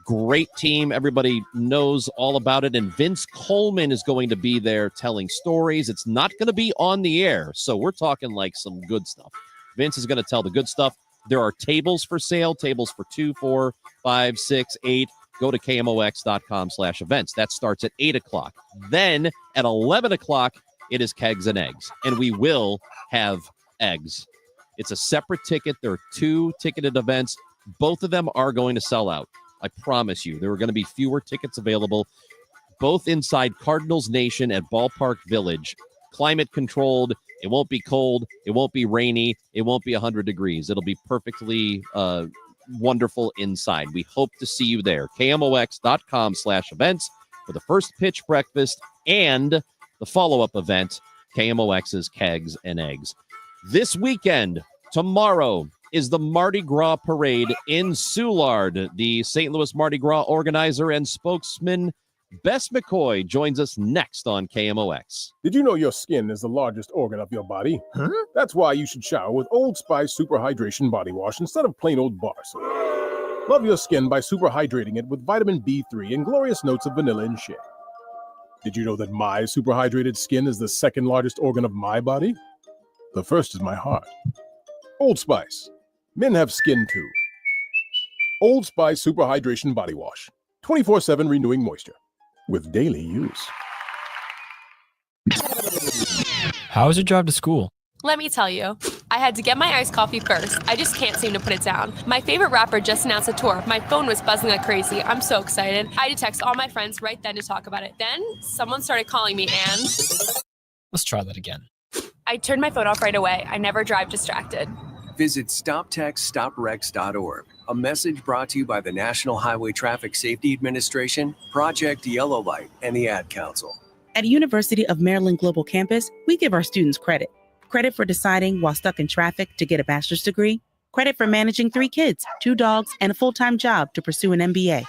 Great team. Everybody knows all about it. And Vince Coleman is going to be there telling stories. It's not going to be on the air, so we're talking like some good stuff. Vince is going to tell the good stuff. There are tables for sale, tables for 2, 4, 5, 6, 8. Go to KMOX.com/events. That starts at 8 o'clock. Then at 11 o'clock, it is Kegs and Eggs. And we will have eggs. It's a separate ticket. There are 2 ticketed events. Both of them are going to sell out. I promise you, there are going to be fewer tickets available, both inside Cardinals Nation at Ballpark Village. Climate controlled. It won't be cold. It won't be rainy. It won't be 100 degrees. It'll be perfectly wonderful inside. We hope to see you there. KMOX.com/events for the First Pitch Breakfast and the follow-up event, KMOX's Kegs and Eggs. This weekend, tomorrow, is the Mardi Gras Parade in Soulard. The St. Louis Mardi Gras organizer and spokesman Bess McCoy joins us next on KMOX. Did you know your skin is the largest organ of your body? Huh? That's why you should shower with Old Spice Super Hydration Body Wash instead of plain old bar soap. Love your skin by super hydrating it with vitamin B3 and glorious notes of vanilla and shea. Did you know that my super hydrated skin is the second largest organ of my body? The first is my heart. Old Spice. Men have skin too. Old Spice Super Hydration Body Wash. 24/7 renewing moisture. With daily use. How was your drive to school? Let me tell you, I had to get my iced coffee first. I just can't seem to put it down. My favorite rapper just announced a tour. My phone was buzzing like crazy. I'm so excited. I had to text all my friends right then to talk about it. Then someone started calling me and... Let's try that again. I turned my phone off right away. I never drive distracted. Visit StopTextStopWrecks.org. A message brought to you by the National Highway Traffic Safety Administration, Project Yellow Light, and the Ad Council. At University of Maryland Global Campus, we give our students credit. Credit for deciding while stuck in traffic to get a bachelor's degree. Credit for managing 3 kids, 2 dogs, and a full-time job to pursue an MBA.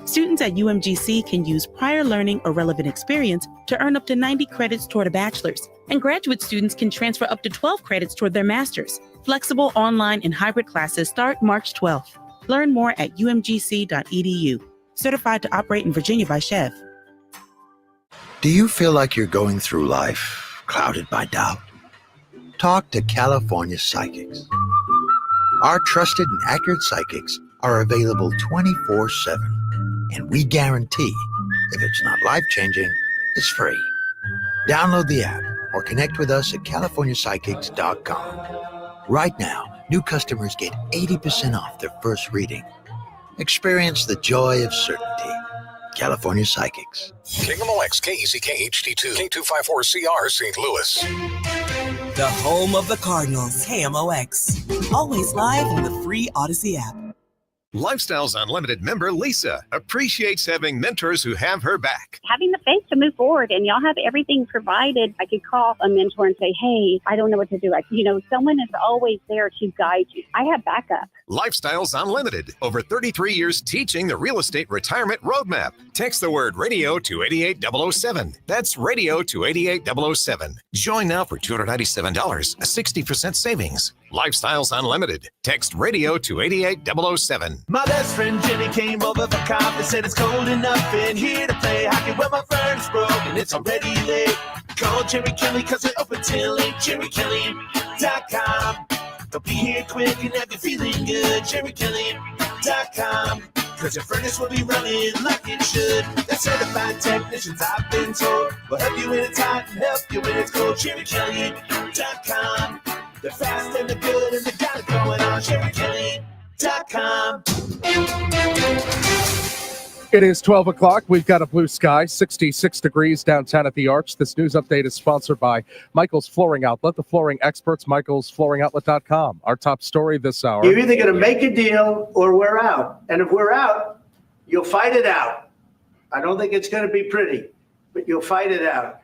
Students at UMGC can use prior learning or relevant experience to earn up to 90 credits toward a bachelor's. And graduate students can transfer up to 12 credits toward their master's. Flexible online and hybrid classes start March 12th. Learn more at umgc.edu. Certified to operate in Virginia by Chev. Do you feel like you're going through life clouded by doubt? Talk to California Psychics. Our trusted and accurate psychics are available 24/7. And we guarantee if it's not life-changing, it's free. Download the app or connect with us at CaliforniaPsychics.com. Right now, new customers get 80% off their first reading. Experience the joy of certainty. California Psychics. KMOX, KECK HD2, K254CR, St. Louis. The home of the Cardinals, KMOX. Always live on the free Odyssey app. Lifestyles Unlimited member Lisa appreciates having mentors who have her back. Having the faith to move forward, and y'all have everything provided. I could call a mentor and say, hey, I don't know what to do. Someone is always there to guide you. I have backup. Lifestyles Unlimited, over 33 years teaching the real estate retirement roadmap. Text the word radio to 88007. That's radio to 88007. Join now for $297, a 60% savings. Lifestyles Unlimited. Text radio to 88007. My best friend Jenny came over for coffee, said it's cold enough in here to play hockey. Well, my furnace broke and it's already late. Call Jerry Kelly because they're open till 8. JerryKelly.com. They'll be here quick and have you feeling good. JerryKelly.com. Because your furnace will be running like it should. They're certified technicians, I've been told. Will help you when it's hot and help you when it's cold. JerryKelly.com. They're fast and they're good and they got it going on. JerryKelly.com. It is 12 o'clock. We've got a blue sky, 66 degrees downtown at the Arch. This news update is sponsored by Michael's Flooring Outlet, the flooring experts, michaelsflooringoutlet.com. Our top story this hour. You're either going to make a deal or we're out. And if we're out, you'll fight it out. I don't think it's going to be pretty, but you'll fight it out.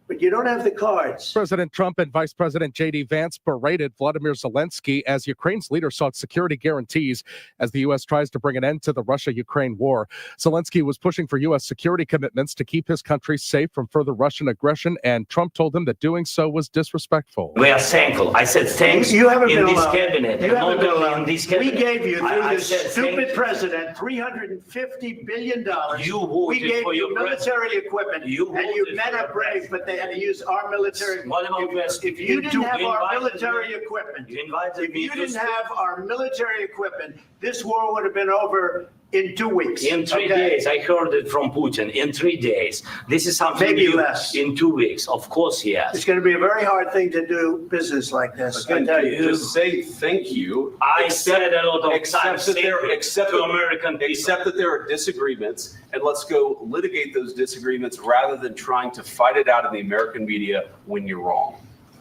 But you don't have the cards. President Trump and Vice President J.D. Vance berated Vladimir Zelensky as Ukraine's leader sought security guarantees as the U.S. tries to bring an end to the Russia-Ukraine war. Zelensky was pushing for U.S. security commitments to keep his country safe from further Russian aggression, and Trump told him that doing so was disrespectful. We are thankful. I said thanks You haven't in been this allowed. cabinet. You haven't not been only allowed. in this cabinet. We gave you, through I this said stupid president, $350 billion. You voted we gave for you your military equipment, and you voted men for are your brave, but they had to use our military. What about If you didn't have our military equipment, if you didn't have our military equipment, this war would have been over in 2 weeks. In 3 days, I heard it from Putin. In 3 days, this is something Maybe you, less. In 2 weeks, of course, yes. It's going to be a very hard thing to do business like this. I tell you. Just say thank you. I said a lot of Except times that there, to American people. except that there are disagreements, and let's go litigate those disagreements rather than trying to fight it out in the American media when you're wrong.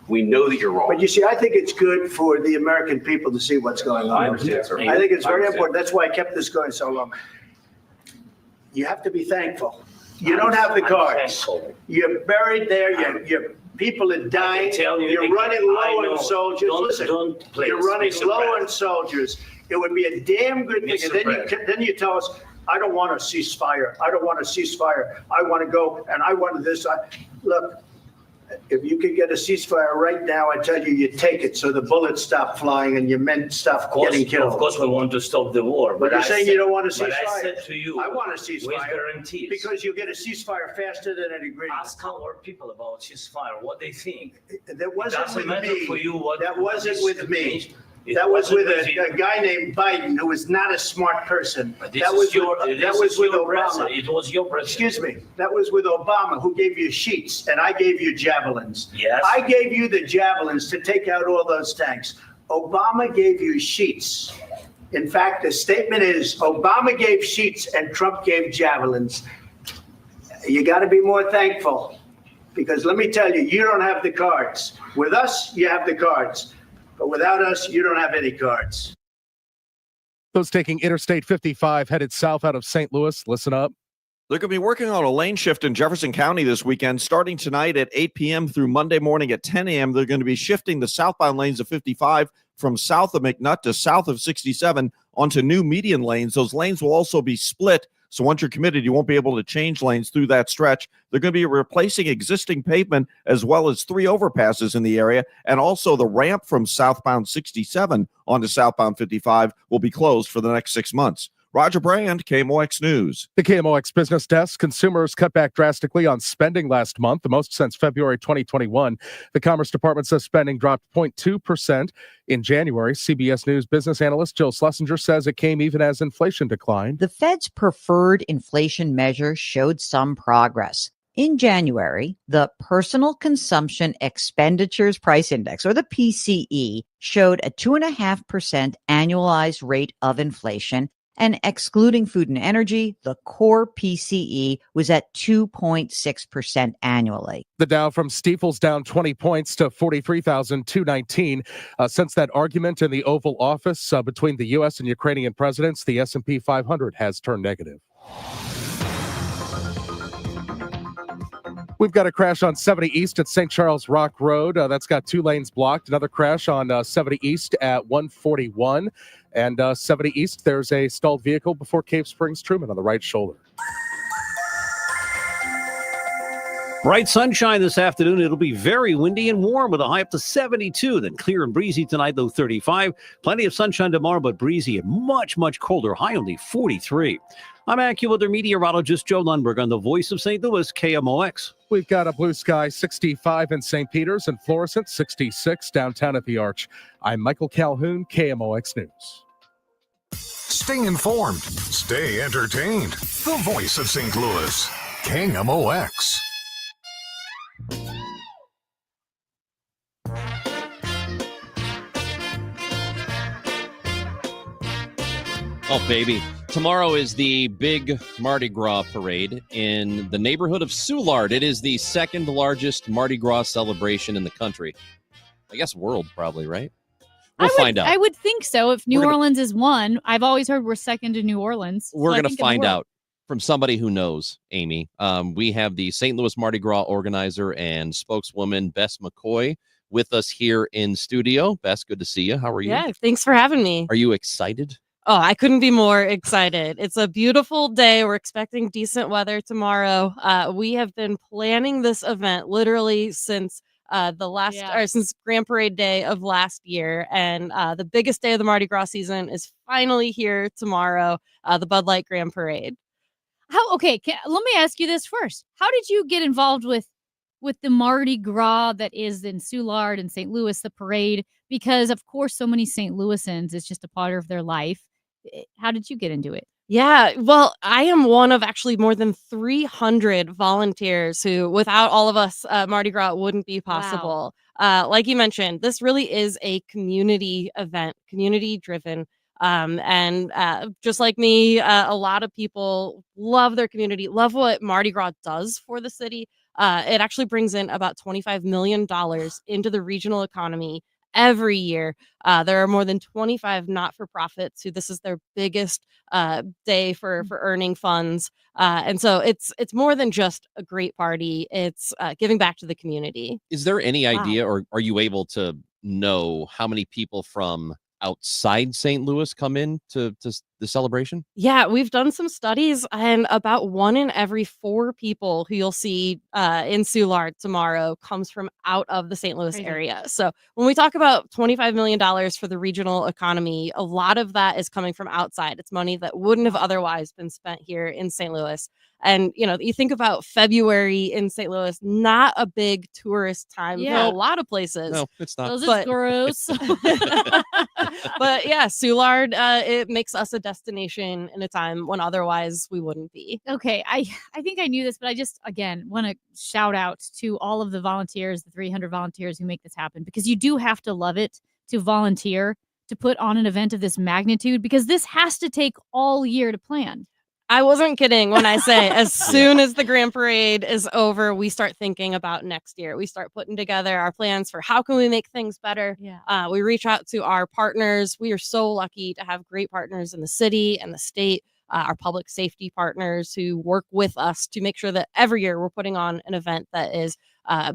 We know that you're wrong. But you see, I think it's good for the American people to see what's going on. I understand, sir. I think it's I very understand. important. That's why I kept this going so long. You have to be thankful. You don't have the I'm cards. thankful. You're buried there. Your people are dying. tell you You're again, running I low know. on soldiers. Don't- Listen, don't please, you're running Mr. low President. on soldiers. It would be a damn good thing. Mr. And President. then you tell us, I don't want a ceasefire. I don't want a ceasefire. I want to go and I want this. Look, if you could get a ceasefire right now, I tell you, you take it so the bullets stop flying and your men stop getting killed. Of course, we want to stop the war. But you're I saying said- you don't want a But I ceasefire. said to you, I want a with ceasefire guarantees. because you get a ceasefire faster than an agreement. Ask our people about ceasefire, what they think. That wasn't doesn't with matter me. for you what- That wasn't what with is me. changed. It That was wasn't with with you. a guy named Biden who was not a smart person. But this That is was your- with, this that was is with your Obama. president. It was your president. Excuse me. That was with Obama, who gave you sheets, and I gave you javelins. Yes. I gave you the javelins to take out all those tanks. Obama gave you sheets. In fact, the statement is Obama gave sheets and Trump gave javelins. You got to be more thankful because let me tell you, you don't have the cards. With us, you have the cards. But without us, you don't have any cards. Those taking Interstate 55 headed south out of St. Louis, listen up. They're going to be working on a lane shift in Jefferson County this weekend, starting tonight at 8 p.m. through Monday morning at 10 a.m. They're going to be shifting the southbound lanes of 55 from south of McNutt to south of 67 onto new median lanes. Those lanes will also be split. So once you're committed, you won't be able to change lanes through that stretch. They're going to be replacing existing pavement as well as 3 overpasses in the area. And also the ramp from southbound 67 onto southbound 55 will be closed for the next 6 months. Roger Brand, KMOX News. The KMOX Business Desk. Consumers cut back drastically on spending last month, the most since February 2021. The Commerce Department says spending dropped 0.2% in January. CBS News business analyst Jill Schlesinger says it came even as inflation declined. The Fed's preferred inflation measure showed some progress. In January, the Personal Consumption Expenditures Price Index, or the PCE, showed a 2.5% annualized rate of inflation. And excluding food and energy, the core PCE was at 2.6% annually. The Dow from Stifel's down 20 points to 43,219. Since that argument in the Oval Office between the U.S. and Ukrainian presidents, the S&P 500 has turned negative. We've got a crash on 70 East at St. Charles Rock Road. That's got 2 lanes blocked. Another crash on 70 East at 141. And 70 East, there's a stalled vehicle before Cave Springs Truman on the right shoulder. Bright sunshine this afternoon. It'll be very windy and warm with a high up to 72. Then clear and breezy tonight, though 35. Plenty of sunshine tomorrow, but breezy and much, much colder. High only 43. I'm AccuWeather meteorologist Joe Lundberg on the Voice of St. Louis, KMOX. We've got a blue sky 65 in St. Peters and Florissant 66 downtown at the Arch. I'm Michael Calhoun, KMOX News. Stay informed. Stay entertained. The Voice of St. Louis. KMOX. Oh, baby. Tomorrow is the big Mardi Gras parade in the neighborhood of Soulard. It is the second largest Mardi Gras celebration in the country. I guess world, probably, right? We'll find out. I would think so. If New We're gonna- Orleans is one, I've always heard we're second to New Orleans. We're so I going to think in the find world. out from somebody who knows, Amy. We have the St. Louis Mardi Gras organizer and spokeswoman, Bess McCoy, with us here in studio. Bess, good to see you. How are you? Yeah, thanks for having me. Are you excited? Oh, I couldn't be more excited. It's a beautiful day. We're expecting decent weather tomorrow. We have been planning this event literally since since Grand Parade Day of last year, and the biggest day of the Mardi Gras season is finally here tomorrow. The Bud Light Grand Parade. Let me ask you this first. How did you get involved with the Mardi Gras that is in Soulard and St. Louis, the parade? Because of course, so many St. Louisans, it's just a part of their life. How did you get into it? Yeah, well, I am one of actually more than 300 volunteers who, without all of us, Mardi Gras wouldn't be possible. Like you mentioned, this really is a community event, community driven. And just like me, a lot of people love their community, love what Mardi Gras does for the city. It actually brings in about $25 million into the regional economy every year. There are more than 25 not-for-profits who this is their biggest day for earning funds. And so it's more than just a great party. It's giving back to the community. Is there any idea, or are you able to know how many people from outside St. Louis come in to the celebration? Yeah, we've done some studies, and about 1 in every 4 people who you'll see in Soulard tomorrow comes from out of the St. Louis area. So when we talk about $25 million for the regional economy, a lot of that is coming from outside. It's money that wouldn't have otherwise been spent here in St. Louis. And, you think about February in St. Louis, not a big tourist time for a lot of places. No, it's not. Those are gross. But yeah, Soulard, it makes us a destination in a time when otherwise we wouldn't be. Okay, I think I knew this, but I just, again, want to shout out to all of the volunteers, the 300 volunteers who make this happen, because you do have to love it to volunteer to put on an event of this magnitude, because this has to take all year to plan. I wasn't kidding when I say as soon as the Grand Parade is over, we start thinking about next year. We start putting together our plans for how can we make things better. We reach out to our partners. We are so lucky to have great partners in the city and the state, our public safety partners who work with us to make sure that every year we're putting on an event that is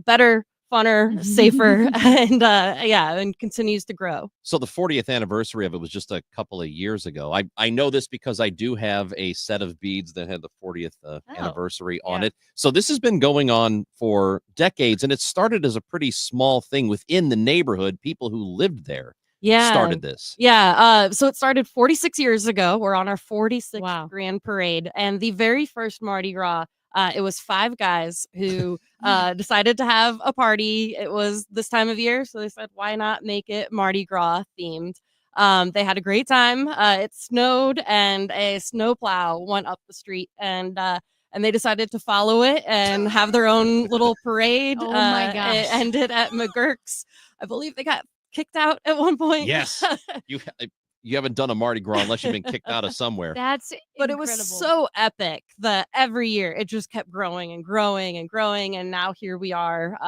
better, funner, safer, and continues to grow. So the 40th anniversary of it was just a couple of years ago. I know this because I do have a set of beads that had the 40th anniversary on it. So this has been going on for decades, and it started as a pretty small thing within the neighborhood. People who lived there started this. So it started 46 years ago. We're on our 46th Grand Parade, and the very first Mardi Gras, it was 5 guys who decided to have a party. It was this time of year, so they said, why not make it Mardi Gras themed? They had a great time. It snowed, and a snowplow went up the street, and they decided to follow it and have their own little parade. Oh my gosh. It ended at McGurk's. I believe they got kicked out at one point. Yes. You haven't done a Mardi Gras unless you've been kicked out of somewhere. But it was so epic that every year it just kept growing and growing and growing. And now here we are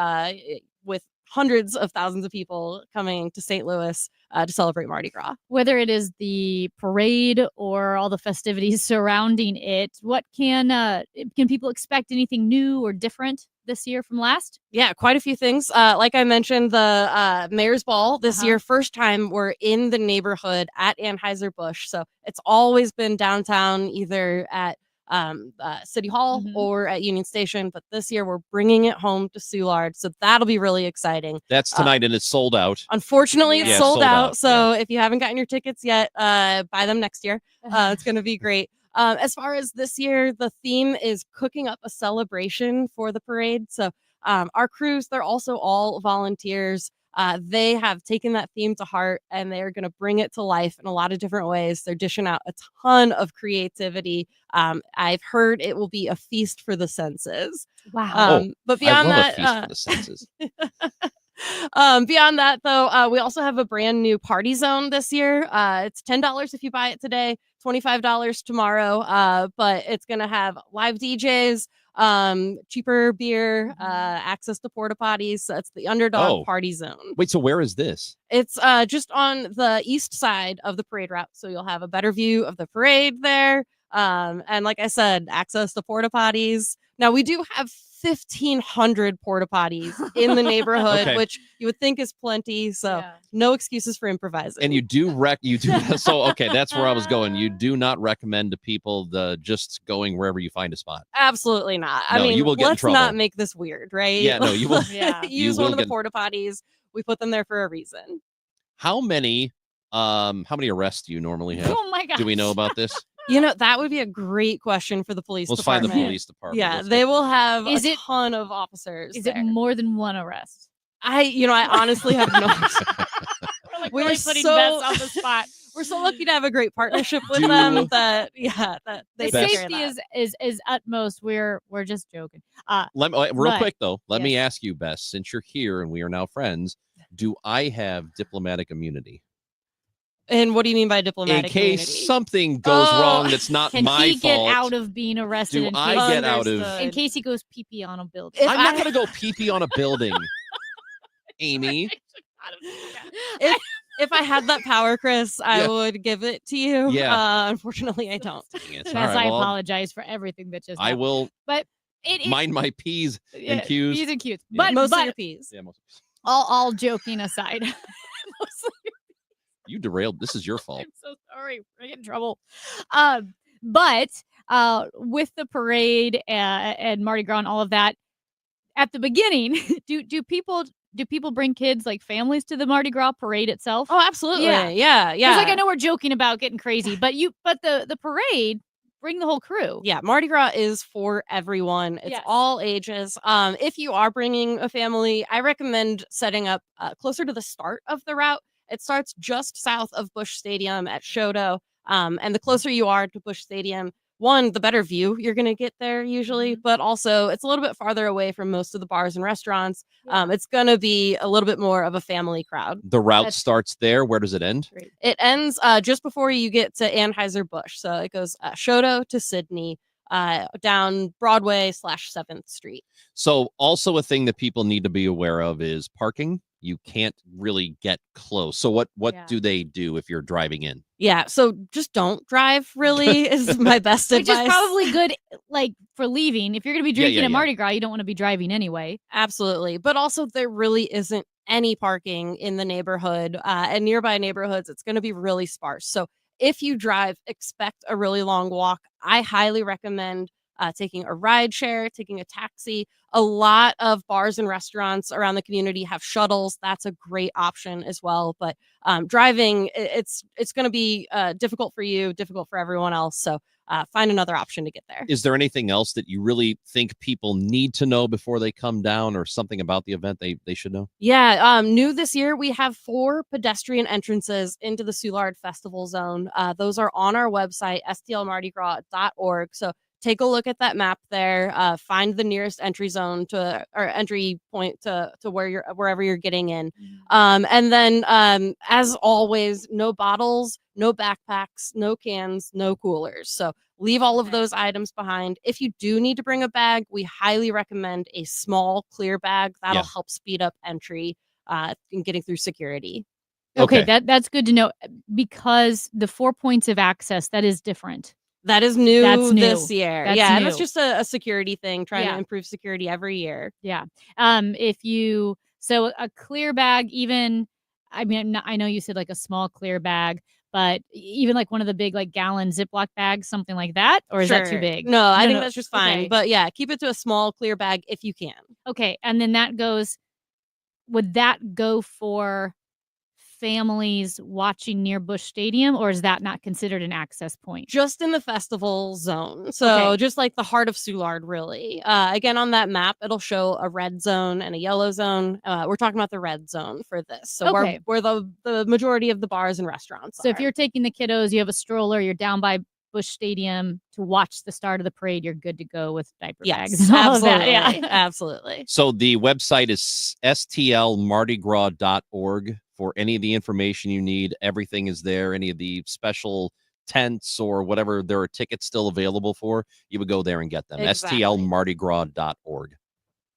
with hundreds of thousands of people coming to St. Louis to celebrate Mardi Gras. Whether it is the parade or all the festivities surrounding it, what can people expect? Anything new or different this year from last? Yeah, quite a few things. Like I mentioned, the Mayor's Ball this year, first time we're in the neighborhood at Anheuser-Busch. So it's always been downtown, either at City Hall or at Union Station. But this year we're bringing it home to Soulard. So that'll be really exciting. That's tonight, and it's sold out. Unfortunately, it's sold out. So if you haven't gotten your tickets yet, buy them next year. It's going to be great. As far as this year, the theme is cooking up a celebration for the parade. So our crews, they're also all volunteers. They have taken that theme to heart, and they're going to bring it to life in a lot of different ways. They're dishing out a ton of creativity. I've heard it will be a feast for the senses. Wow. But beyond I love that, a feast for the senses. Beyond that, though, we also have a brand new party zone this year. It's $10 if you buy it today, $25 tomorrow. But it's gonna have live DJs, cheaper beer, access to porta potties. So it's the Underdog Party Zone. Wait, so where is this? It's just on the east side of the parade route, so you'll have a better view of the parade there. And like I said, access to porta potties. Now we do have 1,500 porta potties in the neighborhood, Okay. which you would think is plenty. So no excuses for improvising. And you do so okay, that's where I was going. You do not recommend to people the just going wherever you find a spot. Absolutely not. I No, mean, you will get in let's trouble. not make this weird, right? Yeah, no, you will. Use you one will of the get- porta potties. We put them there for a reason. How many arrests do you normally have? Oh my Do we gosh. know about this? You know, that would be a great question for the police Let's find department. the police department. Yeah, Let's they will have Is a it- ton of officers. Is there. it more than one arrest? I honestly have no We're like We're really putting so- Bess on the spot. We're so lucky to have a great partnership with Do- them that they The take care of safety that. is utmost. We're just joking. Let me, real But- quick though, let me yes. ask you, Bess, since you're here and we are now friends, do I have diplomatic immunity? And what do you mean by In diplomatic case immunity? something goes Oh, wrong that's not Can my he fault. get out of being arrested? Do in I case, get out of- in case he goes pee pee on a building? If I'm I- not gonna go pee-pee on a building, Amy. If I had that power, Chris, I Yeah. would give it to you. Yeah. Unfortunately, I don't. Bess, All right, I well, apologize for everything that just I happened. will But it mind my P's yeah, and Q's. P's and Q's. Yeah. But Most but of your P's. Yeah, most- all joking aside. you derailed. This is your fault. I'm so sorry. I get in trouble. But with the parade and Mardi Gras and all of that, at the beginning, do people bring kids like families to the Mardi Gras parade itself? Oh, absolutely. Yeah. Yeah. 'Cause, like I know we're joking about getting crazy, but the parade bring the whole crew. Yeah, Mardi Gras is for everyone. It's Yes. all ages. If you are bringing a family, I recommend setting up closer to the start of the route. It starts just south of Busch Stadium at Shodo. And the closer you are to Busch Stadium, one, the better view you're going to get there usually, but also it's a little bit farther away from most of the bars and restaurants. It's going to be a little bit more of a family crowd. The route That's- starts there. Where does it end? It ends just before you get to Anheuser-Busch. So it goes Shodo to Sydney, down Broadway / 7th Street. So also a thing that people need to be aware of is parking. You can't really get close. So what Yeah. do they do if you're driving in? Yeah, so just don't drive, really, is my best Which advice. is probably good, like for leaving. If you're going to be Yeah, drinking yeah, at yeah. Mardi Gras, you don't want to be driving anyway. Absolutely. But also, there really isn't any parking in the neighborhood. And nearby neighborhoods, it's going to be really sparse. So if you drive, expect a really long walk. I highly recommend taking a ride share, taking a taxi. A lot of bars and restaurants around the community have shuttles. That's a great option as well. But driving, it's going to be difficult for you, difficult for everyone else. So find another option to get there. Is there anything else that you really think people need to know before they come down, or something about the event they should know? Yeah, new this year, we have 4 pedestrian entrances into the Soulard Festival Zone. Those are on our website, stlmardigras.org. So take a look at that map there. Find the nearest entry zone or entry point to wherever you're getting in. And then, as always, no bottles, no backpacks, no cans, no coolers. So leave all of those items behind. If you do need to bring a bag, we highly recommend a small clear bag. That'll Yeah. help speed up entry in getting through security. Okay, that's good to know because the 4 points of access, that is different. That is new, That's new. this year. That's yeah, and that's new. just a security thing, trying Yeah. to improve security every year. Yeah. So a clear bag, even, I mean, I know you said like a small clear bag, but even like one of the big like gallon Ziploc bags, something like that, or is that too Sure. big? No, I think that's just fine. Okay. But yeah, keep it to a small clear bag if you can. Okay, and then would that go for families watching near Busch Stadium, or is that not considered an access point? Just in the festival zone. So Okay. just like the heart of Soulard, really. Again, on that map, it'll show a red zone and a yellow zone. We're talking about the red zone for this. So Okay. where the majority of the bars and restaurants So are. if you're taking the kiddos, you have a stroller, you're down by Busch Stadium to watch the start of the parade, you're good to go with diaper bags. Yes, and all of absolutely. that. Yeah. Absolutely. So the website is stlmardigras.org for any of the information you need. Everything is there. Any of the special tents or whatever there are tickets still available for, you would go there and get them. Exactly. stlmardigras.org.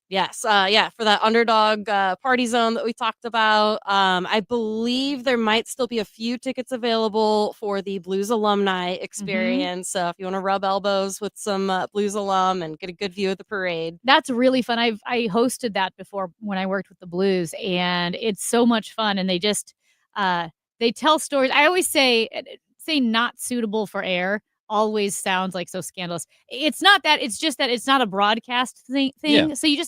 Yes. For that underdog party zone that we talked about. I believe there might still be a few tickets available for the Blues alumni experience. So if you want to rub elbows with some Blues alum and get a good view of the parade. That's really fun. I hosted that before when I worked with the Blues, and it's so much fun. And they just they tell stories. I always say not suitable for air always sounds like so scandalous. It's not that. It's just that it's not a broadcast thing. Yeah. So you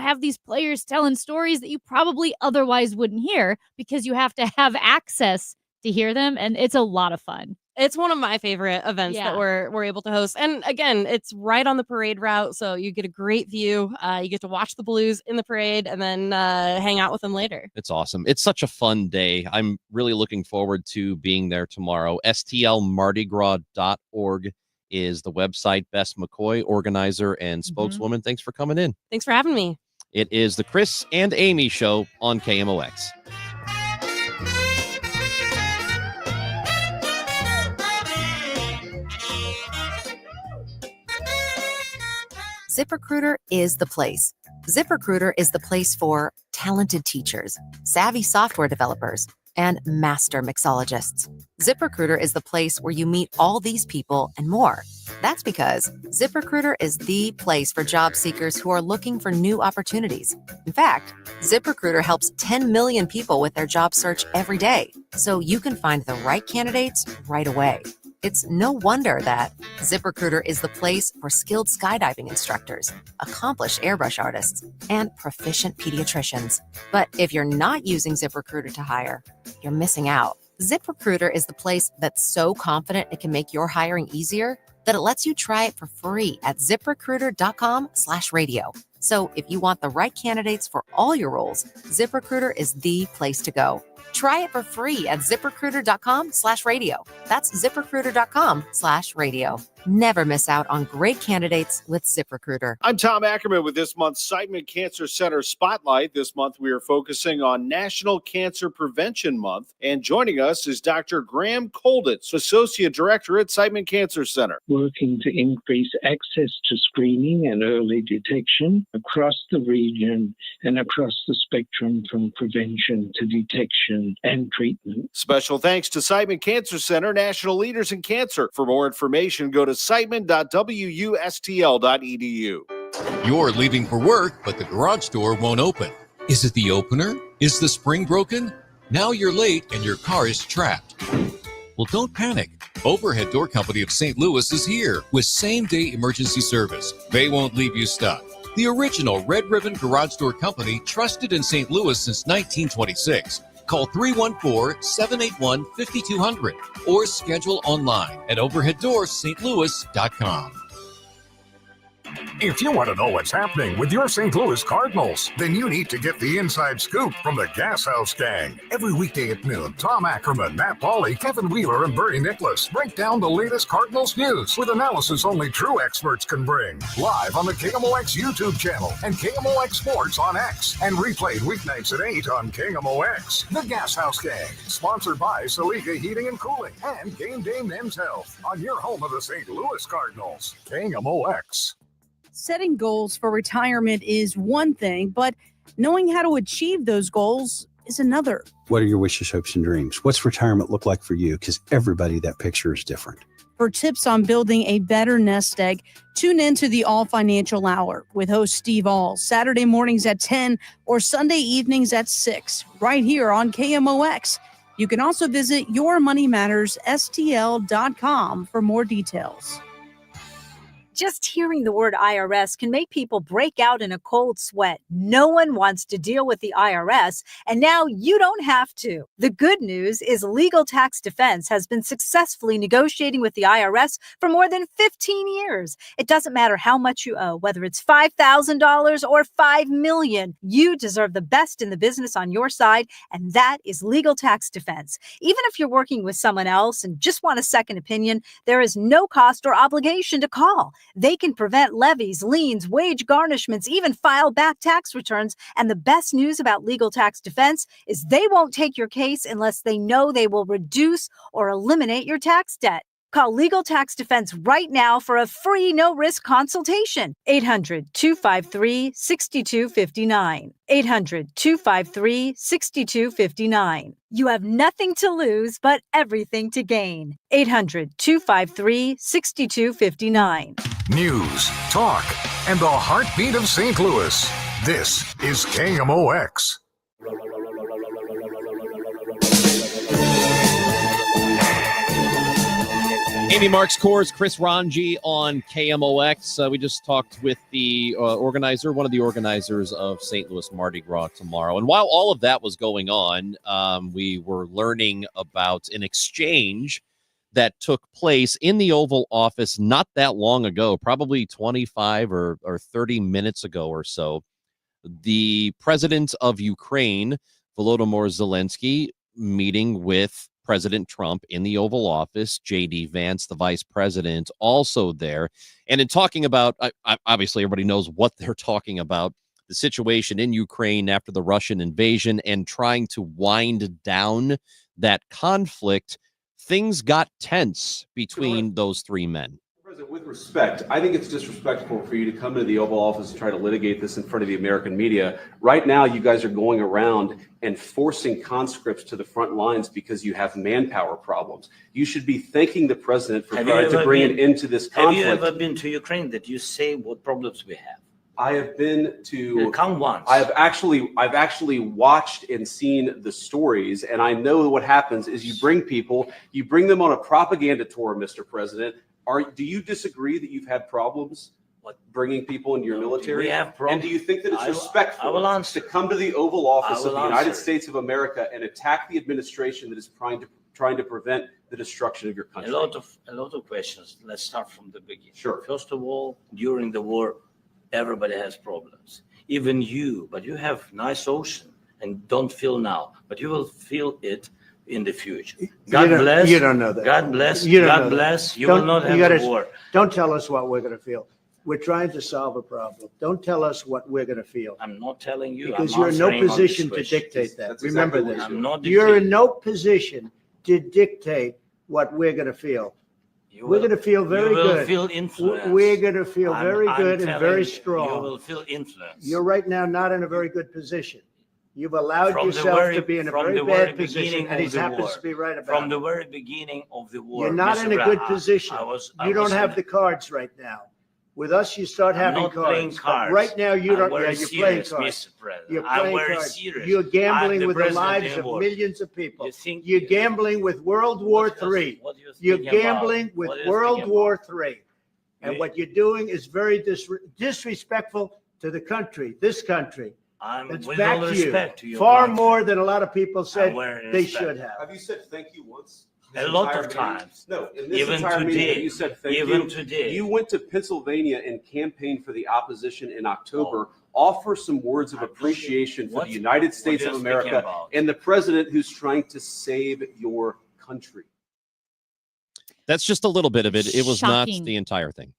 have these players telling stories that you probably otherwise wouldn't hear because you have to have access to hear them, and it's a lot of fun. It's one of my favorite events that we're able to host. And again, it's right on the parade route, so you get a great view. You get to watch the Blues in the parade and then hang out with them later. It's awesome. It's such a fun day. I'm really looking forward to being there tomorrow. stlmardigras.org is the website. Bess McCoy, organizer and spokeswoman. Thanks for coming in. Thanks for having me. It is the Chris and Amy Show on KMOX. ZipRecruiter is the place. ZipRecruiter is the place for talented teachers, savvy software developers, and master mixologists. ZipRecruiter is the place where you meet all these people and more. That's because ZipRecruiter is the place for job seekers who are looking for new opportunities. In fact, ZipRecruiter helps 10 million people with their job search every day, so you can find the right candidates right away. It's no wonder that ZipRecruiter is the place for skilled skydiving instructors, accomplished airbrush artists, and proficient pediatricians. But if you're not using ZipRecruiter to hire, you're missing out. ZipRecruiter is the place that's so confident it can make your hiring easier that it lets you try it for free at ZipRecruiter.com/radio. So if you want the right candidates for all your roles, ZipRecruiter is the place to go. Try it for free at ZipRecruiter.com/radio. That's ZipRecruiter.com/radio. Never miss out on great candidates with ZipRecruiter. I'm Tom Ackerman with this month's Seidman Cancer Center Spotlight. This month we are focusing on National Cancer Prevention Month. And joining us is Dr. Graham Kolditz, Associate Director at Seidman Cancer Center. Working to increase access to screening and early detection across the region and across the spectrum from prevention to detection and treatment. Special thanks to Seidman Cancer Center, national leaders in cancer. For more information, go to Seidman.wustl.edu. You're leaving for work, but the garage door won't open. Is it the opener? Is the spring broken? Now you're late and your car is trapped. Well, don't panic. Overhead Door Company of St. Louis is here with same-day emergency service. They won't leave you stuck. The original Red Ribbon Garage Door Company, trusted in St. Louis since 1926. Call 314-781-5200 or schedule online at overheaddoorsstlouis.com. If you want to know what's happening with your St. Louis Cardinals, then you need to get the inside scoop from the Gas House Gang. Every weekday at noon, Tom Ackerman, Matt Pauley, Kevin Wheeler, and Bernie Nicholas break down the latest Cardinals news with analysis only true experts can bring. Live on the KMOX YouTube channel and KMOX Sports on X, and replayed weeknights at 8 on KMOX. The Gas House Gang, sponsored by Saliga Heating and Cooling and Game Day Men's Health on your home of the St. Louis Cardinals. KMOX. Setting goals for retirement is one thing, but knowing how to achieve those goals is another. What are your wishes, hopes, and dreams? What's retirement look like for you? Because everybody, that picture is different. For tips on building a better nest egg, tune into the All Financial Hour with host Steve All, Saturday mornings at 10 or Sunday evenings at 6, right here on KMOX. You can also visit yourmoneymattersstl.com for more details. Just hearing the word IRS can make people break out in a cold sweat. No one wants to deal with the IRS, and now you don't have to. The good news is Legal Tax Defense has been successfully negotiating with the IRS for more than 15 years. It doesn't matter how much you owe, whether it's $5,000 or $5 million. You deserve the best in the business on your side, and that is Legal Tax Defense. Even if you're working with someone else and just want a second opinion, there is no cost or obligation to call. They can prevent levies, liens, wage garnishments, even file back tax returns. And the best news about Legal Tax Defense is they won't take your case unless they know they will reduce or eliminate your tax debt. Call Legal Tax Defense right now for a free no-risk consultation. 800-253-6259. 800-253-6259. You have nothing to lose but everything to gain. 800-253-6259. News, talk, and the heartbeat of St. Louis. This is KMOX. Amy Marks Kors, Chris Ranji on KMOX. We just talked with the organizer, one of the organizers of St. Louis Mardi Gras tomorrow. And while all of that was going on, we were learning about an exchange that took place in the Oval Office not that long ago, probably 25 or 30 minutes ago or so. The president of Ukraine, Volodymyr Zelensky, meeting with President Trump in the Oval Office, J.D. Vance, the vice president, also there. And in talking about, obviously everybody knows what they're talking about, the situation in Ukraine after the Russian invasion and trying to wind down that conflict, things got tense between those three men. President, with respect, I think it's disrespectful for you to come into the Oval Office and try to litigate this in front of the American media. Right now, you guys are going around and forcing conscripts to the front lines because you have manpower problems. You should be thanking the president for trying to bring an end to this conflict. Have you ever been to Ukraine that you say what problems we have? I have been to come once. I've actually watched and seen the stories, and I know what happens is you bring them on a propaganda tour, Mr. President. Do you disagree that you've had problems bringing people into your military? We have problems. And do you think that it's I will respectful answer. to come to the Oval Office of the United answer. States of America and attack the administration that is trying to prevent the destruction of your country? A lot of questions. Let's start from the beginning. Sure. First of all, during the war, everybody has problems. Even you, but you have nice ocean and don't feel now, but you will feel it in the future. God bless. You don't know that. God bless. You don't know God that. bless. You Don't- will not you have gotta- a war. Don't tell us what we're going to feel. We're trying to solve a problem. Don't tell us what we're going to feel. I'm not telling you. Because I'm you're in no answering on this position to question. dictate that. That's Remember exactly what this. I'm not You're dictating. in no position to dictate what we're going to feel. You We're will- going to feel very you will good. feel influence. We're going to feel I'm- very I'm good and telling very you, strong. You will feel influence. You're right now not in a very good position. You've allowed From the yourself very- to be in a from very the very bad position, beginning and he of the happens war. to be right about From it. the very beginning of the war. You're not Mr. in a good Brown, position. I You don't was have in- the cards right now. With us, you start I'm having not playing cards. But cards. right now, you I'm don't. Yeah, very you're playing serious, cards. Mr. President. You're I'm playing very cards. serious. You're I'm gambling the with the president lives in of war. millions of people. You think- You're gambling with World War III. What do you You're think about? gambling with What do you World think War III. And We- what you're doing is very disrespectful to the country, this country. I'm That's with back all to you. respect to your Far country. more than a lot of people said I'm wearing they respect. should have. Have you said thank you once? A lot of times. No, in this Even entire today. meeting, you said thank Even you. today. You went to Pennsylvania and campaigned for the opposition in October. Offer some words of appreciation for What- the United what States you're of speaking America about. and the president who's trying to save your country. That's just a little bit of it. It was Shocking. not the entire thing.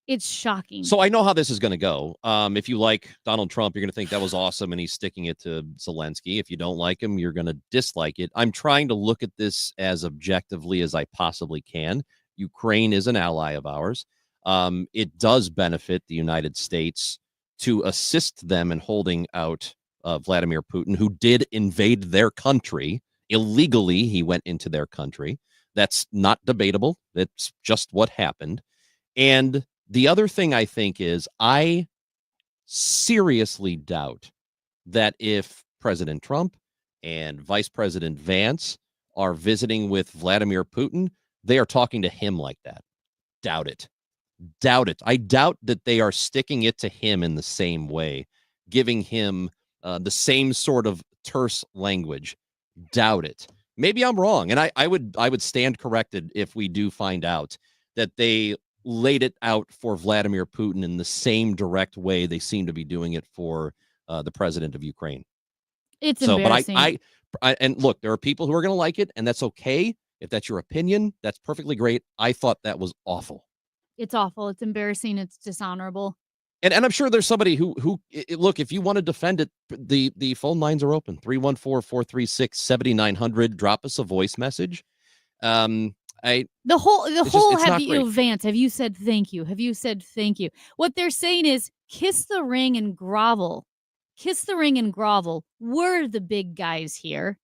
It's shocking. So I know how this is going to go. If you like Donald Trump, you're going to think that was awesome and he's sticking it to Zelensky. If you don't like him, you're going to dislike it. I'm trying to look at this as objectively as I possibly can. Ukraine is an ally of ours. It does benefit the United States to assist them in holding out Vladimir Putin, who did invade their country illegally. He went into their country. That's not debatable. That's just what happened. And the other thing I think is I seriously doubt that if President Trump and Vice President Vance are visiting with Vladimir Putin, they are talking to him like that. Doubt it. Doubt it. I doubt that they are sticking it to him in the same way, giving him the same sort of terse language. Doubt it. Maybe I'm wrong, and I would stand corrected if we do find out that they laid it out for Vladimir Putin in the same direct way they seem to be doing it for the president of Ukraine. It's So, embarrassing. but I and look, there are people who are going to like it, and that's okay. If that's your opinion, that's perfectly great. I thought that was awful. It's awful. It's embarrassing. It's dishonorable. And I'm sure there's somebody who look, if you want to defend it, the phone lines are open. 314-436-7900. Drop us a voice message. The whole it's have not you, great. Vance, have you said thank you? Have you said thank you? What they're saying is kiss the ring and grovel. Kiss the ring and grovel. We're the big guys here.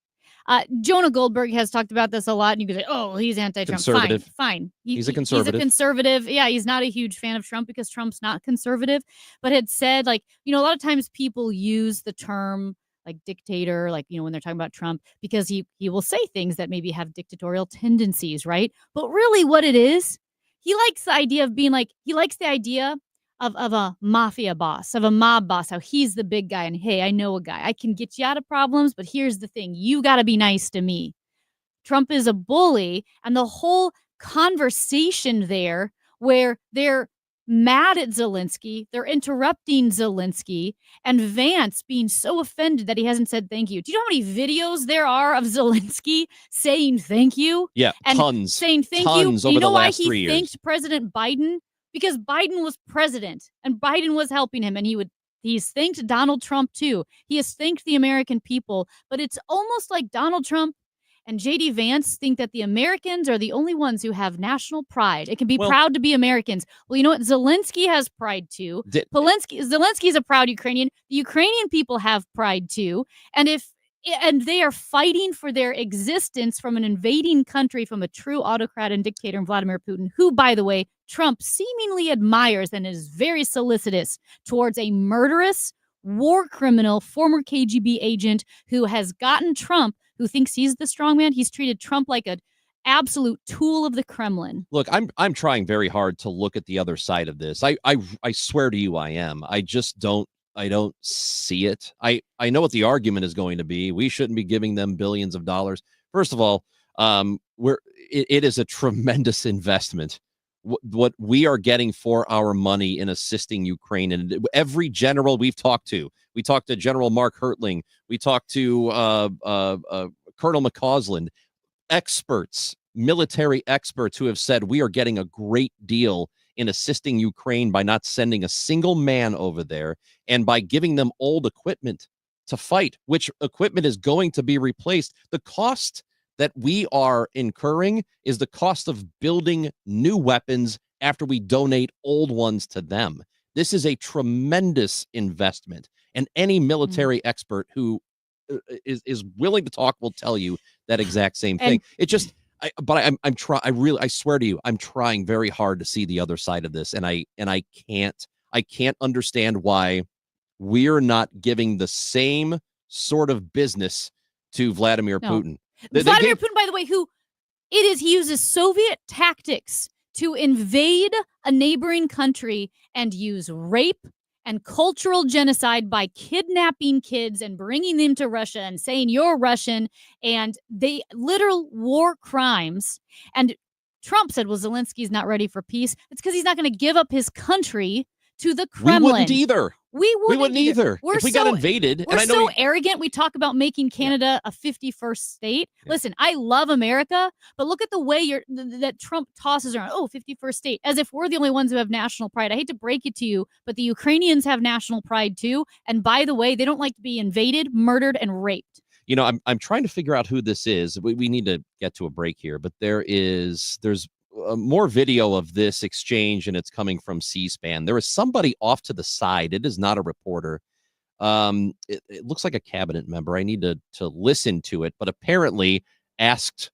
Jonah Goldberg has talked about this a lot, and you can say, oh, he's anti-Trump. Conservative. Fine. He's a conservative. He's a conservative. Yeah, he's not a huge fan of Trump because Trump's not conservative, but had said, like, a lot of times people use the term like dictator, like, when they're talking about Trump, because he will say things that maybe have dictatorial tendencies, right? But really what it is, he likes the idea of being like, he likes the idea of a mafia boss, of a mob boss, how he's the big guy and, hey, I know a guy. I can get you out of problems, but here's the thing. You got to be nice to me. Trump is a bully, and the whole conversation there where they're mad at Zelensky, they're interrupting Zelensky, and Vance being so offended that he hasn't said thank you. Do you know how many videos there are of Zelensky saying thank you? Yeah, and tons. saying thank Tons you. over You know the why last 3 he years. thanked President Biden? Because Biden was president and Biden was helping him, and he's thanked Donald Trump too. He has thanked the American people, but it's almost like Donald Trump and JD Vance think that the Americans are the only ones who have national pride. It can be proud to be Americans. Well, you know what? Zelensky has pride too. Zelensky is a proud Ukrainian. The Ukrainian people have pride too. And they are fighting for their existence from an invading country, from a true autocrat and dictator, Vladimir Putin, who, by the way, Trump seemingly admires and is very solicitous towards a murderous war criminal, former KGB agent who has gotten Trump, who thinks he's the strongman. He's treated Trump like an absolute tool of the Kremlin. Look, I'm trying very hard to look at the other side of this. I swear to you, I am. I just don't see it. I know what the argument is going to be. We shouldn't be giving them billions of dollars. First of all, it is a tremendous investment. What we are getting for our money in assisting Ukraine, and every general we talked to General Mark Hertling, we talked to Colonel McCausland, experts, military experts who have said we are getting a great deal in assisting Ukraine by not sending a single man over there and by giving them old equipment to fight, which equipment is going to be replaced. The cost that we are incurring is the cost of building new weapons after we donate old ones to them. This is a tremendous investment, and any military expert who is willing to talk will tell you that exact same thing. I swear to you, I'm trying very hard to see the other side of this, and I can't understand why we're not giving the same sort of business to Vladimir Putin. Vladimir Putin, by the way, he uses Soviet tactics to invade a neighboring country and use rape and cultural genocide by kidnapping kids and bringing them to Russia and saying you're Russian, and they literal war crimes. And Trump said, well, Zelensky's not ready for peace. It's because he's not going to give up his country to the Kremlin. We wouldn't either. We wouldn't either. If we got invaded. We're so arrogant. We talk about making Canada a 51st state. Yeah. Listen, I love America, but look at the way that Trump tosses around, 51st state, as if we're the only ones who have national pride. I hate to break it to you, but the Ukrainians have national pride too. And by the way, they don't like to be invaded, murdered, and raped. I'm trying to figure out who this is. We need to get to a break here, but there's more video of this exchange, and it's coming from C-SPAN. There is somebody off to the side. It is not a reporter. It looks like a cabinet member. I need to listen to it, but apparently asked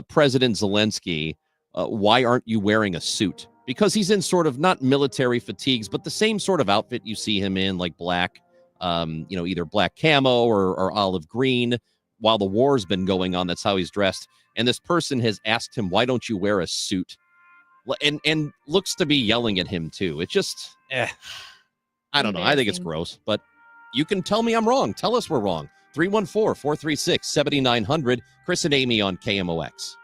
President Zelensky, why aren't you wearing a suit? Because he's in sort of not military fatigues, but the same sort of outfit you see him in, like black, either black camo or olive green. While the war's been going on, that's how he's dressed. And this person has asked him, why don't you wear a suit? And looks to be yelling at him, too. It's just, I don't know. I think it's gross. But you can tell me I'm wrong. Tell us we're wrong. 314-436-7900. Chris and Amy on KMOX.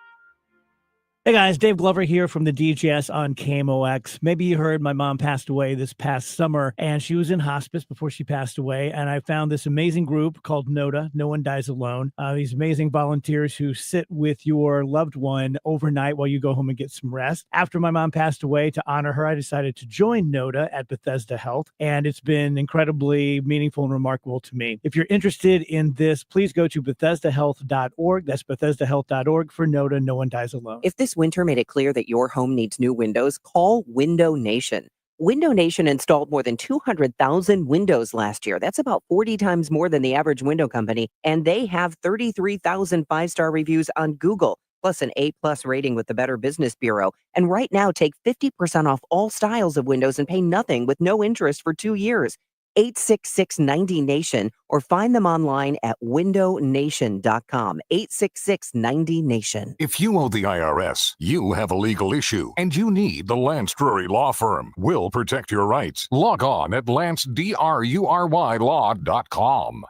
Hey guys, Dave Glover here from the DGS on KMOX. Maybe you heard my mom passed away this past summer, and she was in hospice before she passed away. And I found this amazing group called NODA, No One Dies Alone. These amazing volunteers who sit with your loved one overnight while you go home and get some rest. After my mom passed away, to honor her, I decided to join NODA at Bethesda Health, and it's been incredibly meaningful and remarkable to me. If you're interested in this, please go to BethesdaHealth.org. That's BethesdaHealth.org for NODA, No One Dies Alone. If this This winter made it clear that your home needs new windows. Call Window Nation. Window Nation installed more than 200,000 windows last year. That's about 40 times more than the average window company. And they have 33,000 five-star reviews on Google, plus an A-plus rating with the Better Business Bureau. And right now, take 50% off all styles of windows and pay nothing with no interest for 2 years. 866-90-NATION or find them online at windownation.com. 866-90-NATION. If you owe the IRS, you have a legal issue, and you need the Lance Drury Law Firm. We'll protect your rights. Log on at lancedrurylaw.com.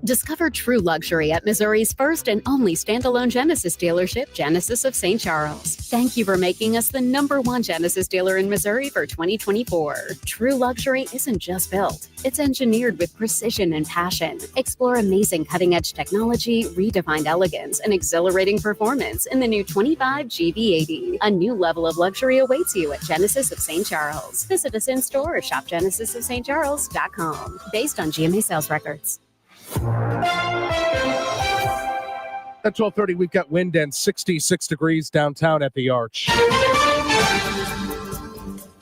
Discover true luxury at Missouri's first and only standalone Genesis dealership, Genesis of St. Charles. Thank you for making us the #1 Genesis dealer in Missouri for 2024. True luxury isn't just built, it's engineered with precision and passion. Explore amazing cutting-edge technology, redefined elegance, and exhilarating performance in the new 25 GV80. A new level of luxury awaits you at Genesis of St. Charles. Visit us in store or shop genesisofstcharles.com. Based on GMA sales records. At 12:30, we've got wind and 66 degrees downtown at the Arch.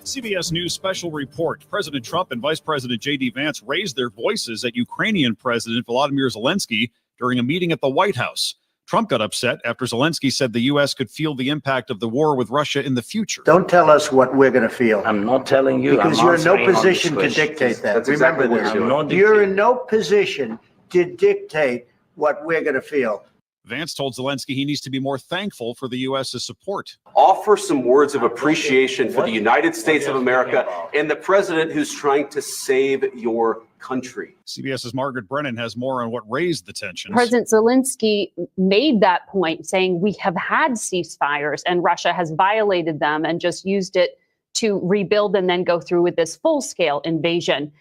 CBS News special report. President Trump and Vice President J.D. Vance raised their voices at Ukrainian President Volodymyr Zelensky during a meeting at the White House. Trump got upset after Zelensky said the U.S. could feel the impact of the war with Russia in the future. Don't tell us what we're going to feel. I'm not telling you. Because you're in no position to dictate that. That's Remember exactly this. what I'm not You're in no position to dictate what we're going to feel. Vance told Zelensky he needs to be more thankful for the U.S.'s support. Offer some words of appreciation for the United States of America and the president who's trying to save your country. CBS's Margaret Brennan has more on what raised the tensions. President Zelensky made that point, saying we have had ceasefires and Russia has violated them and just used it to rebuild and then go through with this full-scale invasion.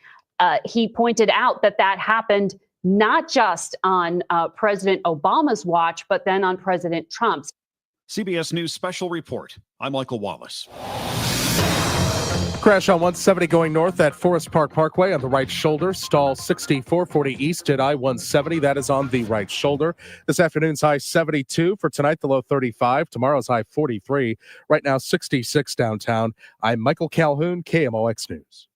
He pointed out that happened not just on President Obama's watch, but then on President Trump's. CBS News special report. I'm Michael Wallace. Crash on 170 going north at Forest Park Parkway on the right shoulder. Stall 6440 east at I-170. That is on the right shoulder. This afternoon's high 72. For tonight, the low 35. Tomorrow's high 43. Right now, 66 downtown. I'm Michael Calhoun, KMOX News.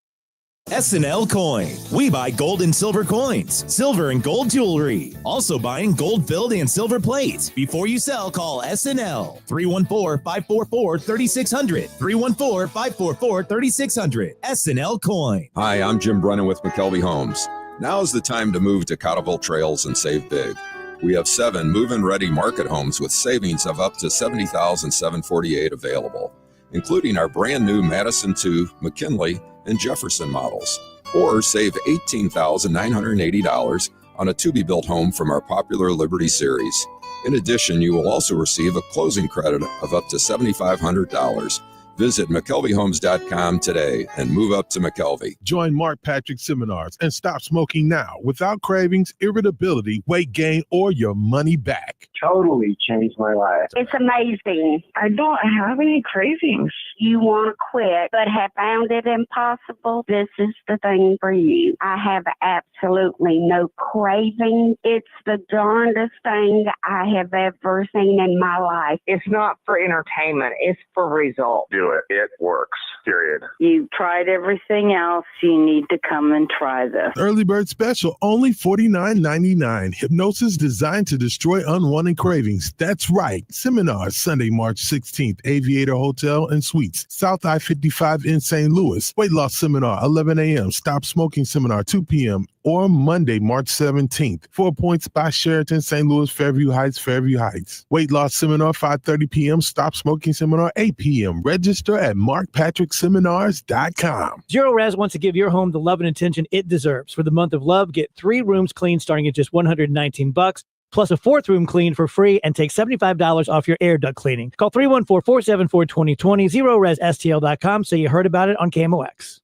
SNL Coin. We buy gold and silver coins, silver and gold jewelry. Also buying gold filled and silver plates. Before you sell, call SNL. 314-544-3600. 314-544-3600. SNL Coin. Hi, I'm Jim Brennan with McKelvey Homes. Now is the time to move to Cottleville Trails and save big. We have 7 move-in ready market homes with savings of up to $70,748 available, including our brand new Madison 2, McKinley, and Jefferson models, or save $18,980 on a to-be-built home from our popular Liberty series. In addition, you will also receive a closing credit of up to $7,500. Visit McKelveyHomes.com today and move up to McKelvey. Join Mark Patrick Seminars and stop smoking now without cravings, irritability, weight gain, or your money back. Totally changed my life. It's amazing. I don't have any cravings. You want to quit, but have found it impossible? This is the thing for you. I have absolutely no craving. It's the darndest thing I have ever seen in my life. It's not for entertainment. It's for results. Do it. It works. Period. You've tried everything else. You need to come and try this. Early bird special, only $49.99. Hypnosis designed to destroy unwanted cravings. That's right. Seminars Sunday, March 16th, Aviator Hotel and Suites, South I-55 in St. Louis. Weight loss seminar, 11 a.m. Stop smoking seminar, 2 p.m. or Monday, March 17th. 4 Points by Sheraton, St. Louis, Fairview Heights. Weight loss seminar, 5:30 p.m. Stop smoking seminar, 8 p.m. Register at markpatrickseminars.com. Zero Res wants to give your home the love and attention it deserves. For the month of love, get 3 rooms cleaned starting at just $119, plus a 4th room clean for free, and take $75 off your air duct cleaning. Call 314-474-2020, ZeroResSTL.com, so you heard about it on KMOX.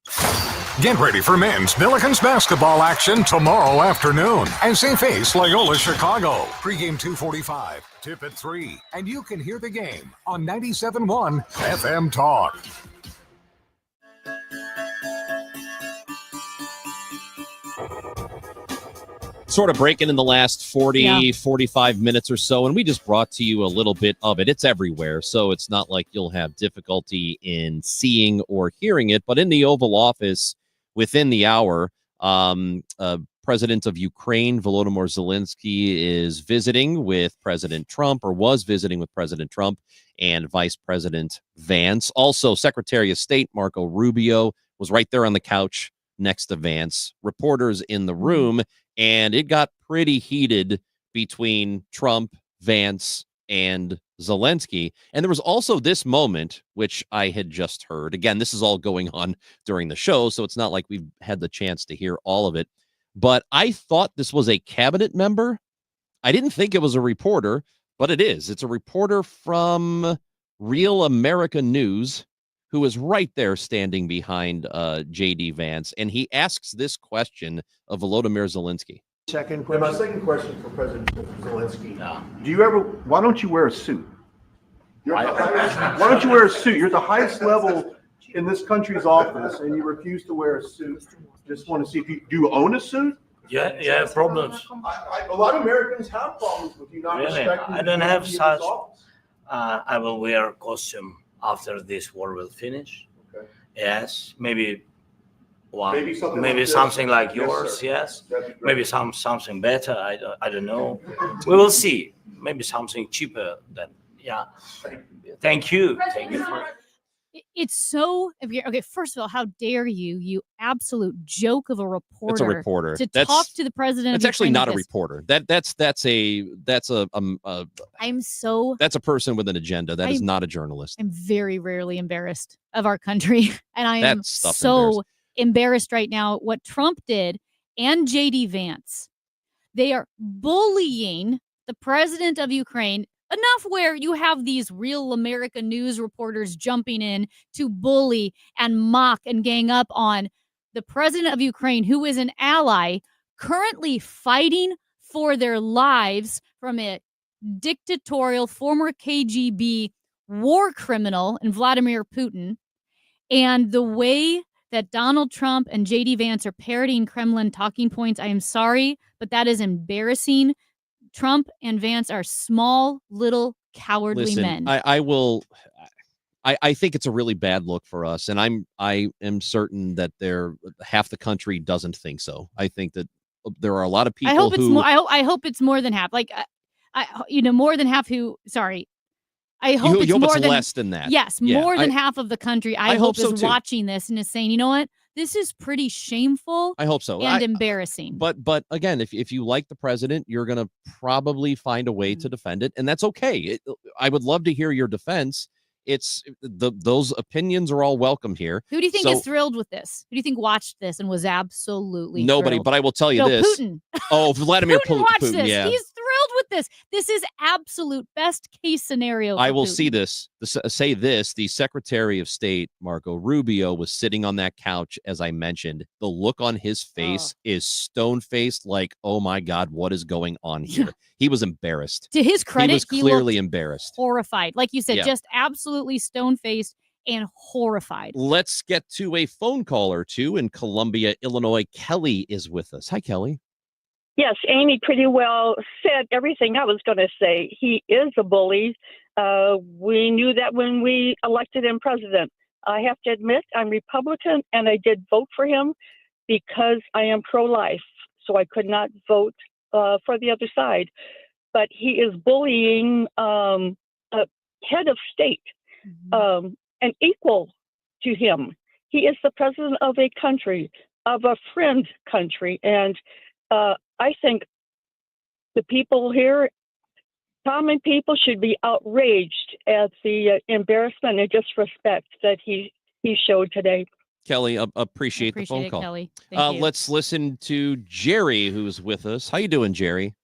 Get ready for men's Billikens basketball action tomorrow afternoon as they face Loyola Chicago. Pregame 2:45, tip at 3, and you can hear the game on 97.1 FM Talk. sort of breaking in the last 45 minutes or so, and we just brought to you a little bit of it. It's everywhere, so it's not like you'll have difficulty in seeing or hearing it. But in the Oval Office, within the hour, President of Ukraine, Volodymyr Zelensky, is visiting with President Trump, or was visiting with President Trump and Vice President Vance. Also, Secretary of State Marco Rubio was right there on the couch next to Vance. Reporters in the room, and it got pretty heated between Trump, Vance, and Zelensky. And there was also this moment, which I had just heard. Again, this is all going on during the show, so it's not like we've had the chance to hear all of it. But I thought this was a cabinet member. I didn't think it was a reporter, but it is. It's a reporter from Real America News who is right there standing behind J.D. Vance, and he asks this question of Volodymyr Zelensky. Second question. My second question for President Zelensky. Do you ever? Why don't you wear a suit? Why don't you wear a suit? You're at the highest level in this country's office, and you refuse to wear a suit. Just want to see if you do. You own a suit? Yeah, problems. A lot of Americans have problems with you not respecting. I don't have such. I will wear a costume after this war will finish. Okay. Yes, maybe one, maybe something like Yes, yours. sir. Yes, That'd be great. maybe something better. I don't know. We will see. Maybe something cheaper than Thank you. It's so okay. First of all, how dare you absolute joke of a reporter? It's a reporter to talk to the president. It's of actually Ukraine not a like this. reporter. That's a person with an agenda. That is not a journalist. I'm very rarely embarrassed of our country, and I am That stuff's so embarrassed right now. What Trump did and JD Vance, they are bullying the president of Ukraine. Enough where you have these Real America News reporters jumping in to bully and mock and gang up on the president of Ukraine, who is an ally currently fighting for their lives from a dictatorial former KGB war criminal in Vladimir Putin. And the way that Donald Trump and JD Vance are parroting Kremlin talking points, I am sorry, but that is embarrassing. Trump and Vance are small, little, cowardly men. I think it's a really bad look for us, and I am certain that half the country doesn't think so. I think that there are a lot of people. I hope it's more. I hope it's more than half. Like, more than half who. Sorry, I hope it's more than less than that. Yes, Yeah, more than half of the country. I hope so is too. watching this and is saying, you know what, this is pretty shameful. I hope so. And embarrassing. But again, if you like the president, you're going to probably find a way to defend it, and that's okay. I would love to hear your defense. It's those opinions are all welcome here. Who do you think is thrilled with this? Who do you think watched this and was absolutely nobody? thrilled? But I will tell you this. Putin. Oh, Vladimir Putin watched Putin. this. Yeah. He's thrilled with this. This is absolute best case scenario. I for will Putin. see this. Say this. The Secretary of State, Marco Rubio, was sitting on that couch, as I mentioned. The look on his face is stone-faced, like, oh my God, what is going on here? He was embarrassed. To his credit, he was clearly looked embarrassed. horrified. Like you said, Yeah. just absolutely stone-faced and horrified. Let's get to a phone call or two in Columbia, Illinois. Kelly is with us. Hi, Kelly. Yes, Amy pretty well said everything I was going to say. He is a bully. We knew that when we elected him president. I have to admit, I'm Republican, and I did vote for him because I am pro-life, so I could not vote for the other side. But he is bullying a head of state, and equal to him. He is the president of a country, of a friend country, and I think the people here, common people, should be outraged at the embarrassment and disrespect that he showed today. Kelly, appreciate the phone call. Kelly. Thank you. Let's listen to Jerry, who's with us. How you doing, Jerry?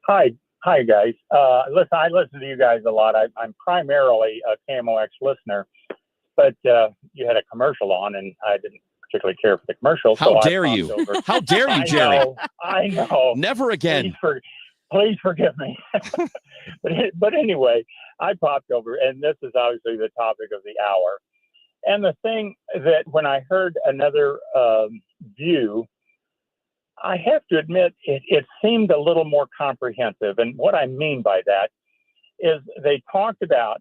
Hi, guys. Listen, I listen to you guys a lot. I'm primarily a KMOX listener, but you had a commercial on, and I didn't particularly care for the commercial. How dare you? How dare you, Jerry? I know. Never again. Please forgive me. but anyway, I popped over, and this is obviously the topic of the hour. And the thing that when I heard another view I have to admit, it seemed a little more comprehensive. And what I mean by that is they talked about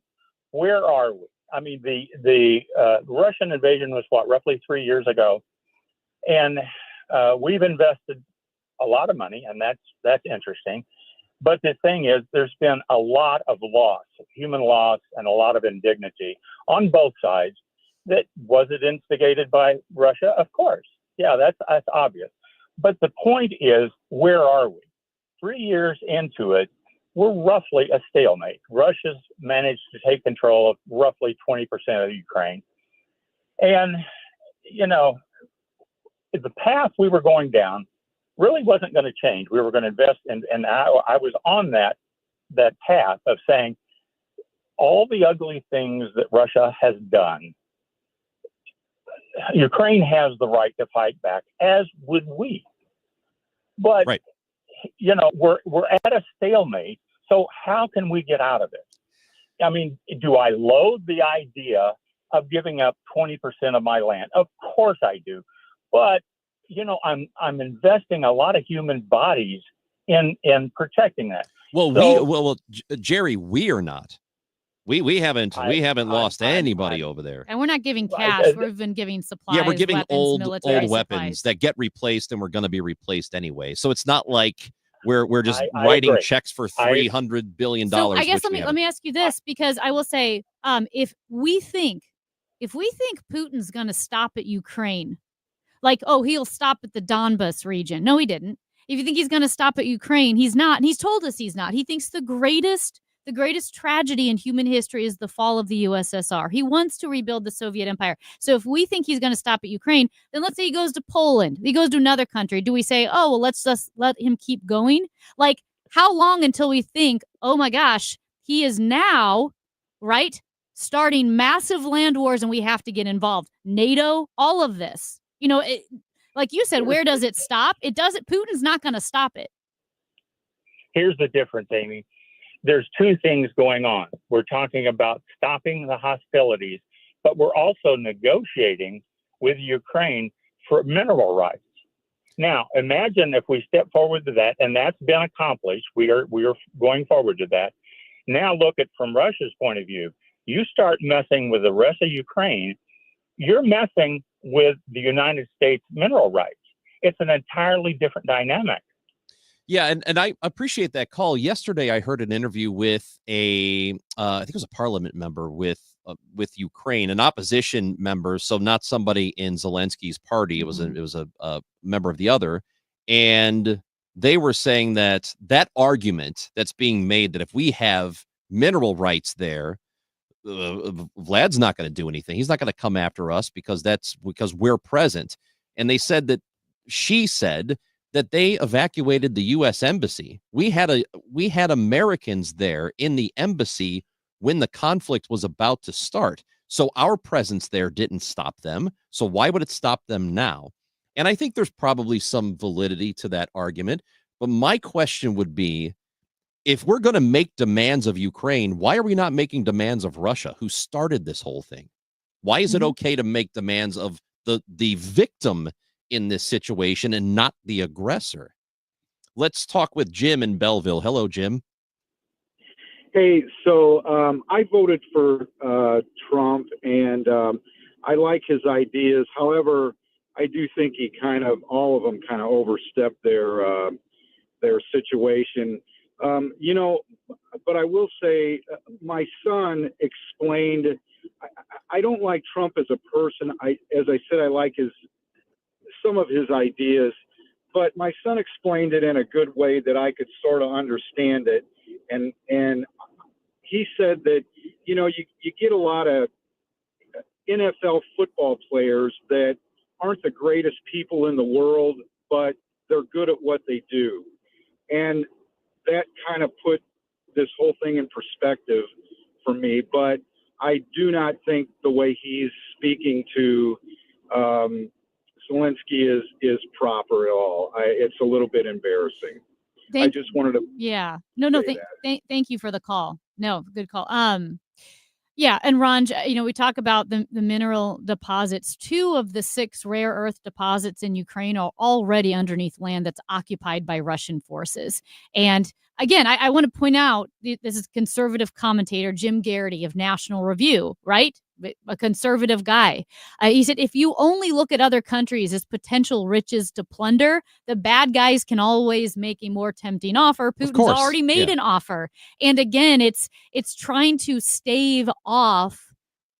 where are we? I mean, the Russian invasion was roughly 3 years ago, and we've invested a lot of money, and that's interesting. But the thing is, there's been a lot of loss, human loss, and a lot of indignity on both sides. That was it instigated by Russia? Of course, yeah, that's obvious. But the point is, where are we? 3 years into it, we're roughly a stalemate. Russia's managed to take control of roughly 20% of Ukraine. And, you know, the path we were going down really wasn't going to change. We were going to invest, and I was on that path of saying all the ugly things that Russia has done, Ukraine has the right to fight back, as would we. But, you know, we're at a stalemate. So how can we get out of it? I mean, do I loathe the idea of giving up 20% of my land? Of course I do. But, you know, I'm investing a lot of human bodies in protecting that. Well, Jerry, we are not. We haven't lost anybody over there. And we're not giving cash. We've been giving supplies. Yeah, we're giving weapons, old military weapons supplies. that get replaced and we're going to be replaced anyway. So it's not like we're just writing agree. checks for $300 billion. So I guess which let me ask you this, because I will say, if we think Putin's going to stop at Ukraine, like, oh, he'll stop at the Donbas region. No, he didn't. If you think he's going to stop at Ukraine, he's not. And he's told us he's not. He thinks the greatest tragedy in human history is the fall of the USSR. He wants to rebuild the Soviet Empire. So if we think he's going to stop at Ukraine, then let's say he goes to Poland, he goes to another country. Do we say, oh, well, let's just let him keep going? Like, how long until we think, oh my gosh, he is now, right, starting massive land wars and we have to get involved? NATO, all of this. You know, like you said, where does it stop? It doesn't. Putin's not going to stop it. Here's the difference, Amy. There's two things going on. We're talking about stopping the hostilities, but we're also negotiating with Ukraine for mineral rights. Now, imagine if we step forward to that, and that's been accomplished. We are going forward to that. Now look at from Russia's point of view. You start messing with the rest of Ukraine, you're messing with the United States mineral rights. It's an entirely different dynamic. Yeah, and I appreciate that call. Yesterday, I heard an interview with I think it was a parliament member with Ukraine, an opposition member, so not somebody in Zelensky's party. It was a member of the other, and they were saying that argument that's being made that if we have mineral rights there, Vlad's not going to do anything. He's not going to come after us because we're present. And they said that she said that they evacuated the U.S. embassy. We had Americans there in the embassy when the conflict was about to start. So our presence there didn't stop them. So why would it stop them now? And I think there's probably some validity to that argument. But my question would be, if we're going to make demands of Ukraine, why are we not making demands of Russia, who started this whole thing? Why is it okay to make demands of the victim in this situation and not the aggressor? Let's talk with Jim in Belleville. Hello, Jim. Hey, so I voted for Trump, and I like his ideas. However, I do think all of them kind of overstepped their situation. But I will say, my son explained, I don't like Trump as a person. As I said, I like some of his ideas, but my son explained it in a good way that I could sort of understand it. And he said that, you get a lot of NFL football players that aren't the greatest people in the world, but they're good at what they do. And that kind of put this whole thing in perspective for me. But I do not think the way he's speaking to Zelensky is proper at all. It's a little bit embarrassing. I just wanted to. Yeah. No. Thank you for the call. No, good call. Yeah, and Ron, we talk about the mineral deposits. 2 of the 6 rare earth deposits in Ukraine are already underneath land that's occupied by Russian forces. And again, I want to point out, this is conservative commentator Jim Garrity of National Review, right? A conservative guy. He said, if you only look at other countries as potential riches to plunder, the bad guys can always make a more tempting offer. Putin's already made an offer. And again, it's trying to stave off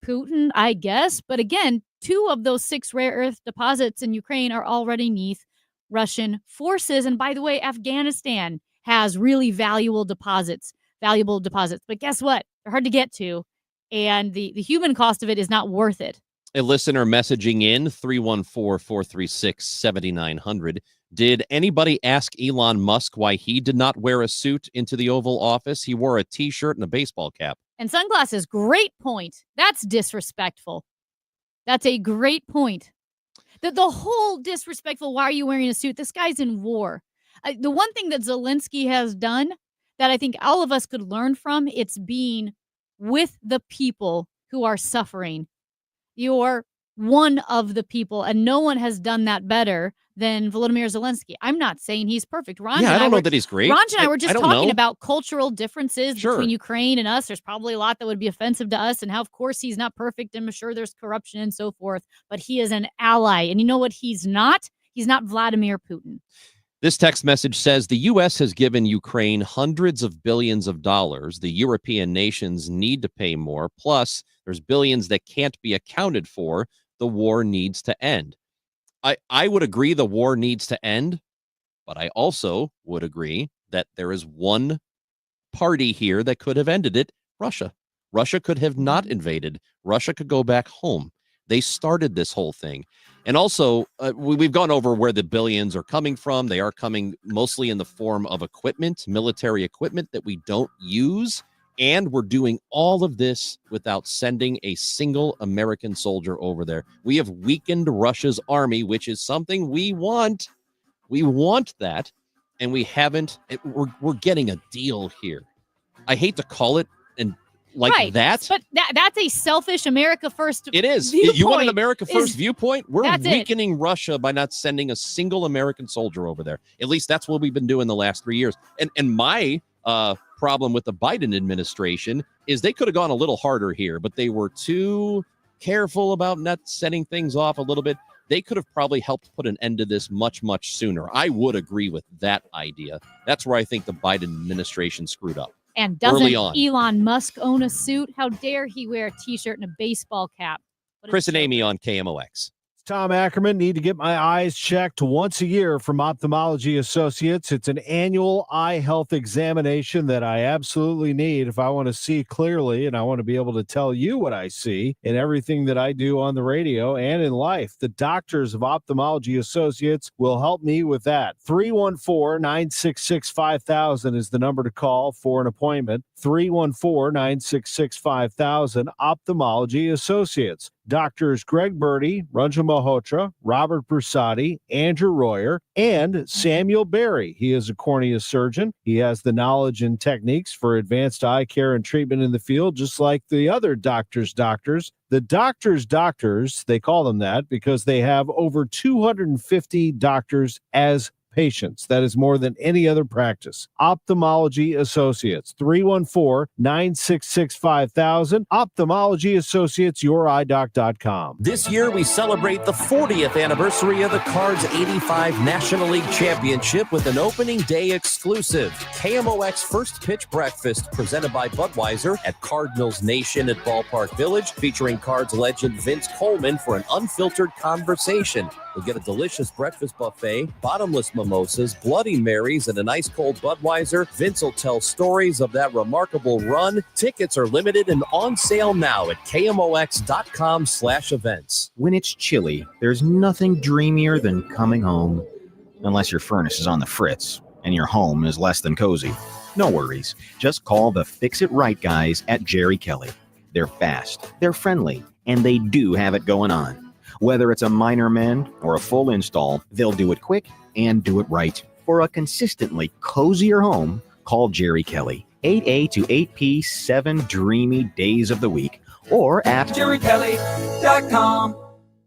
Putin, I guess. But again, 2 of those 6 rare earth deposits in Ukraine are already beneath Russian forces. And by the way, Afghanistan has really valuable deposits. But guess what? They're hard to get to. And the human cost of it is not worth it. A listener messaging in 314-436-7900. Did anybody ask Elon Musk why he did not wear a suit into the Oval Office? He wore a T-shirt and a baseball cap. And sunglasses, great point. That's disrespectful. That's a great point. The whole disrespectful, why are you wearing a suit? This guy's in war. The one thing that Zelensky has done that I think all of us could learn from, it's being with the people who are suffering. You're one of the people, and no one has done that better than Volodymyr Zelensky. I'm not saying he's perfect. Ron I don't know that he's great. Ron and I were just talking know. about cultural differences between Ukraine and us. There's probably a lot that would be offensive to us, and how, of course, he's not perfect, and I'm sure there's corruption and so forth, but he is an ally. And you know what he's not? He's not Vladimir Putin. This text message says the U.S. has given Ukraine hundreds of billions of dollars. The European nations need to pay more. Plus, there's billions that can't be accounted for. The war needs to end. I would agree the war needs to end, but I also would agree that there is one party here that could have ended it, Russia. Russia could have not invaded. Russia could go back home. They started this whole thing. And also, we've gone over where the billions are coming from. They are coming mostly in the form of equipment, military equipment that we don't use. And we're doing all of this without sending a single American soldier over there. We have weakened Russia's army, which is something we want. We want that. And we haven't. We're getting a deal here. I hate to call it like that. But that's a selfish America first It is. viewpoint. You want an America first viewpoint? We're That's it. weakening Russia by not sending a single American soldier over there. At least that's what we've been doing the last 3 years. And my problem with the Biden administration is they could have gone a little harder here, but they were too careful about not setting things off a little bit. They could have probably helped put an end to this much, much sooner. I would agree with that idea. That's where I think the Biden administration screwed up. And doesn't early on. Elon Musk own a suit? How dare he wear a T-shirt and a baseball cap? Chris and Amy on KMOX. Tom Ackerman. Need to get my eyes checked once a year from Ophthalmology Associates. It's an annual eye health examination that I absolutely need if I want to see clearly, and I want to be able to tell you what I see in everything that I do on the radio and in life. The doctors of Ophthalmology Associates will help me with that. 314-966-5000 is the number to call for an appointment. 314-966-5000, Ophthalmology Associates. Doctors Greg Birdie, Ranjan Malhotra, Robert Brusati, Andrew Royer, and Samuel Berry. He is a cornea surgeon. He has the knowledge and techniques for advanced eye care and treatment in the field, just like the other doctors. The doctors, they call them that because they have over 250 doctors as patients. That is more than any other practice. Ophthalmology Associates, 314-966-5000. Ophthalmology Associates, yourEyeDoc.com. This year, we celebrate the 40th anniversary of the Cards 85 National League Championship with an opening day exclusive. KMOX First Pitch Breakfast, presented by Budweiser at Cardinals Nation at Ballpark Village, featuring Cards legend Vince Coleman for an unfiltered conversation. You'll get a delicious breakfast buffet, bottomless mimosas, Bloody Marys, and an ice cold Budweiser. Vince will tell stories of that remarkable run. Tickets are limited and on sale now at KMOX.com/events. When it's chilly, there's nothing dreamier than coming home. Unless your furnace is on the fritz and your home is less than cozy. No worries. Just call the Fix It Right guys at Jerry Kelly. They're fast, they're friendly, and they do have it going on. Whether it's a minor mend or a full install, they'll do it quick and do it right. For a consistently cozier home, call Jerry Kelly. 8A to 8P, 7 dreamy days of the week. or at jerrykelly.com.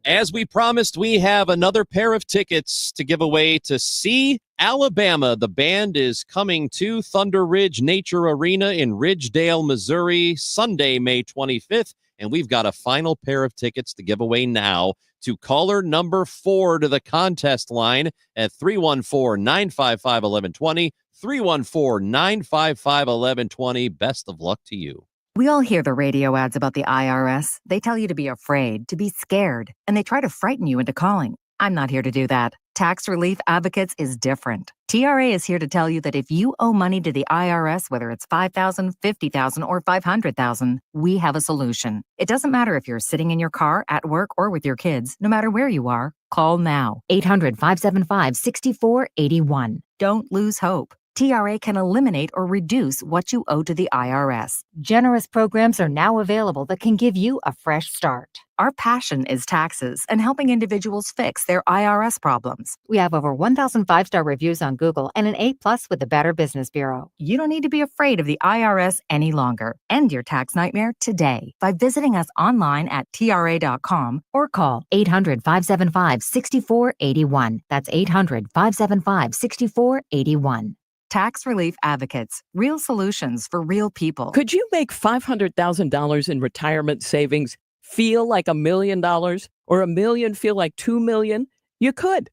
As we promised, we have another pair of tickets to give away to see Alabama. The band is coming to Thunder Ridge Nature Arena in Ridgedale, Missouri, Sunday, May 25th. And we've got a final pair of tickets to give away now to caller number 4 to the contest line at 314-955-1120, 314-955-1120. Best of luck to you. We all hear the radio ads about the IRS. They tell you to be afraid, to be scared, and they try to frighten you into calling. I'm not here to do that. Tax Relief Advocates is different. TRA is here to tell you that if you owe money to the IRS, whether it's $5,000, $50,000, or $500,000, we have a solution. It doesn't matter if you're sitting in your car, at work, or with your kids. No matter where you are, call now. 800-575-6481. Don't lose hope. TRA can eliminate or reduce what you owe to the IRS. Generous programs are now available that can give you a fresh start. Our passion is taxes and helping individuals fix their IRS problems. We have over 1,000 5-star reviews on Google and an A+ with the Better Business Bureau. You don't need to be afraid of the IRS any longer. End your tax nightmare today by visiting us online at TRA.com or call 800-575-6481. That's 800-575-6481. Tax Relief Advocates, real solutions for real people. Could you make $500,000 in retirement savings feel like $1 million or $1 million feel like $2 million? You could.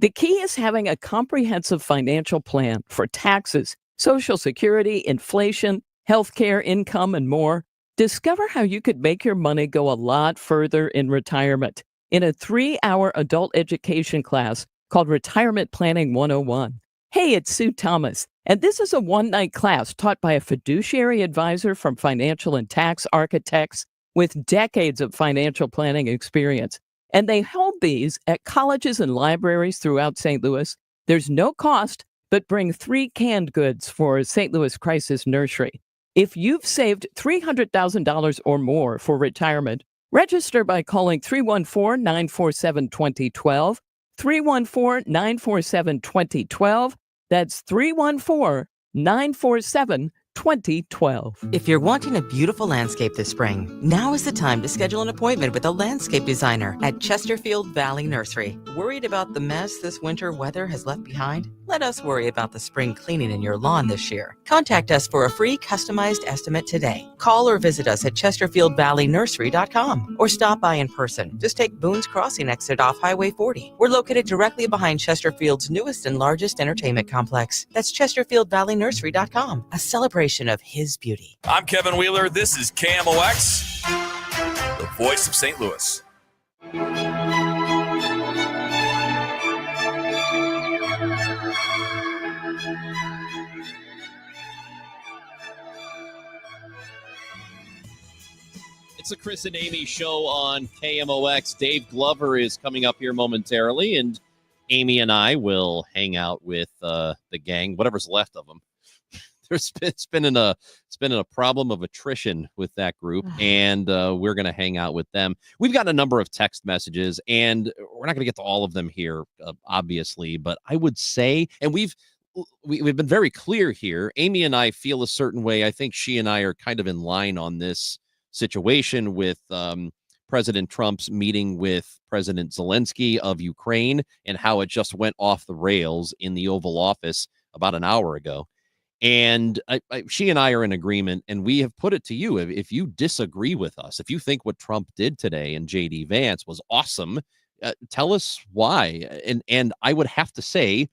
The key is having a comprehensive financial plan for taxes, Social Security, inflation, healthcare, income, and more. Discover how you could make your money go a lot further in retirement in a 3-hour adult education class called Retirement Planning 101. Hey, it's Sue Thomas, and this is a one-night class taught by a fiduciary advisor from Financial and Tax Architects with decades of financial planning experience. And they hold these at colleges and libraries throughout St. Louis. There's no cost, but bring 3 canned goods for St. Louis Crisis Nursery. If you've saved $300,000 or more for retirement, register by calling 314-947-2012, 314-947-2012. That's 314-947-2012. If you're wanting a beautiful landscape this spring, now is the time to schedule an appointment with a landscape designer at Chesterfield Valley Nursery. Worried about the mess this winter weather has left behind? Let us worry about the spring cleaning in your lawn this year. Contact us for a free customized estimate today. Call or visit us at ChesterfieldValleyNursery.com or stop by in person. Just take Boone's Crossing exit off Highway 40. We're located directly behind Chesterfield's newest and largest entertainment complex. That's ChesterfieldValleyNursery.com, a celebration of his beauty. I'm Kevin Wheeler. This is KMOX, the voice of St. Louis. It's a Chris and Amy show on KMOX. Dave Glover is coming up here momentarily, and Amy and I will hang out with the gang, whatever's left of them. It's been in a problem of attrition with that group, and we're going to hang out with them. We've got a number of text messages, and we're not going to get to all of them here, obviously. But I would say, and we've been very clear here. Amy and I feel a certain way. I think she and I are kind of in line on this situation with President Trump's meeting with President Zelensky of Ukraine and how it just went off the rails in the Oval Office about an hour ago. And she and I are in agreement, and we have put it to you. If you disagree with us, if you think what Trump did today and JD Vance was awesome, tell us why. And I would have to say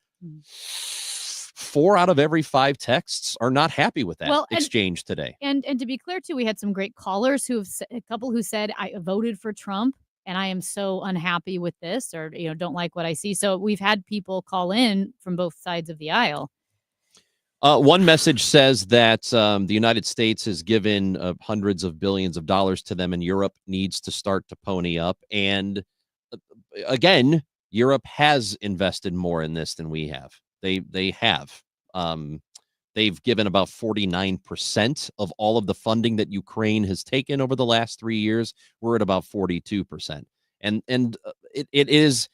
4 out of every 5 texts are not happy with that exchange today. And to be clear, too, we had some great callers a couple who said, I voted for Trump and I am so unhappy with this, or, don't like what I see. So we've had people call in from both sides of the aisle. One message says that the United States has given hundreds of billions of dollars to them, and Europe needs to start to pony up. And again, Europe has invested more in this than we have. They have. They've given about 49% of all of the funding that Ukraine has taken over the last 3 years. We're at about 42%. And it is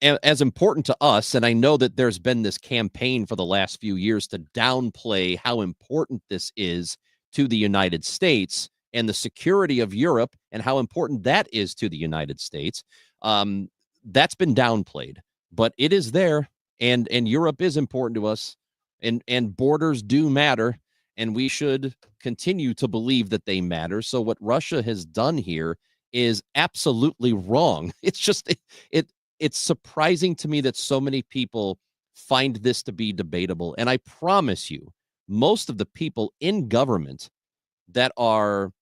as important to us, and I know that there's been this campaign for the last few years to downplay how important this is to the United States. and the security of Europe and how important that is to the United States. That's been downplayed, but it is there, and Europe is important to us, and borders do matter, and we should continue to believe that they matter. So what Russia has done here is absolutely wrong. It's just it's surprising to me that so many people find this to be debatable. And I promise you, most of the people in government that are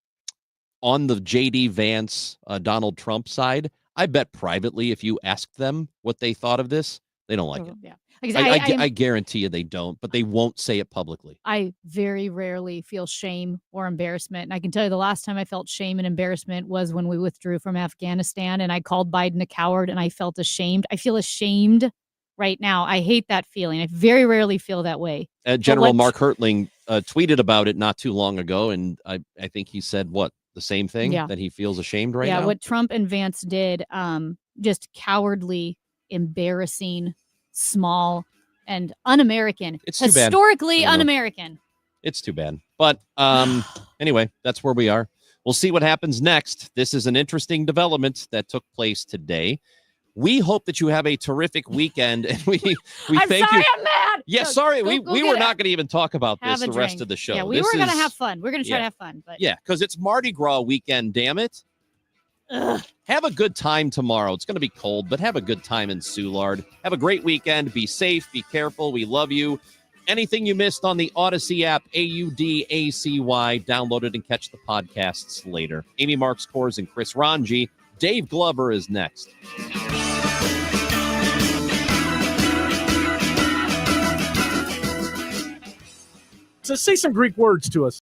on the J.D. Vance, Donald Trump side, I bet privately, if you ask them what they thought of this, they don't like it. Yeah. I guarantee you they don't, but they won't say it publicly. I very rarely feel shame or embarrassment. And I can tell you the last time I felt shame and embarrassment was when we withdrew from Afghanistan and I called Biden a coward and I felt ashamed. I feel ashamed right now. I hate that feeling. I very rarely feel that way. General Mark Hertling tweeted about it not too long ago, and I think he said the same thing, that he feels ashamed right now? Yeah, what Trump and Vance did, just cowardly, embarrassing, small, and un-American. It's too bad. Historically un-American. It's too bad. But anyway, that's where we are. We'll see what happens next. This is an interesting development that took place today. We hope that you have a terrific weekend, and we I'm thank sorry, you. I'm mad. Yeah, Go- sorry, go- we go we get were it. not going to even talk about Have this a the rest drink. of the show. Yeah, we This were going to is- have fun. We're going to try yeah. to have fun. But Yeah, because it's Mardi Gras weekend, damn it. Ugh. Have a good time tomorrow. It's going to be cold, but have a good time in Soulard. Have a great weekend. Be safe. Be careful. We love you. Anything you missed on the Odyssey app, AUDACY, download it and catch the podcasts later. Amy Marks Kors and Chris Ranji. Dave Glover is next. So say some Greek words to us.